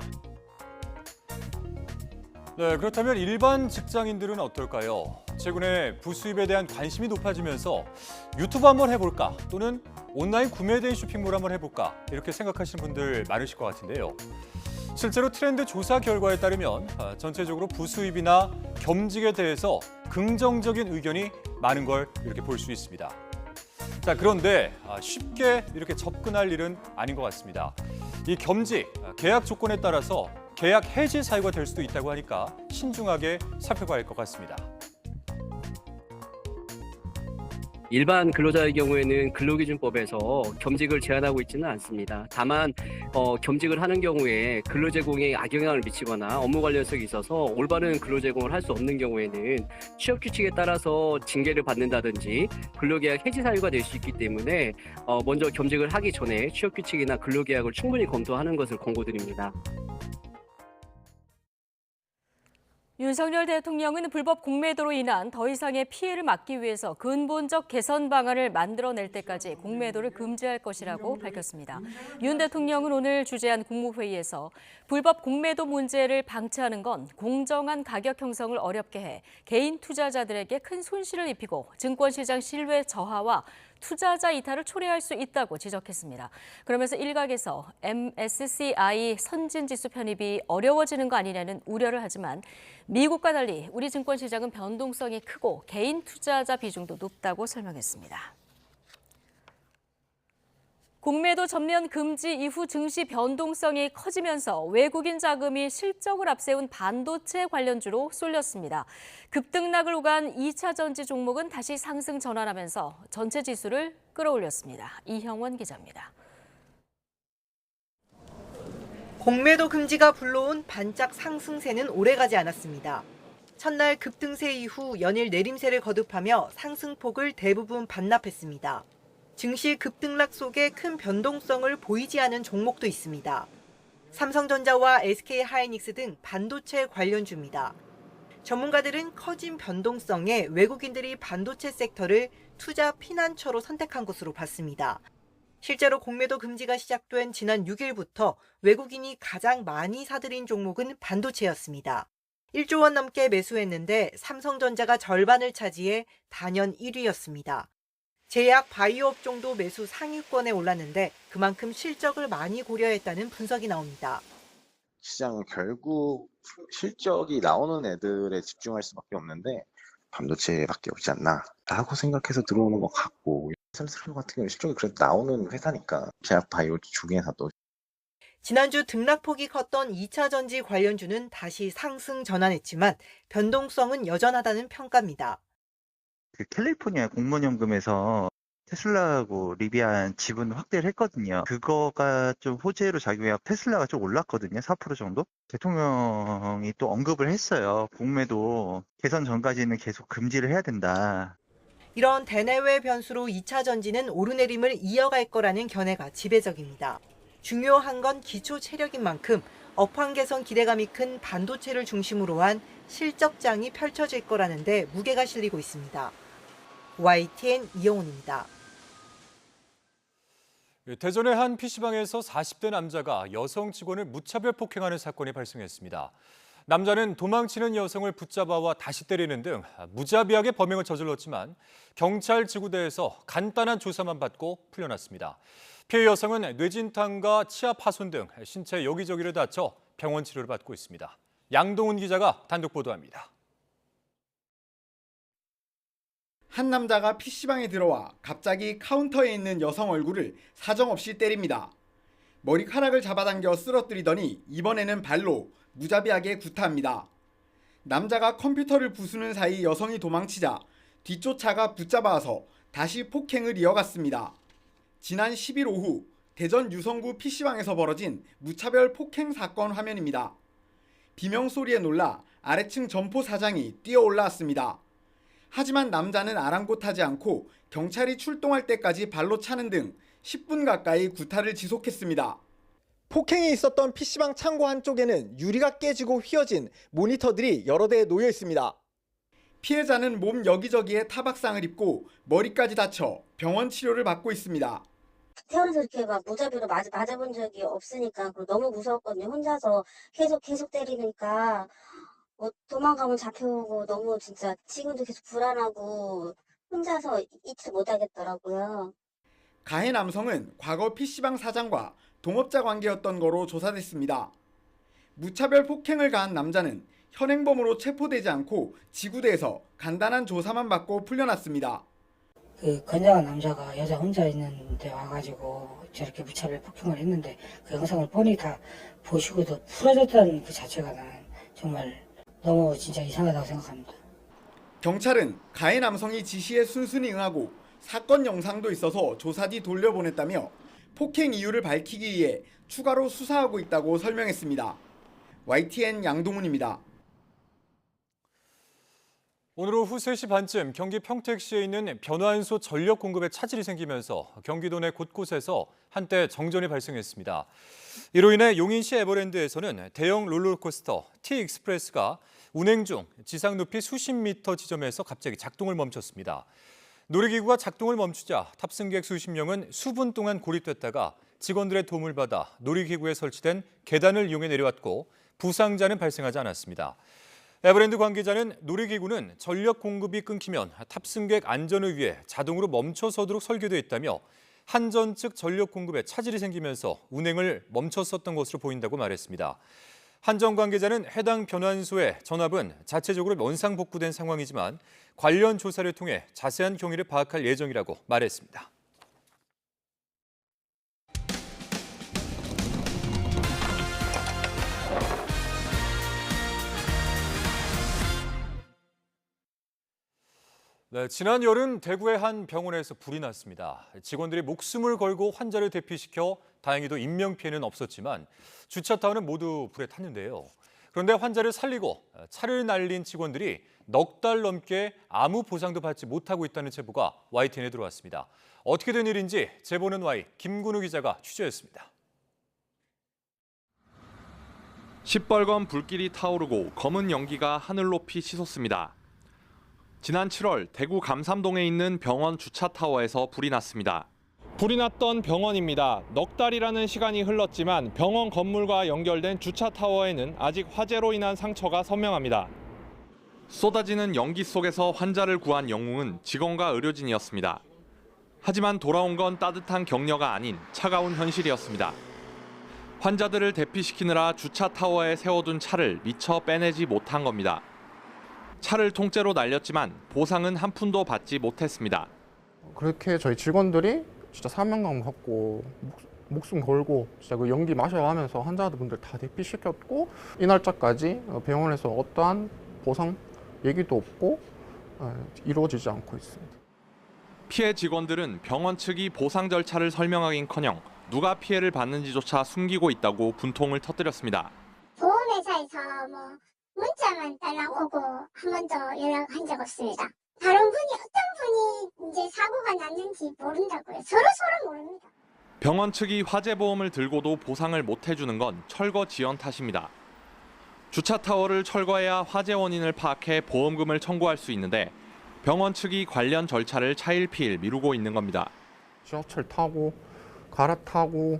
네, 그렇다면 일반 직장인들은 어떨까요? 최근에 부수입에 대한 관심이 높아지면서 유튜브 한번 해볼까? 또는 온라인 구매에 대한 쇼핑몰 한번 해볼까? 이렇게 생각하시는 분들 많으실 것 같은데요. 실제로 트렌드 조사 결과에 따르면 전체적으로 부수입이나 겸직에 대해서 긍정적인 의견이 많은 걸 이렇게 볼 수 있습니다. 자, 그런데 쉽게 이렇게 접근할 일은 아닌 것 같습니다. 이 겸직, 계약 조건에 따라서 계약 해지 사유가 될 수도 있다고 하니까 신중하게 살펴봐야 할 것 같습니다. 일반 근로자의 경우에는 근로기준법에서 겸직을 제한하고 있지는 않습니다. 다만 겸직을 하는 경우에 근로제공에 악영향을 미치거나 업무 관련성이 있어서 올바른 근로제공을 할 수 없는 경우에는 취업규칙에 따라서 징계를 받는다든지 근로계약 해지 사유가 될 수 있기 때문에 먼저 겸직을 하기 전에 취업규칙이나 근로계약을 충분히 검토하는 것을 권고드립니다. 윤석열 대통령은 불법 공매도로 인한 더 이상의 피해를 막기 위해서 근본적 개선 방안을 만들어낼 때까지 공매도를 금지할 것이라고 밝혔습니다. 윤 대통령은 오늘 주재한 국무회의에서 불법 공매도 문제를 방치하는 건 공정한 가격 형성을 어렵게 해 개인 투자자들에게 큰 손실을 입히고 증권시장 신뢰 저하와 투자자 이탈을 초래할 수 있다고 지적했습니다. 그러면서 일각에서 MSCI 선진지수 편입이 어려워지는 거 아니냐는 우려를 하지만 미국과 달리 우리 증권시장은 변동성이 크고 개인 투자자 비중도 높다고 설명했습니다. 공매도 전면 금지 이후 증시 변동성이 커지면서 외국인 자금이 실적을 앞세운 반도체 관련주로 쏠렸습니다. 급등락을 오간 2차 전지 종목은 다시 상승 전환하면서 전체 지수를 끌어올렸습니다. 이형원 기자입니다. 공매도 금지가 불러온 반짝 상승세는 오래가지 않았습니다. 첫날 급등세 이후 연일 내림세를 거듭하며 상승폭을 대부분 반납했습니다. 증시 급등락 속에 큰 변동성을 보이지 않은 종목도 있습니다. 삼성전자와 SK하이닉스 등 반도체 관련주입니다. 전문가들은 커진 변동성에 외국인들이 반도체 섹터를 투자 피난처로 선택한 것으로 봤습니다. 실제로 공매도 금지가 시작된 지난 6일부터 외국인이 가장 많이 사들인 종목은 반도체였습니다. 1조 원 넘게 매수했는데 삼성전자가 절반을 차지해 단연 1위였습니다. 제약 바이오 업종도 매수 상위권에 올랐는데 그만큼 실적을 많이 고려했다는 분석이 나옵니다. 시장은 결국 실적이 나오는 애들에 집중할 수밖에 없는데 반도체밖에 없지 않나 라고 생각해서 들어오는 것 같고, 셀트리온 같은 경우는 실적이 그래도 나오는 회사니까 제약 바이오 중에서도. 지난주 등락폭이 컸던 2차 전지 관련주는 다시 상승 전환했지만 변동성은 여전하다는 평가입니다. 캘리포니아 공무원연금에서 테슬라하고 리비안 지분 확대를 했거든요. 그거가 좀 호재로 작용해 테슬라가 좀 올랐거든요. 4% 정도. 대통령이 또 언급을 했어요. 공매도 개선 전까지는 계속 금지를 해야 된다. 이런 대내외 변수로 2차 전지는 오르내림을 이어갈 거라는 견해가 지배적입니다. 중요한 건 기초 체력인 만큼 업황 개선 기대감이 큰 반도체를 중심으로 한 실적장이 펼쳐질 거라는데 무게가 실리고 있습니다. YTN 이영훈입니다. 대전의 한 PC방에서 40대 남자가 여성 직원을 무차별 폭행하는 사건이 발생했습니다. 남자는 도망치는 여성을 붙잡아와 다시 때리는 등 무자비하게 범행을 저질렀지만 경찰 지구대에서 간단한 조사만 받고 풀려났습니다. 피해 여성은 뇌진탕과 치아 파손 등 신체 여기저기를 다쳐 병원 치료를 받고 있습니다. 양동훈 기자가 단독 보도합니다. 한 남자가 PC방에 들어와 갑자기 카운터에 있는 여성 얼굴을 사정없이 때립니다. 머리카락을 잡아당겨 쓰러뜨리더니 이번에는 발로 무자비하게 구타합니다. 남자가 컴퓨터를 부수는 사이 여성이 도망치자 뒷쫓아가 붙잡아서 다시 폭행을 이어갔습니다. 지난 10일 오후 대전 유성구 PC방에서 벌어진 무차별 폭행 사건 화면입니다. 비명소리에 놀라 아래층 점포 사장이 뛰어 올라왔습니다. 하지만 남자는 아랑곳하지 않고 경찰이 출동할 때까지 발로 차는 등 10분 가까이 구타를 지속했습니다. 폭행이 있었던 PC방 창고 한쪽에는 유리가 깨지고 휘어진 모니터들이 여러 대 놓여 있습니다. 피해자는 몸 여기저기에 타박상을 입고 머리까지 다쳐 병원 치료를 받고 있습니다. 태어나서 이렇게 막 무자비로 맞아본 적이 없으니까 너무 무서웠거든요. 혼자서 계속 때리니까 뭐 도망가면 잡혀오고 너무 진짜 지금도 계속 불안하고 혼자서 잊지 못하겠더라고요. 가해 남성은 과거 PC방 사장과 동업자 관계였던 거로 조사됐습니다. 무차별 폭행을 가한 남자는 현행범으로 체포되지 않고 지구대에서 간단한 조사만 받고 풀려났습니다. 그 건장한 남자가 여자 혼자 있는데 와가지고 저렇게 무차별 폭행을 했는데 그 영상을 뻔히 다 보시고도 풀어줬다는 그 자체가 나는 정말 너무 진짜 이상하다고 생각합니다. 경찰은 가해 남성이 지시에 순순히 응하고 사건 영상도 있어서 조사 뒤 돌려보냈다며 폭행 이유를 밝히기 위해 추가로 수사하고 있다고 설명했습니다. YTN 양동훈입니다. 오늘 오후 3시 반쯤 경기 평택시에 있는 변환소 전력 공급에 차질이 생기면서 경기도 내 곳곳에서 한때 정전이 발생했습니다. 이로 인해 용인시 에버랜드에서는 대형 롤러코스터 T-익스프레스가 운행 중 지상 높이 수십 미터 지점에서 갑자기 작동을 멈췄습니다. 놀이기구가 작동을 멈추자 탑승객 수십 명은 수분 동안 고립됐다가 직원들의 도움을 받아 놀이기구에 설치된 계단을 이용해 내려왔고 부상자는 발생하지 않았습니다. 에버랜드 관계자는 놀이기구는 전력 공급이 끊기면 탑승객 안전을 위해 자동으로 멈춰서도록 설계되어 있다며 한전 측 전력 공급에 차질이 생기면서 운행을 멈췄었던 것으로 보인다고 말했습니다. 한전 관계자는 해당 변환소의 전압은 자체적으로 원상복구된 상황이지만 관련 조사를 통해 자세한 경위를 파악할 예정이라고 말했습니다. 네, 지난 여름 대구의 한 병원에서 불이 났습니다. 직원들이 목숨을 걸고 환자를 대피시켜 다행히도 인명피해는 없었지만 주차타워는 모두 불에 탔는데요. 그런데 환자를 살리고 차를 날린 직원들이 넉 달 넘게 아무 보상도 받지 못하고 있다는 제보가 YTN에 들어왔습니다. 어떻게 된 일인지 제보는 Y 김근우 기자가 취재했습니다. 시뻘건 불길이 타오르고 검은 연기가 하늘 높이 치솟습니다. 지난 7월 대구 감삼동에 있는 병원 주차타워에서 불이 났습니다. 불이 났던 병원입니다. 넉 달이라는 시간이 흘렀지만 병원 건물과 연결된 주차타워에는 아직 화재로 인한 상처가 선명합니다. 쏟아지는 연기 속에서 환자를 구한 영웅은 직원과 의료진이었습니다. 하지만 돌아온 건 따뜻한 격려가 아닌 차가운 현실이었습니다. 환자들을 대피시키느라 주차타워에 세워둔 차를 미처 빼내지 못한 겁니다. 차를 통째로 날렸지만 보상은 한 푼도 받지 못했습니다. 그렇게 저희 직원들이 진짜 사명감 갖고 목숨 걸고 진짜 그 연기 마셔가면서 환자분들 다 대피시켰고 이 날짜까지 병원에서 어떠한 보상 얘기도 없고 이루어지지 않고 있습니다. 피해 직원들은 병원 측이 보상 절차를 설명하긴커녕 누가 피해를 받는지조차 숨기고 있다고 분통을 터뜨렸습니다. 보험회사에서 문자만 달랑 오고 한 번도 연락한 적 없습니다. 다른 분이 어떤 분이 이제 사고가 났는지 모른다고요. 서로 모릅니다. 병원 측이 화재보험을 들고도 보상을 못 해주는 건 철거 지연 탓입니다. 주차타워를 철거해야 화재 원인을 파악해 보험금을 청구할 수 있는데 병원 측이 관련 절차를 차일피일 미루고 있는 겁니다. 지하철 타고 갈아타고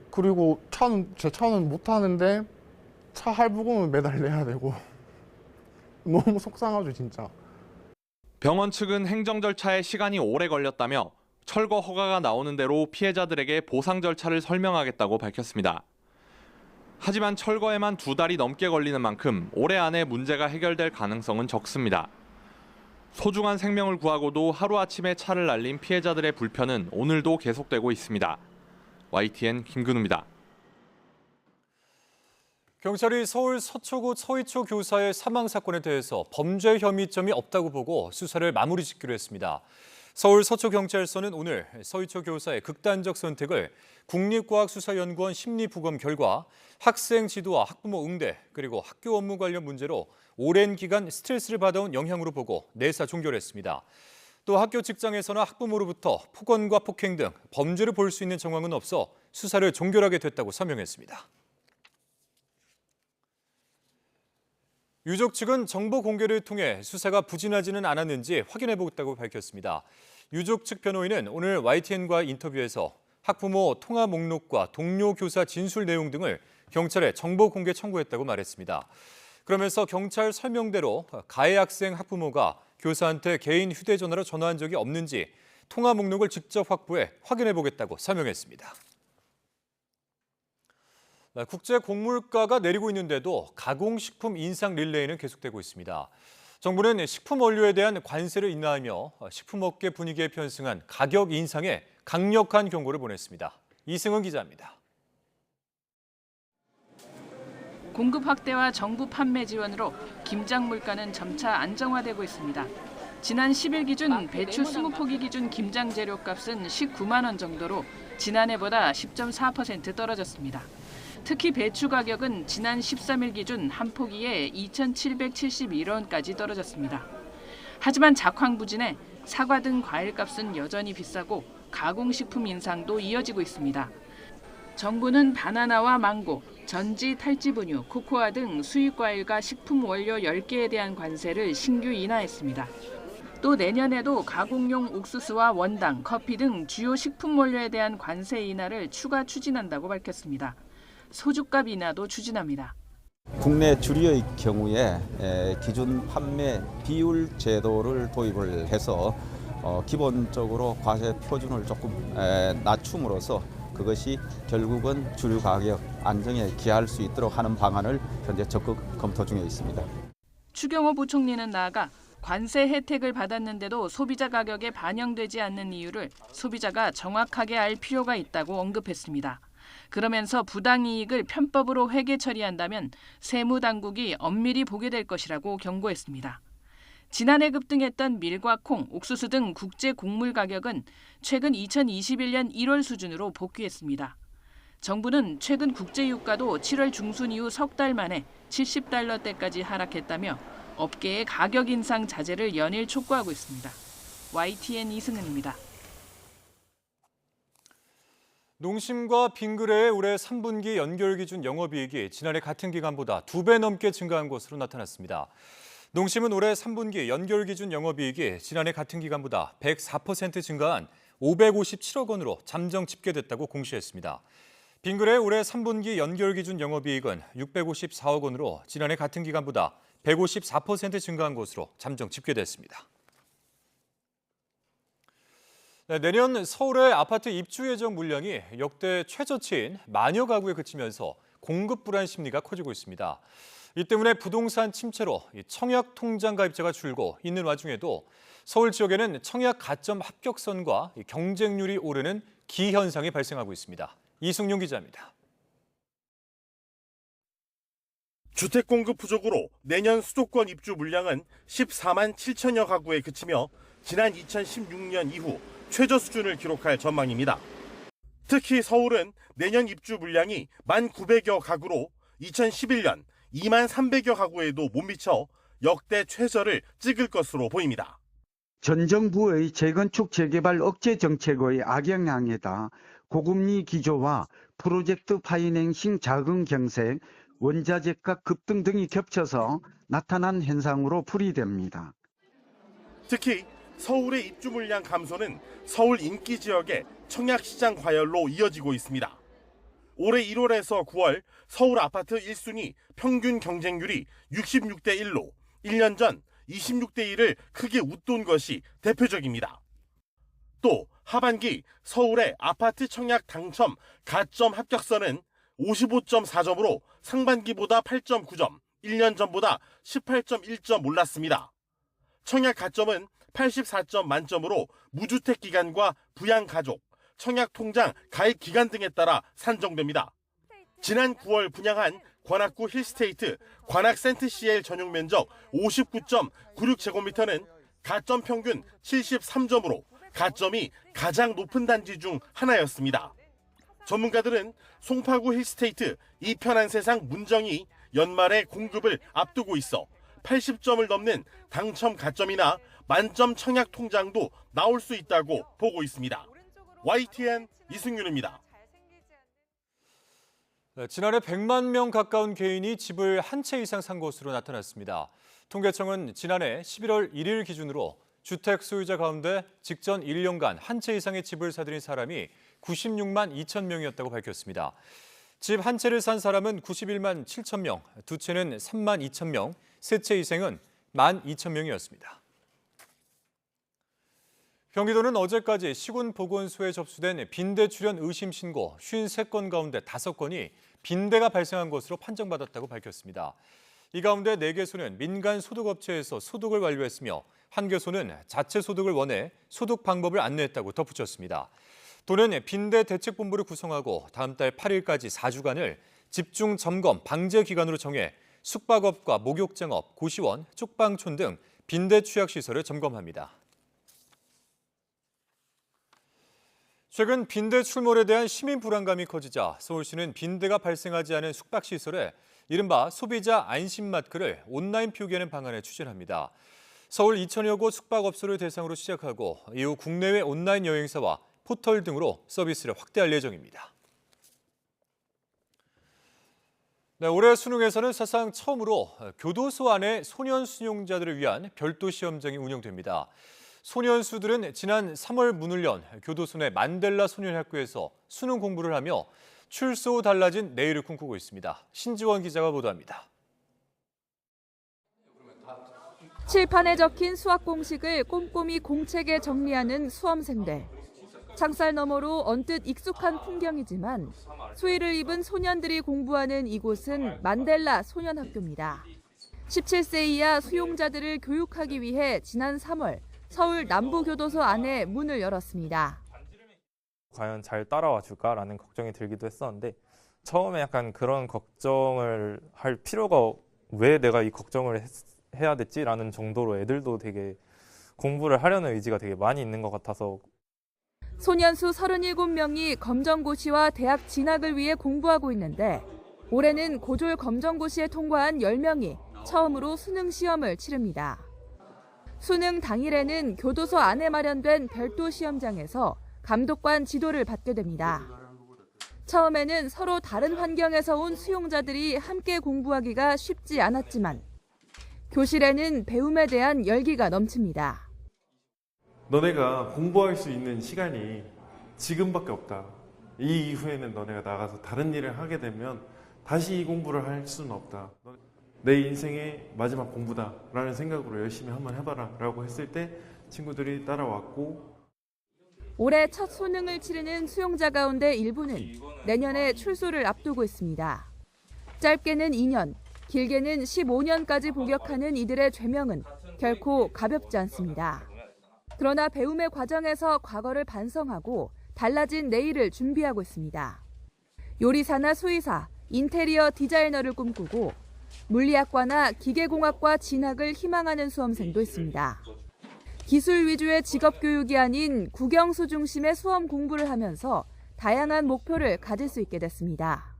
그리고 제 차는 못 타는데 차 할부금을 매달 내야 되고 너무 속상하죠 진짜. 병원 측은 행정 절차에 시간이 오래 걸렸다며 철거 허가가 나오는 대로 피해자들에게 보상 절차를 설명하겠다고 밝혔습니다. 하지만 철거에만 2달이 넘게 걸리는 만큼 올해 안에 문제가 해결될 가능성은 적습니다. 소중한 생명을 구하고도 하루아침에 차를 날린 피해자들의 불편은 오늘도 계속되고 있습니다. YTN 김근우입니다. 경찰이 서울 서초구 서희초 교사의 사망 사건에 대해서 범죄 혐의점이 없다고 보고 수사를 마무리 짓기로 했습니다. 서울 서초경찰서는 오늘 서희초 교사의 극단적 선택을 국립과학수사연구원 심리부검 결과 학생 지도와 학부모 응대 그리고 학교 업무 관련 문제로 오랜 기간 스트레스를 받아온 영향으로 보고 내사 종결했습니다. 또 학교 직장에서나 학부모로부터 폭언과 폭행 등 범죄를 볼 수 있는 정황은 없어 수사를 종결하게 됐다고 설명했습니다. 유족 측은 정보 공개를 통해 수사가 부진하지는 않았는지 확인해보겠다고 밝혔습니다. 유족 측 변호인은 오늘 YTN과 인터뷰에서 학부모 통화 목록과 동료 교사 진술 내용 등을 경찰에 정보 공개 청구했다고 말했습니다. 그러면서 경찰 설명대로 가해 학생 학부모가 교사한테 개인 휴대전화로 전화한 적이 없는지 통화 목록을 직접 확보해 확인해보겠다고 설명했습니다. 국제 곡물가가 내리고 있는데도 가공식품 인상 릴레이는 계속되고 있습니다. 정부는 식품 원료에 대한 관세를 인하하며 식품업계 분위기에 편승한 가격 인상에 강력한 경고를 보냈습니다. 이승은 기자입니다. 공급 확대와 정부 판매 지원으로 김장 물가는 점차 안정화되고 있습니다. 지난 10일 기준 배추 20포기 기준 김장 재료값은 19만 원 정도로 지난해보다 10.4% 떨어졌습니다. 특히 배추 가격은 지난 13일 기준 한 포기에 2,771원까지 떨어졌습니다. 하지만 작황 부진에 사과 등 과일값은 여전히 비싸고 가공식품 인상도 이어지고 있습니다. 정부는 바나나와 망고, 전지, 탈지 분유, 코코아 등 수입 과일과 식품 원료 10개에 대한 관세를 신규 인하했습니다. 또 내년에도 가공용 옥수수와 원당, 커피 등 주요 식품 원료에 대한 관세 인하를 추가 추진한다고 밝혔습니다. 소주값 인하도 추진합니다. 국내 주류의 경우에 기준 판매 비율 제도를 도입을 해서 기본적으로 과세 표준을 조금 낮춤으로써 그것이 결국은 주류 가격 안정에 기여할 수 있도록 하는 방안을 현재 적극 검토 중에 있습니다. 추경호 부총리는 나아가 관세 혜택을 받았는데도 소비자 가격에 반영되지 않는 이유를 소비자가 정확하게 알 필요가 있다고 언급했습니다. 그러면서 부당이익을 편법으로 회계 처리한다면 세무당국이 엄밀히 보게 될 것이라고 경고했습니다. 지난해 급등했던 밀과 콩, 옥수수 등 국제 곡물 가격은 최근 2021년 1월 수준으로 복귀했습니다. 정부는 최근 국제유가도 7월 중순 이후 석 달 만에 70달러대까지 하락했다며 업계의 가격 인상 자제를 연일 촉구하고 있습니다. YTN 이승은입니다. 농심과 빙그레의 올해 3분기 연결 기준 영업이익이 지난해 같은 기간보다 2배 넘게 증가한 것으로 나타났습니다. 농심은 올해 3분기 연결 기준 영업이익이 지난해 같은 기간보다 104% 증가한 557억 원으로 잠정 집계됐다고 공시했습니다. 빙그레의 올해 3분기 연결 기준 영업이익은 654억 원으로 지난해 같은 기간보다 154% 증가한 것으로 잠정 집계됐습니다. 내년 서울의 아파트 입주 예정 물량이 역대 최저치인 만여 가구에 그치면서 공급 불안 심리가 커지고 있습니다. 이 때문에 부동산 침체로 청약 통장 가입자가 줄고 있는 와중에도 서울 지역에는 청약 가점 합격선과 경쟁률이 오르는 기현상이 발생하고 있습니다. 이승용 기자입니다. 주택 공급 부족으로 내년 수도권 입주 물량은 14만 7천여 가구에 그치며 지난 2016년 이후 최저 수준을 기록할 전망입니다. 특히 서울은 내년 입주 물량이 1,900여 가구로 2011년 2만 300여 가구에도 못 미쳐 역대 최저를 찍을 것으로 보입니다. 전 정부의 재건축 재개발 억제 정책의 악영향에다 고금리 기조와 프로젝트 파이낸싱 자금 경색, 원자재가 급등 등이 겹쳐서 나타난 현상으로 풀이됩니다. 특히 서울의 입주 물량 감소는 서울 인기 지역의 청약시장 과열로 이어지고 있습니다. 올해 1월에서 9월 서울 아파트 1순위 평균 경쟁률이 66대 1로 1년 전 26대 1을 크게 웃돈 것이 대표적입니다. 또 하반기 서울의 아파트 청약 당첨 가점 합격선은 55.4점으로 상반기보다 8.9점, 1년 전보다 18.1점 올랐습니다. 청약 가점은 84점 만점으로 무주택 기간과 부양 가족, 청약 통장 가입 기간 등에 따라 산정됩니다. 지난 9월 분양한 관악구 힐스테이트 관악 센트CL 전용 면적 59.96제곱미터는 가점 평균 73점으로 가점이 가장 높은 단지 중 하나였습니다. 전문가들은 송파구 힐스테이트 이편한 세상 문정이 연말에 공급을 앞두고 있어 80점을 넘는 당첨 가점이나 만점 청약 통장도 나올 수 있다고 보고 있습니다. YTN 이승윤입니다. 지난해 100만 명 가까운 개인이 집을 한 채 이상 산 것으로 나타났습니다. 통계청은 지난해 11월 1일 기준으로 주택 소유자 가운데 직전 1년간 한 채 이상의 집을 사들인 사람이 96만 2천 명이었다고 밝혔습니다. 집 한 채를 산 사람은 91만 7천 명, 두 채는 3만 2천 명, 세 채 이상은 1만 2천 명이었습니다. 경기도는 어제까지 시군보건소에 접수된 빈대 출현 의심 신고 53건 가운데 5건이 빈대가 발생한 것으로 판정받았다고 밝혔습니다. 이 가운데 4개소는 민간 소독업체에서 소독을 완료했으며 1개소는 자체 소독을 원해 소독 방법을 안내했다고 덧붙였습니다. 도는 빈대 대책본부를 구성하고 다음 달 8일까지 4주간을 집중 점검 방제 기간으로 정해 숙박업과 목욕장업, 고시원, 쪽방촌 등 빈대 취약 시설을 점검합니다. 최근 빈대 출몰에 대한 시민 불안감이 커지자 서울시는 빈대가 발생하지 않은 숙박시설에 이른바 소비자 안심마크를 온라인 표기하는 방안을 추진합니다. 서울 2천여 곳 숙박업소를 대상으로 시작하고 이후 국내외 온라인 여행사와 포털 등으로 서비스를 확대할 예정입니다. 네, 올해 수능에서는 사상 처음으로 교도소 안에 소년 수용자들을 위한 별도 시험장이 운영됩니다. 소년수들은 지난 3월 문을 연 교도소 내 만델라 소년학교에서 수능 공부를 하며 출소 후 달라진 내일을 꿈꾸고 있습니다. 신지원 기자가 보도합니다. 칠판에 적힌 수학 공식을 꼼꼼히 공책에 정리하는 수험생들. 창살 너머로 언뜻 익숙한 풍경이지만 수의를 입은 소년들이 공부하는 이곳은 만델라 소년학교입니다. 17세 이하 수용자들을 교육하기 위해 지난 3월 서울 남부교도소 안에 문을 열었습니다. 과연 잘 따라와 줄까라는 걱정이 들기도 했었는데 처음에 약간 그런 걱정을 할 필요가 왜 내가 이 걱정을 해야 됐지라는 정도로 애들도 되게 공부를 하려는 의지가 되게 많이 있는 것 같아서 소년수 37명이 검정고시와 대학 진학을 위해 공부하고 있는데 올해는 고졸 검정고시에 통과한 10명이 처음으로 수능 시험을 치릅니다. 수능 당일에는 교도소 안에 마련된 별도 시험장에서 감독관 지도를 받게 됩니다. 처음에는 서로 다른 환경에서 온 수용자들이 함께 공부하기가 쉽지 않았지만 교실에는 배움에 대한 열기가 넘칩니다. 너네가 공부할 수 있는 시간이 지금밖에 없다. 이 이후에는 너네가 나가서 다른 일을 하게 되면 다시 이 공부를 할 수는 없다. 내 인생의 마지막 공부다라는 생각으로 열심히 한번 해봐라 라고 했을 때 친구들이 따라왔고 올해 첫 수능을 치르는 수용자 가운데 일부는 내년에 출소를 앞두고 있습니다. 짧게는 2년, 길게는 15년까지 복역하는 이들의 죄명은 결코 가볍지 않습니다. 그러나 배움의 과정에서 과거를 반성하고 달라진 내일을 준비하고 있습니다. 요리사나 수의사, 인테리어 디자이너를 꿈꾸고 물리학과나 기계공학과 진학을 희망하는 수험생도 있습니다. 기술 위주의 직업 교육이 아닌 국영수 중심의 수험 공부를 하면서 다양한 목표를 가질 수 있게 됐습니다.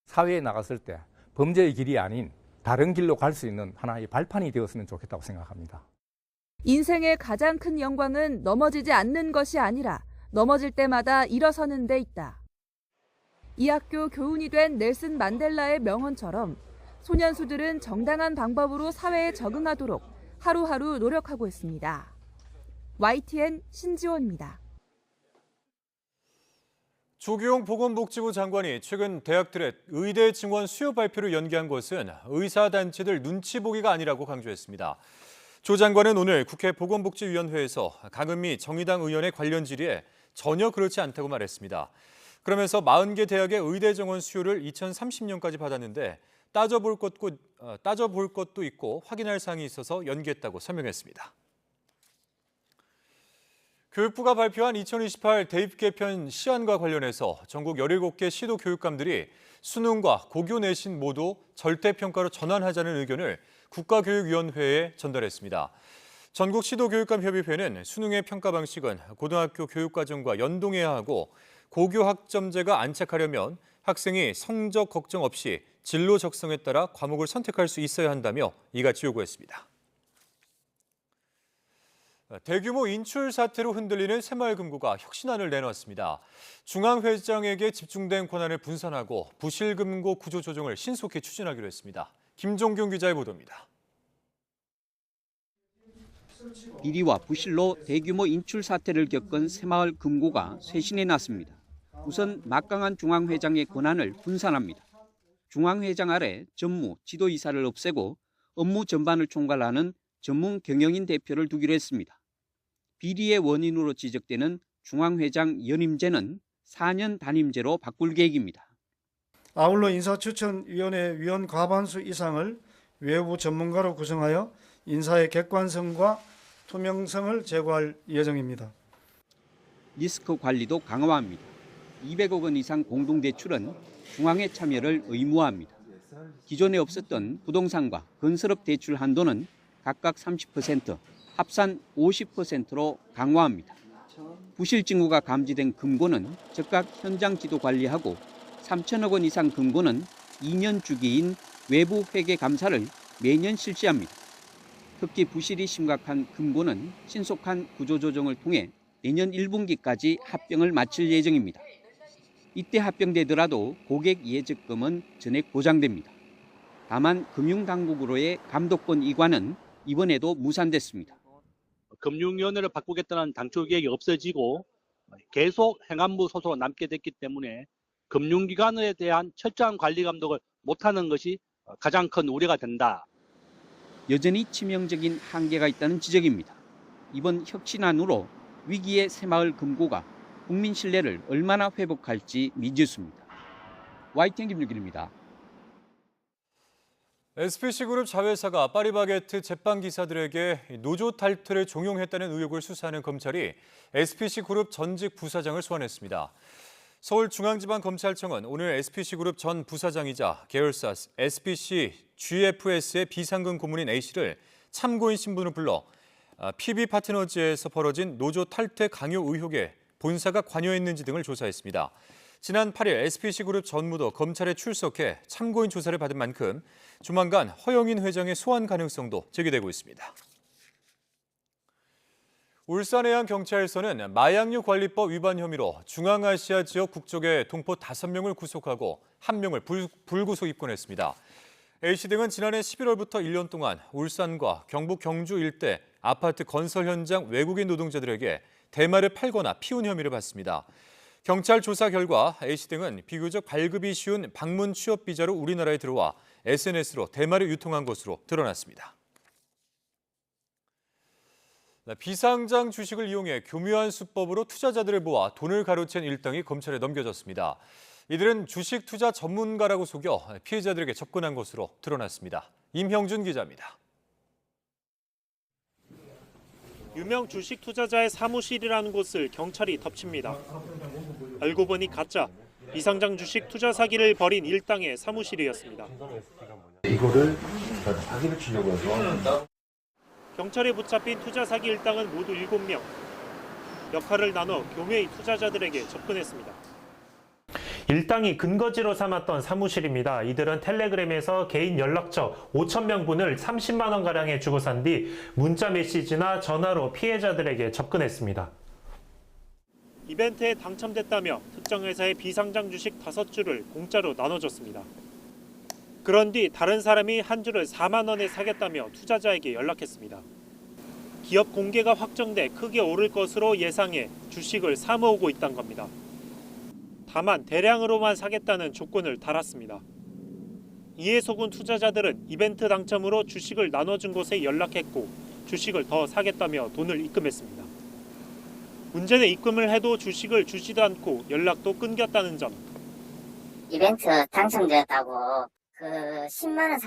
사회에 나갔을 때 범죄의 길이 아닌 다른 길로 갈 수 있는 하나의 발판이 되었으면 좋겠다고 생각합니다. 인생의 가장 큰 영광은 넘어지지 않는 것이 아니라 넘어질 때마다 일어서는 데 있다. 이 학교 교훈이 된 넬슨 만델라의 명언처럼 소년수들은 정당한 방법으로 사회에 적응하도록 하루하루 노력하고 있습니다. YTN 신지원입니다. 조규용 보건복지부 장관이 최근 대학들의 의대 증원 수요 발표를 연기한 것은 의사단체들 눈치 보기가 아니라고 강조했습니다. 조 장관은 오늘 국회 보건복지위원회에서 강은미 정의당 의원의 관련 질의에 전혀 그렇지 않다고 말했습니다. 그러면서 40개 대학의 의대 정원 수요를 2030년까지 받았는데 따져볼 것도 있고 확인할 사항이 있어서 연기했다고 설명했습니다. 교육부가 발표한 2028 대입 개편 시안과 관련해서 전국 17개 시도 교육감들이 수능과 고교 내신 모두 절대평가로 전환하자는 의견을 국가교육위원회에 전달했습니다. 전국 시도교육감협의회는 수능의 평가 방식은 고등학교 교육과정과 연동해야 하고 고교 학점제가 안착하려면 학생이 성적 걱정 없이 진로 적성에 따라 과목을 선택할 수 있어야 한다며 이같이 요구했습니다. 대규모 인출 사태로 흔들리는 새마을금고가 혁신안을 내놨습니다. 중앙회장에게 집중된 권한을 분산하고 부실금고 구조 조정을 신속히 추진하기로 했습니다. 김종균 기자의 보도입니다. 비리와 부실로 대규모 인출 사태를 겪은 새마을금고가 쇄신해 놨습니다. 우선 막강한 중앙회장의 권한을 분산합니다. 중앙회장 아래 전무, 지도이사를 없애고 업무 전반을 총괄하는 전문 경영인 대표를 두기로 했습니다. 비리의 원인으로 지적되는 중앙회장 연임제는 4년 단임제로 바꿀 계획입니다. 아울러 인사추천위원회 위원 과반수 이상을 외부 전문가로 구성하여 인사의 객관성과 투명성을 제고할 예정입니다. 리스크 관리도 강화합니다. 200억 원 이상 공동대출은 중앙의 참여를 의무화합니다. 기존에 없었던 부동산과 건설업 대출 한도는 각각 30%, 합산 50%로 강화합니다. 부실 징후가 감지된 금고는 즉각 현장 지도 관리하고 3천억 원 이상 금고는 2년 주기인 외부 회계 감사를 매년 실시합니다. 특히 부실이 심각한 금고는 신속한 구조조정을 통해 내년 1분기까지 합병을 마칠 예정입니다. 이때 합병되더라도 고객 예적금은 전액 보장됩니다. 다만 금융당국으로의 감독권 이관은 이번에도 무산됐습니다. 금융위원회를 바꾸겠다는 당초 계획이 없어지고 계속 행안부 소속으로 남게 됐기 때문에 금융기관에 대한 철저한 관리 감독을 못하는 것이 가장 큰 우려가 된다. 여전히 치명적인 한계가 있다는 지적입니다. 이번 혁신안으로 위기의 새마을금고가 국민 신뢰를 얼마나 회복할지 미지수입니다. YTN 김유길입니다. SPC그룹 자회사가 파리바게트 제빵기사들에게 노조 탈퇴를 종용했다는 의혹을 수사하는 검찰이 SPC그룹 전직 부사장을 소환했습니다. 서울중앙지방검찰청은 오늘 SPC그룹 전 부사장이자 계열사 SPC GFS의 비상근 고문인 A씨를 참고인 신분으로 불러 PB파트너즈에서 벌어진 노조 탈퇴 강요 의혹에 본사가 관여했는지 등을 조사했습니다. 지난 8일 SPC그룹 전무도 검찰에 출석해 참고인 조사를 받은 만큼 조만간 허영인 회장의 소환 가능성도 제기되고 있습니다. 울산해양경찰서는 마약류 관리법 위반 혐의로 중앙아시아 지역 국적의 동포 5명을 구속하고 1명을 불구속 입건했습니다. A씨 등은 지난해 11월부터 1년 동안 울산과 경북 경주 일대 아파트 건설 현장 외국인 노동자들에게 대마를 팔거나 피운 혐의를 받습니다. 경찰 조사 결과 A씨 등은 비교적 발급이 쉬운 방문 취업 비자로 우리나라에 들어와 SNS로 대마를 유통한 것으로 드러났습니다. 비상장 주식을 이용해 교묘한 수법으로 투자자들을 모아 돈을 가로챈 일당이 검찰에 넘겨졌습니다. 이들은 주식 투자 전문가라고 속여 피해자들에게 접근한 것으로 드러났습니다. 임형준 기자입니다. 유명 주식 투자자의 사무실이라는 곳을 경찰이 덮칩니다. 알고 보니 가짜 비상장 주식 투자 사기를 벌인 일당의 사무실이었습니다. 이거를 사기를 치려고 해서 경찰에 붙잡힌 투자 사기 일당은 모두 7명. 역할을 나눠 교묘히 투자자들에게 접근했습니다. 일당이 근거지로 삼았던 사무실입니다. 이들은 텔레그램에서 개인 연락처 5,000명분을 30만 원가량에 주고 산 뒤 문자 메시지나 전화로 피해자들에게 접근했습니다. 이벤트에 당첨됐다며 특정 회사의 비상장 주식 5주를 공짜로 나눠줬습니다. 그런 뒤 다른 사람이 한 주를 4만 원에 사겠다며 투자자에게 연락했습니다. 기업 공개가 확정돼 크게 오를 것으로 예상해 주식을 사모으고 있다는 겁니다. 다만 대량으로만 사겠다는 조건을 달았습니다. 이에 속은 투자자들은 이벤트 당첨으로 주식을 나눠준 곳에 연락했고 주식을 더 사겠다며 돈을 입금했습니다. 문제는 입금을 해도 주식을 주지도 않고 연락도 끊겼다는 점. 이벤트 당첨되었다고 그 10만 원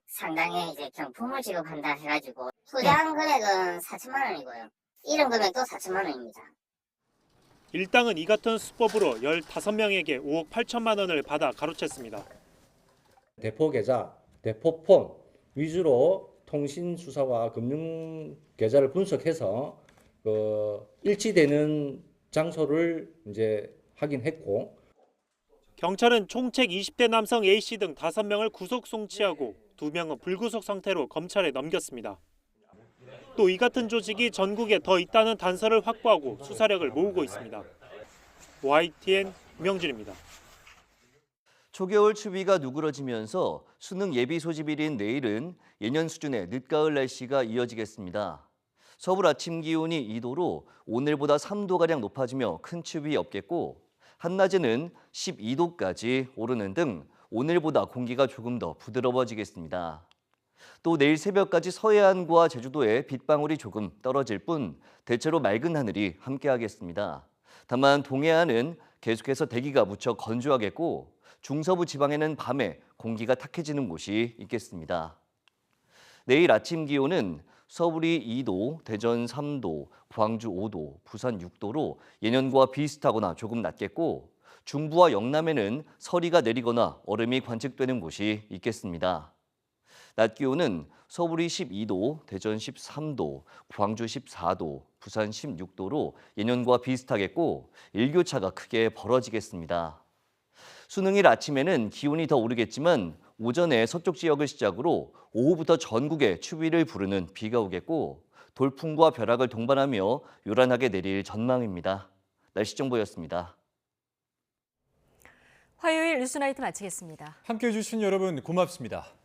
상당의 이제 경품을 지급한다 해가지고 투자한 금액은 4천만 원이고요. 이런 금액도 4천만 원입니다. 일당은 이 같은 수법으로 15명에게 5억 8천만 원을 받아 가로챘습니다. 대포 계좌, 대포폰 위주로 통신 수사와 금융 계좌를 분석해서 일치되는 장소를 이제 확인했고, 경찰은 총책 20대 남성 A씨 등 5명을 구속 송치하고 2명은 불구속 상태로 검찰에 넘겼습니다. 또 이 같은 조직이 전국에 더 있다는 단서를 확보하고 수사력을 모으고 있습니다. YTN 명준입니다. 초겨울 추위가 누그러지면서 수능 예비 소집일인 내일은 예년 수준의 늦가을 날씨가 이어지겠습니다. 서울 아침 기온이 2도로 오늘보다 3도가량 높아지며 큰 추위 없겠고 한낮에는 12도까지 오르는 등 오늘보다 공기가 조금 더 부드러워지겠습니다. 또 내일 새벽까지 서해안과 제주도에 빗방울이 조금 떨어질 뿐 대체로 맑은 하늘이 함께하겠습니다. 다만 동해안은 계속해서 대기가 무척 건조하겠고 중서부 지방에는 밤에 공기가 탁해지는 곳이 있겠습니다. 내일 아침 기온은 서울이 2도, 대전 3도, 광주 5도, 부산 6도로 예년과 비슷하거나 조금 낮겠고 중부와 영남에는 서리가 내리거나 얼음이 관측되는 곳이 있겠습니다. 낮 기온은 서울이 12도, 대전 13도, 광주 14도, 부산 16도로 예년과 비슷하겠고 일교차가 크게 벌어지겠습니다. 수능일 아침에는 기온이 더 오르겠지만 오전에 서쪽 지역을 시작으로 오후부터 전국에 추위를 부르는 비가 오겠고 돌풍과 벼락을 동반하며 요란하게 내릴 전망입니다. 날씨 정보였습니다. 화요일 뉴스나이트 마치겠습니다. 함께해 주신 여러분 고맙습니다.